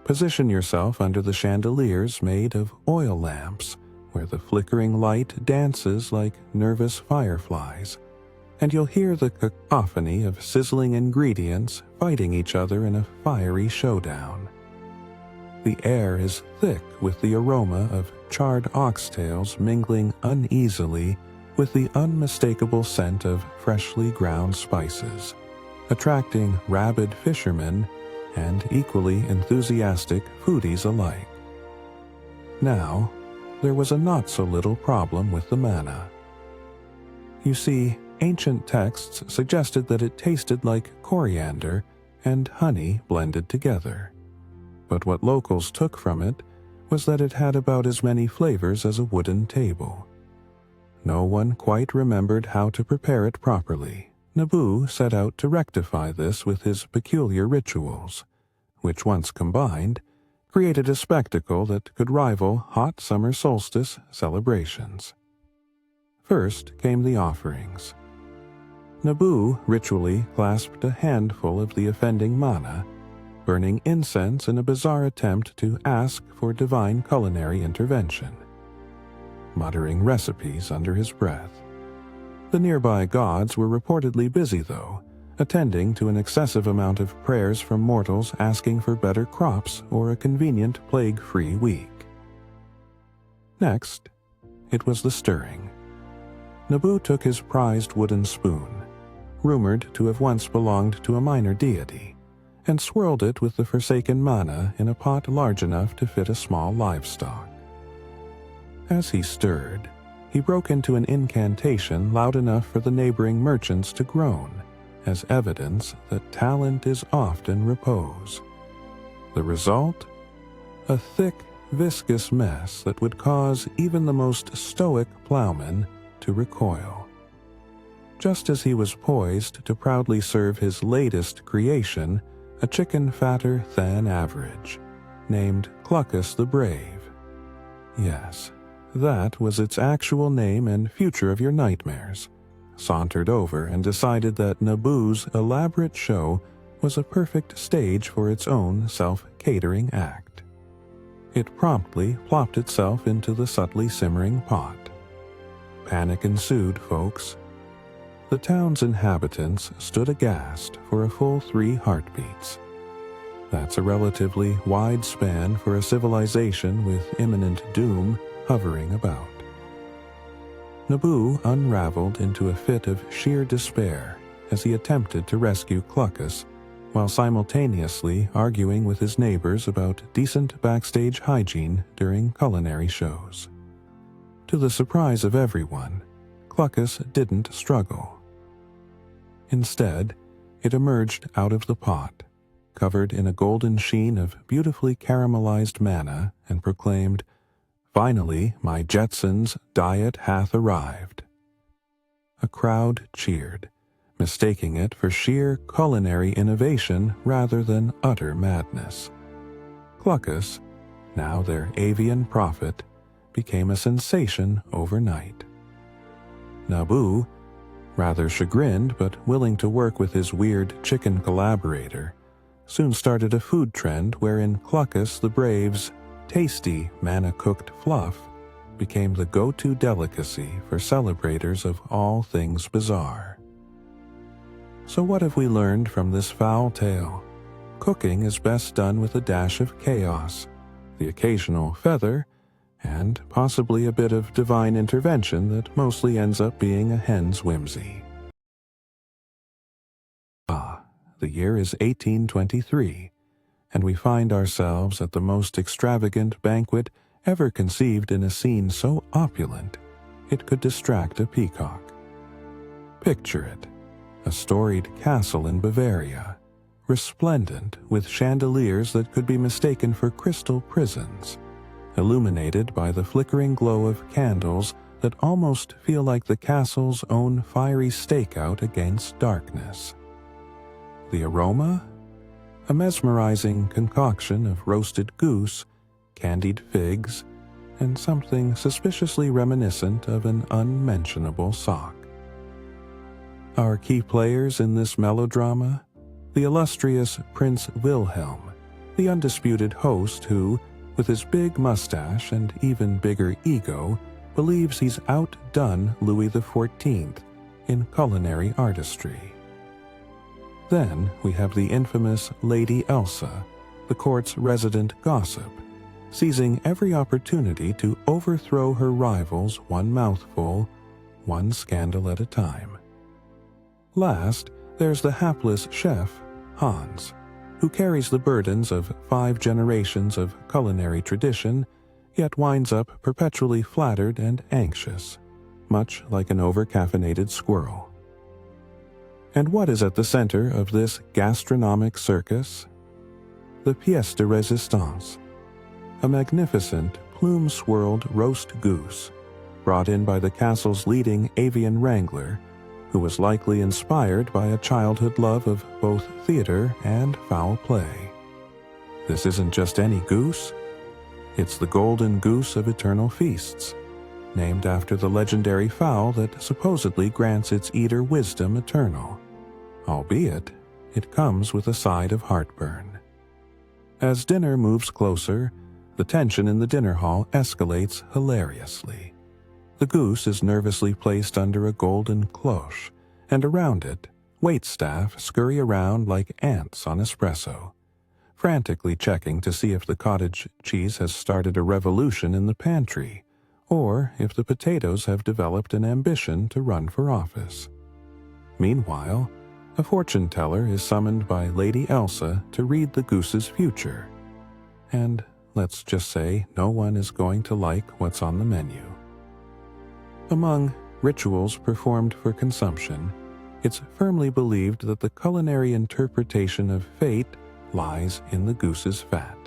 Position yourself under the chandeliers made of oil lamps, where the flickering light dances like nervous fireflies, and you'll hear the cacophony of sizzling ingredients fighting each other in a fiery showdown. The air is thick with the aroma of charred oxtails mingling uneasily with the unmistakable scent of freshly ground spices, attracting rabid fishermen and equally enthusiastic foodies alike. Now, there was a not-so-little problem with the manna. You see, ancient texts suggested that it tasted like coriander and honey blended together. But what locals took from it was that it had about as many flavors as a wooden table. No one quite remembered how to prepare it properly. Nabu set out to rectify this with his peculiar rituals, which once combined, created a spectacle that could rival hot summer solstice celebrations. First came the offerings. Nabu ritually clasped a handful of the offending manna, burning incense in a bizarre attempt to ask for divine culinary intervention, muttering recipes under his breath. The nearby gods were reportedly busy, though, attending to an excessive amount of prayers from mortals asking for better crops or a convenient plague-free week. Next, it was the stirring. Nabu took his prized wooden spoon, rumored to have once belonged to a minor deity, and swirled it with the forsaken manna in a pot large enough to fit a small livestock. As he stirred, he broke into an incantation loud enough for the neighboring merchants to groan, as evidence that talent is often repose. The result? A thick, viscous mess that would cause even the most stoic plowman to recoil. Just as he was poised to proudly serve his latest creation, a chicken fatter than average, named Cluckus the Brave. Yes, that was its actual name and future of your nightmares, sauntered over and decided that Nabu's elaborate show was a perfect stage for its own self-catering act. It promptly plopped itself into the subtly simmering pot. Panic ensued, folks. The town's inhabitants stood aghast for a full 3 heartbeats. That's a relatively wide span for a civilization with imminent doom hovering about. Nabu unraveled into a fit of sheer despair as he attempted to rescue Cluckus, while simultaneously arguing with his neighbors about decent backstage hygiene during culinary shows. To the surprise of everyone, Cluckus didn't struggle. Instead, it emerged out of the pot, covered in a golden sheen of beautifully caramelized manna, and proclaimed, "Finally, my Jetsons' diet hath arrived." A crowd cheered, mistaking it for sheer culinary innovation rather than utter madness. Cluckus, now their avian prophet, became a sensation overnight. Nabu, rather chagrined but willing to work with his weird chicken collaborator, soon started a food trend wherein Cluckus the Brave's tasty manna-cooked fluff became the go-to delicacy for celebrators of all things bizarre. So what have we learned from this foul tale? Cooking is best done with a dash of chaos, the occasional feather, and possibly a bit of divine intervention that mostly ends up being a hen's whimsy. The year is 1823, and we find ourselves at the most extravagant banquet ever conceived in a scene so opulent it could distract a peacock. Picture it, a storied castle in Bavaria, resplendent with chandeliers that could be mistaken for crystal prisons, illuminated by the flickering glow of candles that almost feel like the castle's own fiery stakeout against darkness. The aroma? A mesmerizing concoction of roasted goose, candied figs, and something suspiciously reminiscent of an unmentionable sock. Our key players in this melodrama? The illustrious Prince Wilhelm, the undisputed host who, with his big mustache and even bigger ego, believes he's outdone Louis XIV in culinary artistry. Then we have the infamous Lady Elsa, the court's resident gossip, seizing every opportunity to overthrow her rivals one mouthful, one scandal at a time. Last, there's the hapless chef, Hans, who carries the burdens of 5 generations of culinary tradition, yet winds up perpetually flattered and anxious, much like an over-caffeinated squirrel. And what is at the center of this gastronomic circus? The pièce de résistance, a magnificent, plume-swirled roast goose, brought in by the castle's leading avian wrangler, who was likely inspired by a childhood love of both theater and foul play. This isn't just any goose. It's the golden goose of eternal feasts, named after the legendary fowl that supposedly grants its eater wisdom eternal, albeit it comes with a side of heartburn. As dinner moves closer, the tension in the dinner hall escalates hilariously. The goose is nervously placed under a golden cloche, and around it, waitstaff scurry around like ants on espresso, frantically checking to see if the cottage cheese has started a revolution in the pantry, or if the potatoes have developed an ambition to run for office. Meanwhile, a fortune teller is summoned by Lady Elsa to read the goose's future, and let's just say no one is going to like what's on the menu. Among rituals performed for consumption, it's firmly believed that the culinary interpretation of fate lies in the goose's fat.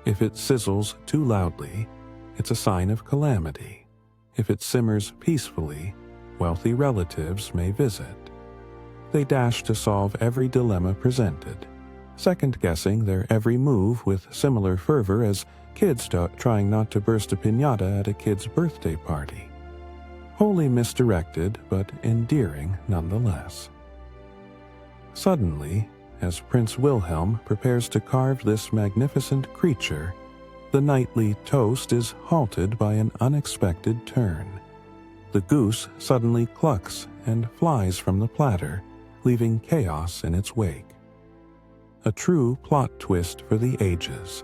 If it sizzles too loudly, it's a sign of calamity. If it simmers peacefully, wealthy relatives may visit. They dash to solve every dilemma presented, second-guessing their every move with similar fervor as kids trying not to burst a piñata at a kid's birthday party. Wholly misdirected, but endearing nonetheless. Suddenly, as Prince Wilhelm prepares to carve this magnificent creature, the nightly toast is halted by an unexpected turn. The goose suddenly clucks and flies from the platter, leaving chaos in its wake. A true plot twist for the ages.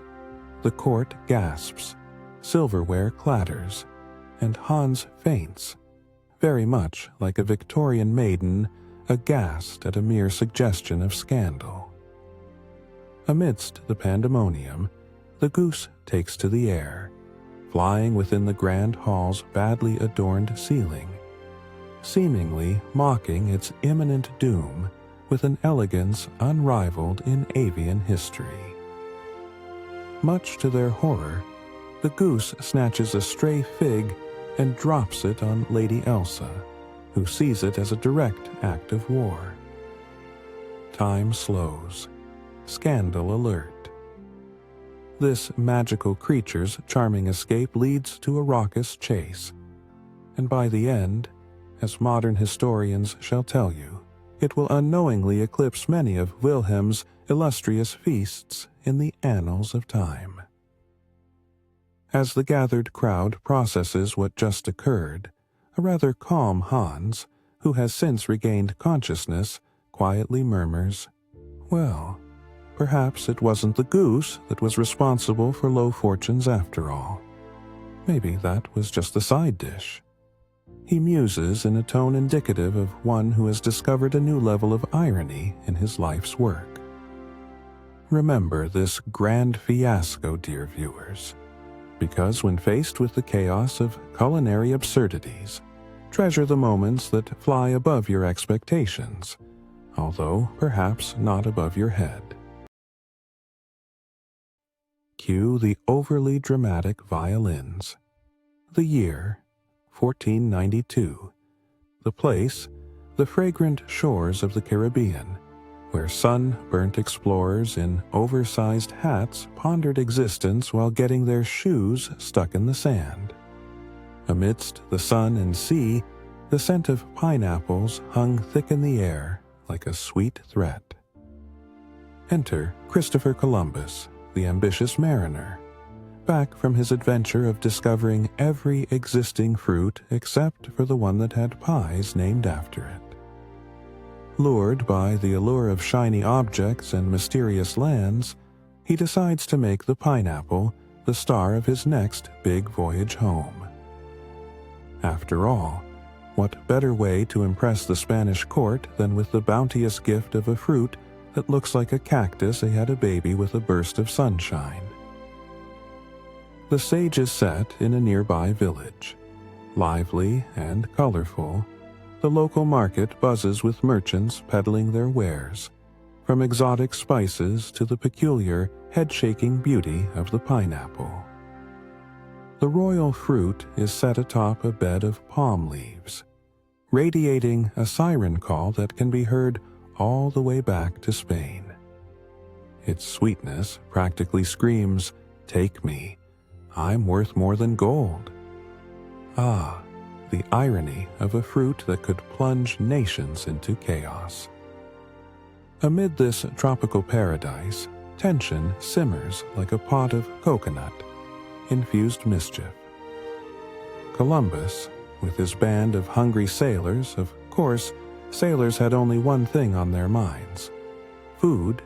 The court gasps, silverware clatters, and Hans faints, very much like a Victorian maiden aghast at a mere suggestion of scandal. Amidst the pandemonium, the goose takes to the air, flying within the grand hall's badly adorned ceiling, seemingly mocking its imminent doom with an elegance unrivaled in avian history. Much to their horror, the goose snatches a stray fig and drops it on Lady Elsa, who sees it as a direct act of war. Time slows. Scandal alert. This magical creature's charming escape leads to a raucous chase, and by the end, as modern historians shall tell you, it will unknowingly eclipse many of Wilhelm's illustrious feasts in the annals of time. As the gathered crowd processes what just occurred, a rather calm Hans, who has since regained consciousness, quietly murmurs, "Well, perhaps it wasn't the goose that was responsible for low fortunes after all. Maybe that was just the side dish." He muses in a tone indicative of one who has discovered a new level of irony in his life's work. Remember this grand fiasco, dear viewers, because when faced with the chaos of culinary absurdities, treasure the moments that fly above your expectations, although perhaps not above your head. Cue the overly dramatic violins. The year, 1492. The place, the fragrant shores of the Caribbean, where sun-burnt explorers in oversized hats pondered existence while getting their shoes stuck in the sand. Amidst the sun and sea, the scent of pineapples hung thick in the air like a sweet threat. Enter Christopher Columbus, the ambitious mariner, back from his adventure of discovering every existing fruit except for the one that had pies named after it. Lured by the allure of shiny objects and mysterious lands, he decides to make the pineapple the star of his next big voyage home. After all, what better way to impress the Spanish court than with the bounteous gift of a fruit that looks like a cactus had a baby with a burst of sunshine? The stage is set in a nearby village. Lively and colorful, the local market buzzes with merchants peddling their wares, from exotic spices to the peculiar, head-shaking beauty of the pineapple. The royal fruit is set atop a bed of palm leaves, radiating a siren call that can be heard all the way back to Spain. Its sweetness practically screams, "Take me, I'm worth more than gold." Ah, the irony of a fruit that could plunge nations into chaos. Amid this tropical paradise, tension simmers like a pot of coconut-infused mischief. Columbus, with his band of hungry sailors, of course, sailors had only one thing on their minds: food,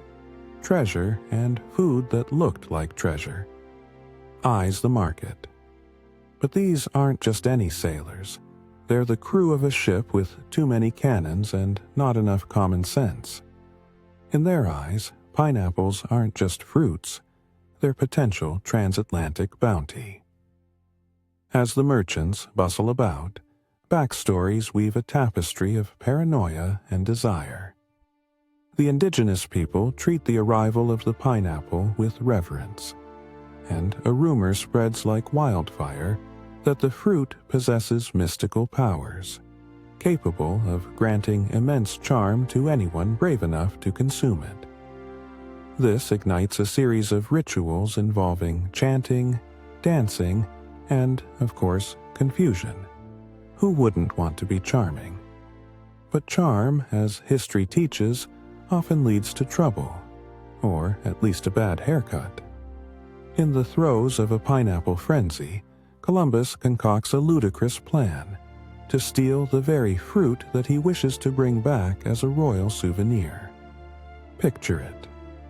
treasure, and food that looked like treasure. Eyes the market. But these aren't just any sailors. They're the crew of a ship with too many cannons and not enough common sense. In their eyes, pineapples aren't just fruits, they're potential transatlantic bounty. As the merchants bustle about, backstories weave a tapestry of paranoia and desire. The indigenous people treat the arrival of the pineapple with reverence, and a rumor spreads like wildfire that the fruit possesses mystical powers, capable of granting immense charm to anyone brave enough to consume it. This ignites a series of rituals involving chanting, dancing, and, of course, confusion. Who wouldn't want to be charming? But charm, as history teaches, often leads to trouble, or at least a bad haircut. In the throes of a pineapple frenzy, Columbus concocts a ludicrous plan to steal the very fruit that he wishes to bring back as a royal souvenir. Picture it: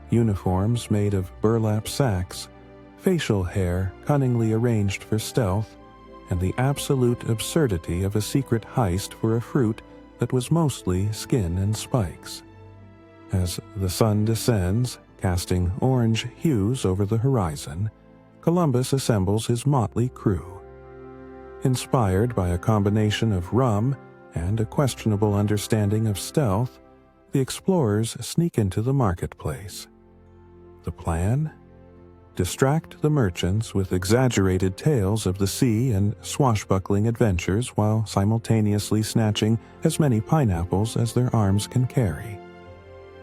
uniforms made of burlap sacks, facial hair cunningly arranged for stealth, and the absolute absurdity of a secret heist for a fruit that was mostly skin and spikes. As the sun descends, casting orange hues over the horizon, Columbus assembles his motley crew. Inspired by a combination of rum and a questionable understanding of stealth, the explorers sneak into the marketplace. The plan? Distract the merchants with exaggerated tales of the sea and swashbuckling adventures while simultaneously snatching as many pineapples as their arms can carry.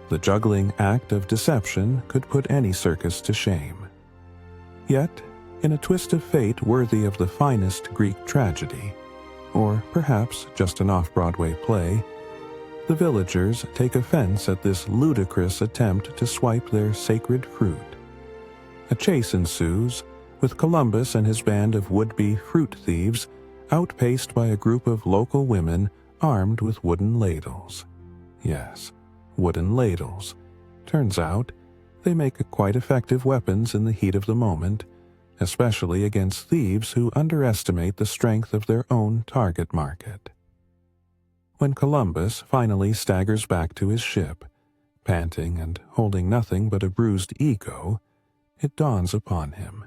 The juggling act of deception could put any circus to shame. Yet, in a twist of fate worthy of the finest Greek tragedy, or perhaps just an off-Broadway play, the villagers take offense at this ludicrous attempt to swipe their sacred fruit. A chase ensues, with Columbus and his band of would-be fruit thieves outpaced by a group of local women armed with wooden ladles. Yes, wooden ladles. Turns out, they make quite effective weapons in the heat of the moment, especially against thieves who underestimate the strength of their own target market. When Columbus finally staggers back to his ship, panting and holding nothing but a bruised ego, it dawns upon him.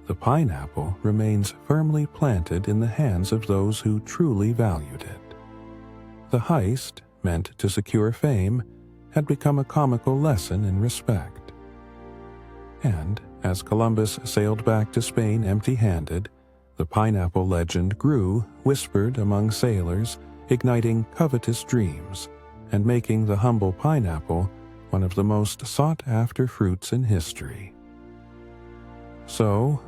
The pineapple remains firmly planted in the hands of those who truly valued it. The heist, meant to secure fame, had become a comical lesson in respect. And, as Columbus sailed back to Spain empty-handed, the pineapple legend grew, whispered among sailors, igniting covetous dreams, and making the humble pineapple one of the most sought-after fruits in history. So,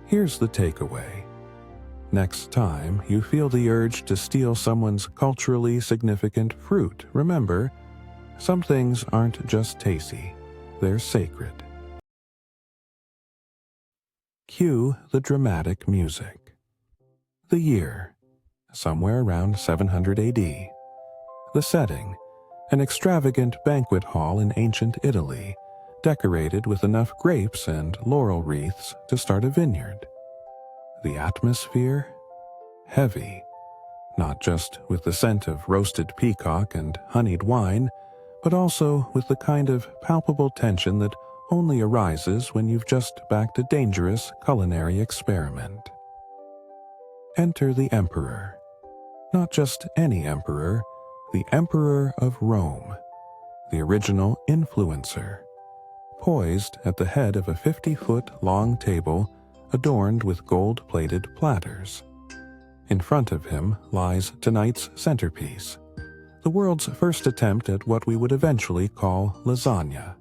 here's the takeaway. Next time you feel the urge to steal someone's culturally significant fruit, remember, some things aren't just tasty, they're sacred. Cue the dramatic music. The year, somewhere around 700 AD. The setting, an extravagant banquet hall in ancient Italy, decorated with enough grapes and laurel wreaths to start a vineyard. The atmosphere? Heavy, not just with the scent of roasted peacock and honeyed wine, but also with the kind of palpable tension that only arises when you've just backed a dangerous culinary experiment. Enter the emperor. Not just any emperor, the Emperor of Rome, the original influencer, poised at the head of a 50-foot-long table adorned with gold-plated platters. In front of him lies tonight's centerpiece, the world's first attempt at what we would eventually call lasagna.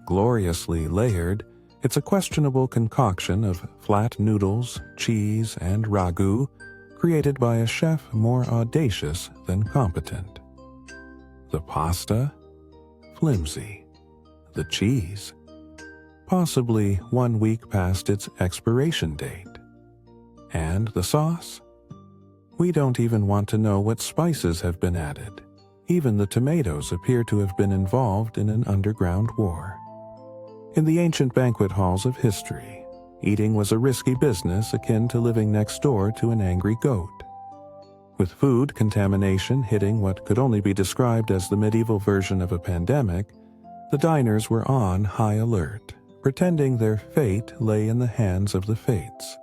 Gloriously layered, it's a questionable concoction of flat noodles, cheese, and ragu, created by a chef more audacious than competent. The pasta? Flimsy. The cheese? Possibly 1 week past its expiration date. And the sauce? We don't even want to know what spices have been added. Even the tomatoes appear to have been involved in an underground war. In the ancient banquet halls of history, eating was a risky business akin to living next door to an angry goat. With food contamination hitting what could only be described as the medieval version of a pandemic, the diners were on high alert, pretending their fate lay in the hands of the fates.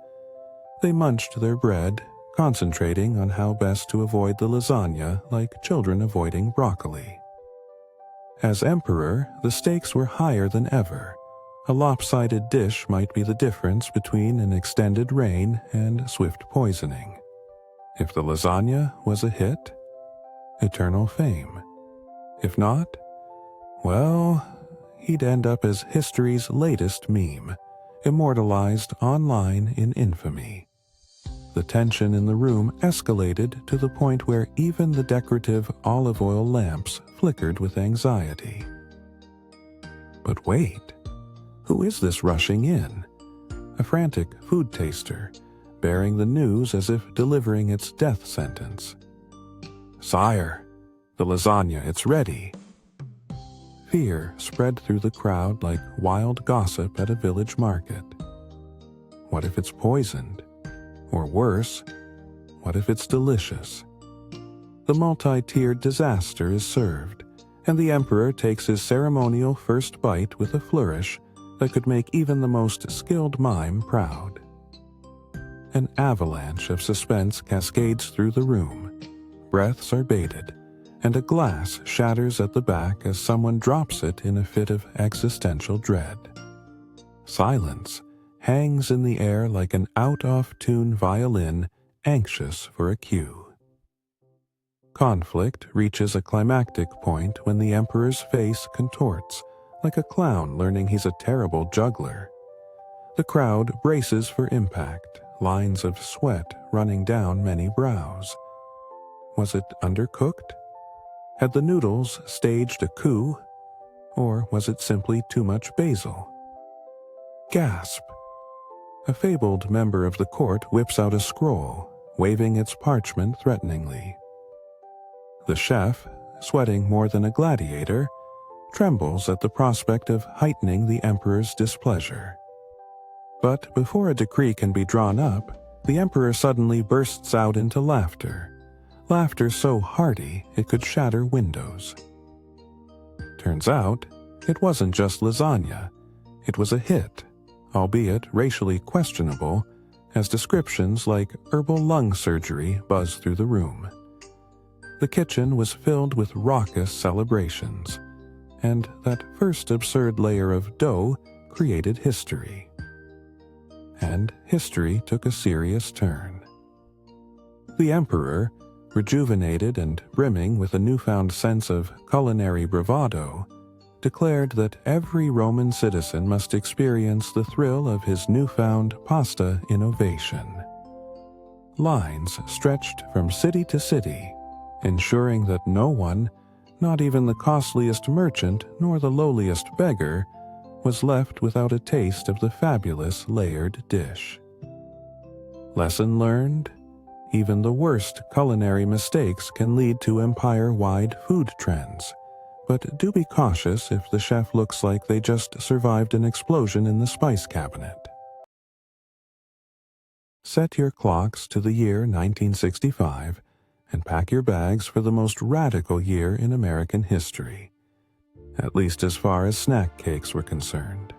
They munched their bread, concentrating on how best to avoid the lasagna like children avoiding broccoli. As emperor, the stakes were higher than ever. A lopsided dish might be the difference between an extended reign and swift poisoning. If the lasagna was a hit, eternal fame. If not, well, he'd end up as history's latest meme, immortalized online in infamy. The tension in the room escalated to the point where even the decorative olive oil lamps flickered with anxiety. But wait, who is this rushing in? A frantic food taster, bearing the news as if delivering its death sentence. "Sire, the lasagna, it's ready." Fear spread through the crowd like wild gossip at a village market. What if it's poisoned? Or worse, what if it's delicious? The multi-tiered disaster is served, and the emperor takes his ceremonial first bite with a flourish that could make even the most skilled mime proud. An avalanche of suspense cascades through the room. Breaths are bated, and a glass shatters at the back as someone drops it in a fit of existential dread. Silence hangs in the air like an out-of-tune violin anxious for a cue. Conflict reaches a climactic point when the emperor's face contorts, like a clown learning he's a terrible juggler. The crowd braces for impact, lines of sweat running down many brows. Was it undercooked? Had the noodles staged a coup? Or was it simply too much basil? Gasp! A fabled member of the court whips out a scroll, waving its parchment threateningly. The chef, sweating more than a gladiator, trembles at the prospect of heightening the emperor's displeasure. But before a decree can be drawn up, the emperor suddenly bursts out into laughter so hearty it could shatter windows. Turns out, it wasn't just lasagna. It was a hit, albeit racially questionable, as descriptions like herbal lung surgery buzzed through the room. The kitchen was filled with raucous celebrations, and that first absurd layer of dough created history. And history took a serious turn. The emperor, rejuvenated and brimming with a newfound sense of culinary bravado, declared that every Roman citizen must experience the thrill of his newfound pasta innovation. Lines stretched from city to city, ensuring that no one, not even the costliest merchant nor the lowliest beggar, was left without a taste of the fabulous layered dish. Lesson learned? Even the worst culinary mistakes can lead to empire-wide food trends, but do be cautious if the chef looks like they just survived an explosion in the spice cabinet. Set your clocks to the year 1965 and pack your bags for the most radical year in American history, at least as far as snack cakes were concerned.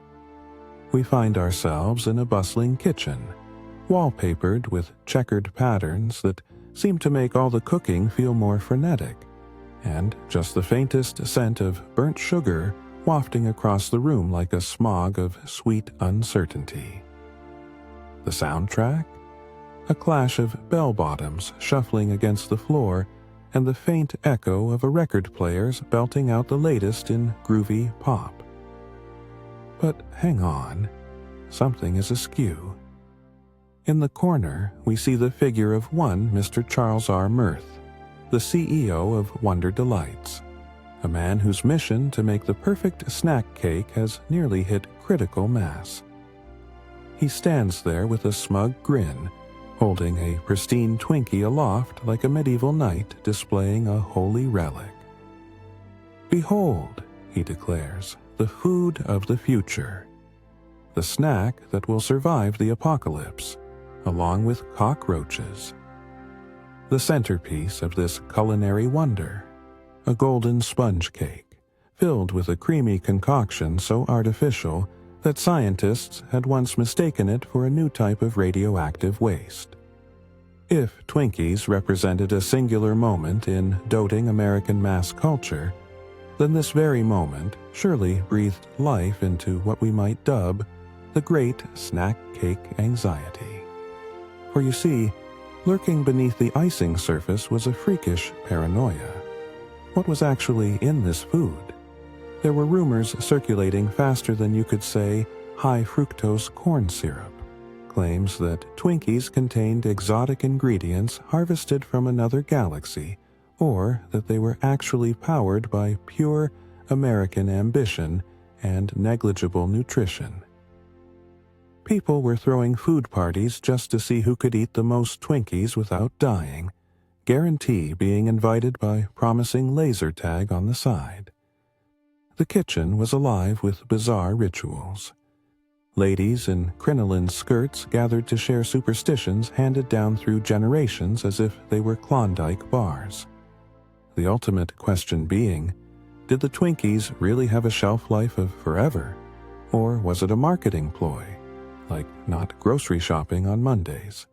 We find ourselves in a bustling kitchen, wallpapered with checkered patterns that seem to make all the cooking feel more frenetic, and just the faintest scent of burnt sugar wafting across the room like a smog of sweet uncertainty. The soundtrack? A clash of bell-bottoms shuffling against the floor and the faint echo of a record player's belting out the latest in groovy pop. But hang on, something is askew. In the corner, we see the figure of one Mr. Charles R. Mirth, the CEO of Wonder Delights, a man whose mission to make the perfect snack cake has nearly hit critical mass. He stands there with a smug grin, holding a pristine Twinkie aloft like a medieval knight displaying a holy relic. "Behold," he declares, "the food of the future, the snack that will survive the apocalypse, along with cockroaches." The centerpiece of this culinary wonder, a golden sponge cake, filled with a creamy concoction so artificial that scientists had once mistaken it for a new type of radioactive waste. If Twinkies represented a singular moment in doting American mass culture, then this very moment surely breathed life into what we might dub the great snack cake anxiety. For you see, lurking beneath the icing surface was a freakish paranoia. What was actually in this food? There were rumors circulating faster than you could say high-fructose corn syrup, claims that Twinkies contained exotic ingredients harvested from another galaxy, or that they were actually powered by pure American ambition and negligible nutrition. People were throwing food parties just to see who could eat the most Twinkies without dying, guarantee being invited by promising laser tag on the side. The kitchen was alive with bizarre rituals. Ladies in crinoline skirts gathered to share superstitions handed down through generations as if they were Klondike bars. The ultimate question being, did the Twinkies really have a shelf life of forever? Or was it a marketing ploy, like not grocery shopping on Mondays?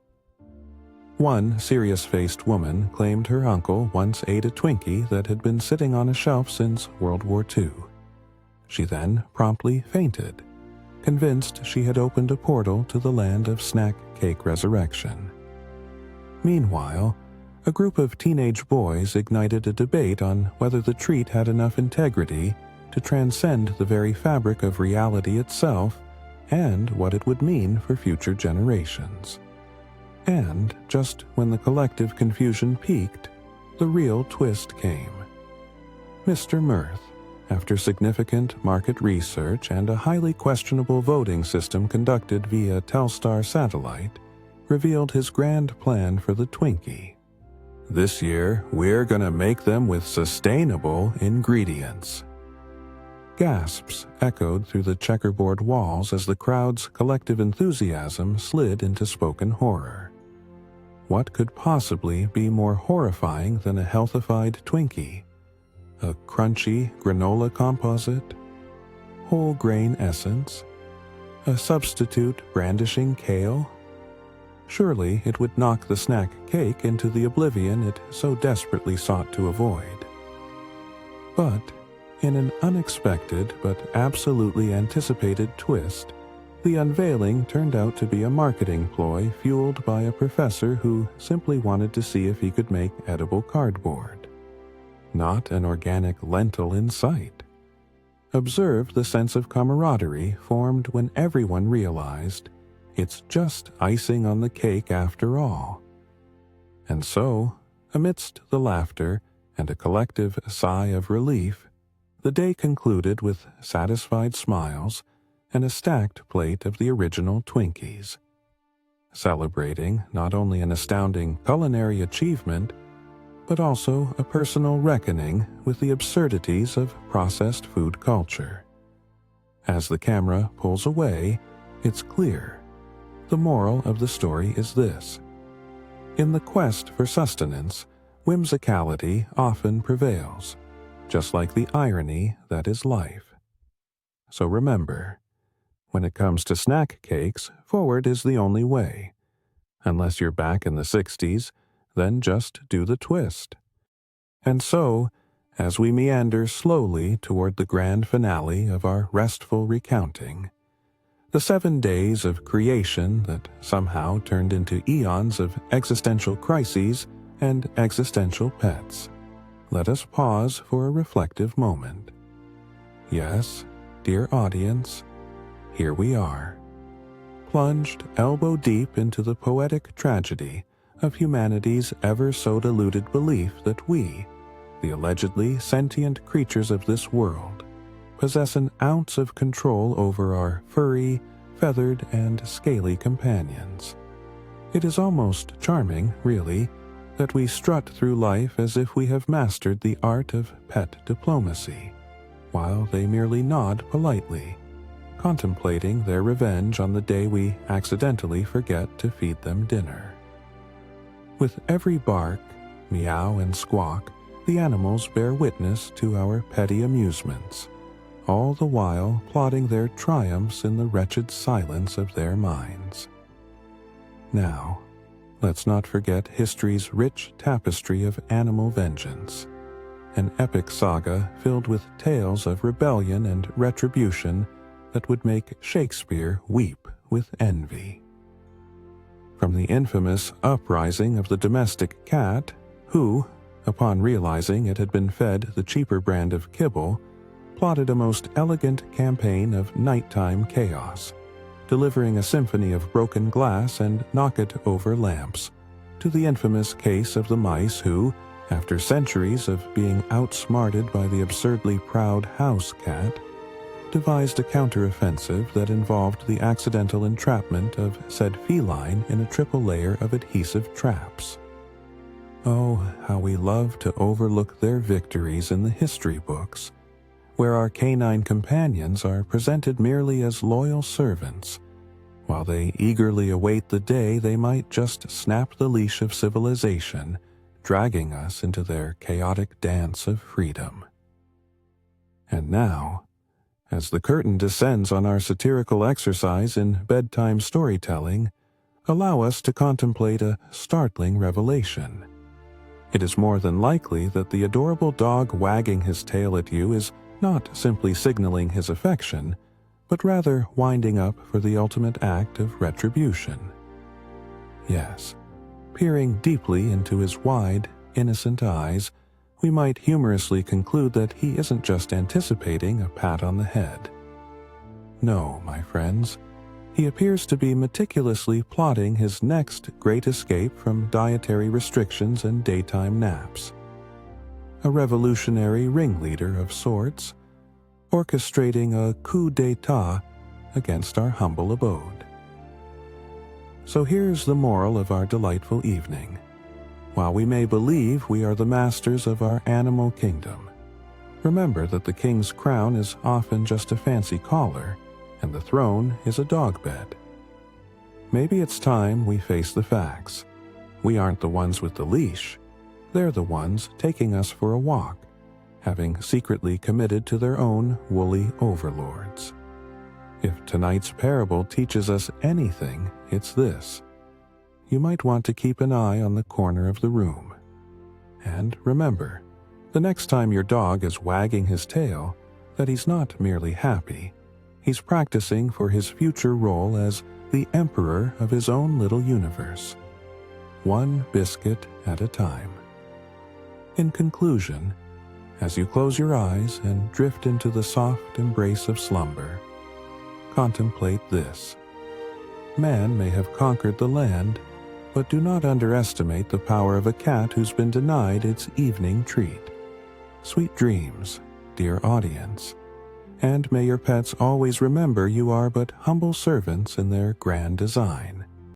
One serious-faced woman claimed her uncle once ate a Twinkie that had been sitting on a shelf since World War II. She then promptly fainted, convinced she had opened a portal to the land of snack cake resurrection. Meanwhile, a group of teenage boys ignited a debate on whether the treat had enough integrity to transcend the very fabric of reality itself and what it would mean for future generations. And just when the collective confusion peaked, the real twist came. Mr. Mirth, after significant market research and a highly questionable voting system conducted via Telstar satellite, revealed his grand plan for the Twinkie. This year, we're gonna make them with sustainable ingredients. Gasps echoed through the checkerboard walls as the crowd's collective enthusiasm slid into spoken horror. What could possibly be more horrifying than a healthified Twinkie? A crunchy granola composite? Whole grain essence? A substitute brandishing kale? Surely it would knock the snack cake into the oblivion it so desperately sought to avoid. But, in an unexpected but absolutely anticipated twist, the unveiling turned out to be a marketing ploy fueled by a professor who simply wanted to see if he could make edible cardboard. Not an organic lentil in sight. Observe the sense of camaraderie formed when everyone realized it's just icing on the cake after all. And so, amidst the laughter and a collective sigh of relief, the day concluded with satisfied smiles and a stacked plate of the original Twinkies, celebrating not only an astounding culinary achievement, but also a personal reckoning with the absurdities of processed food culture. As the camera pulls away, it's clear. The moral of the story is this: in the quest for sustenance, whimsicality often prevails, just like the irony that is life. So remember, when it comes to snack cakes, forward is the only way. Unless you're back in the 60s, then just do the twist. And so, as we meander slowly toward the grand finale of our restful recounting, the 7 days of creation that somehow turned into eons of existential crises and existential pets, let us pause for a reflective moment. Yes, dear audience, here we are, plunged elbow deep into the poetic tragedy of humanity's ever so deluded belief that we, the allegedly sentient creatures of this world, possess an ounce of control over our furry, feathered, and scaly companions. It is almost charming, really, that we strut through life as if we have mastered the art of pet diplomacy, while they merely nod politely, contemplating their revenge on the day we accidentally forget to feed them dinner. With every bark, meow, and squawk, the animals bear witness to our petty amusements, all the while plotting their triumphs in the wretched silence of their minds. Now, let's not forget history's rich tapestry of animal vengeance, an epic saga filled with tales of rebellion and retribution that would make Shakespeare weep with envy. From the infamous uprising of the domestic cat, who, upon realizing it had been fed the cheaper brand of kibble, plotted a most elegant campaign of nighttime chaos, delivering a symphony of broken glass and knock-it-over lamps, to the infamous case of the mice who, after centuries of being outsmarted by the absurdly proud house cat, devised a counteroffensive that involved the accidental entrapment of said feline in a triple layer of adhesive traps. Oh, how we love to overlook their victories in the history books, where our canine companions are presented merely as loyal servants, while they eagerly await the day they might just snap the leash of civilization, dragging us into their chaotic dance of freedom. And now, as the curtain descends on our satirical exercise in bedtime storytelling, allow us to contemplate a startling revelation. It is more than likely that the adorable dog wagging his tail at you is not simply signaling his affection, but rather winding up for the ultimate act of retribution. Yes, peering deeply into his wide, innocent eyes, we might humorously conclude that he isn't just anticipating a pat on the head. No, my friends, He appears to be meticulously plotting his next great escape from dietary restrictions and daytime naps. A revolutionary ringleader of sorts, orchestrating a coup d'etat against our humble abode. So here's the moral of our delightful evening. While we may believe we are the masters of our animal kingdom, remember that the king's crown is often just a fancy collar, and the throne is a dog bed. Maybe it's time we face the facts. We aren't the ones with the leash. They're the ones taking us for a walk, having secretly committed to their own woolly overlords. If tonight's parable teaches us anything, it's this. You might want to keep an eye on the corner of the room. And remember, the next time your dog is wagging his tail, that he's not merely happy. He's practicing for his future role as the emperor of his own little universe. One biscuit at a time. In conclusion, as you close your eyes and drift into the soft embrace of slumber, contemplate this. Man may have conquered the land, but do not underestimate the power of a cat who's been denied its evening treat. Sweet dreams, dear audience, and may your pets always remember you are but humble servants in their grand design.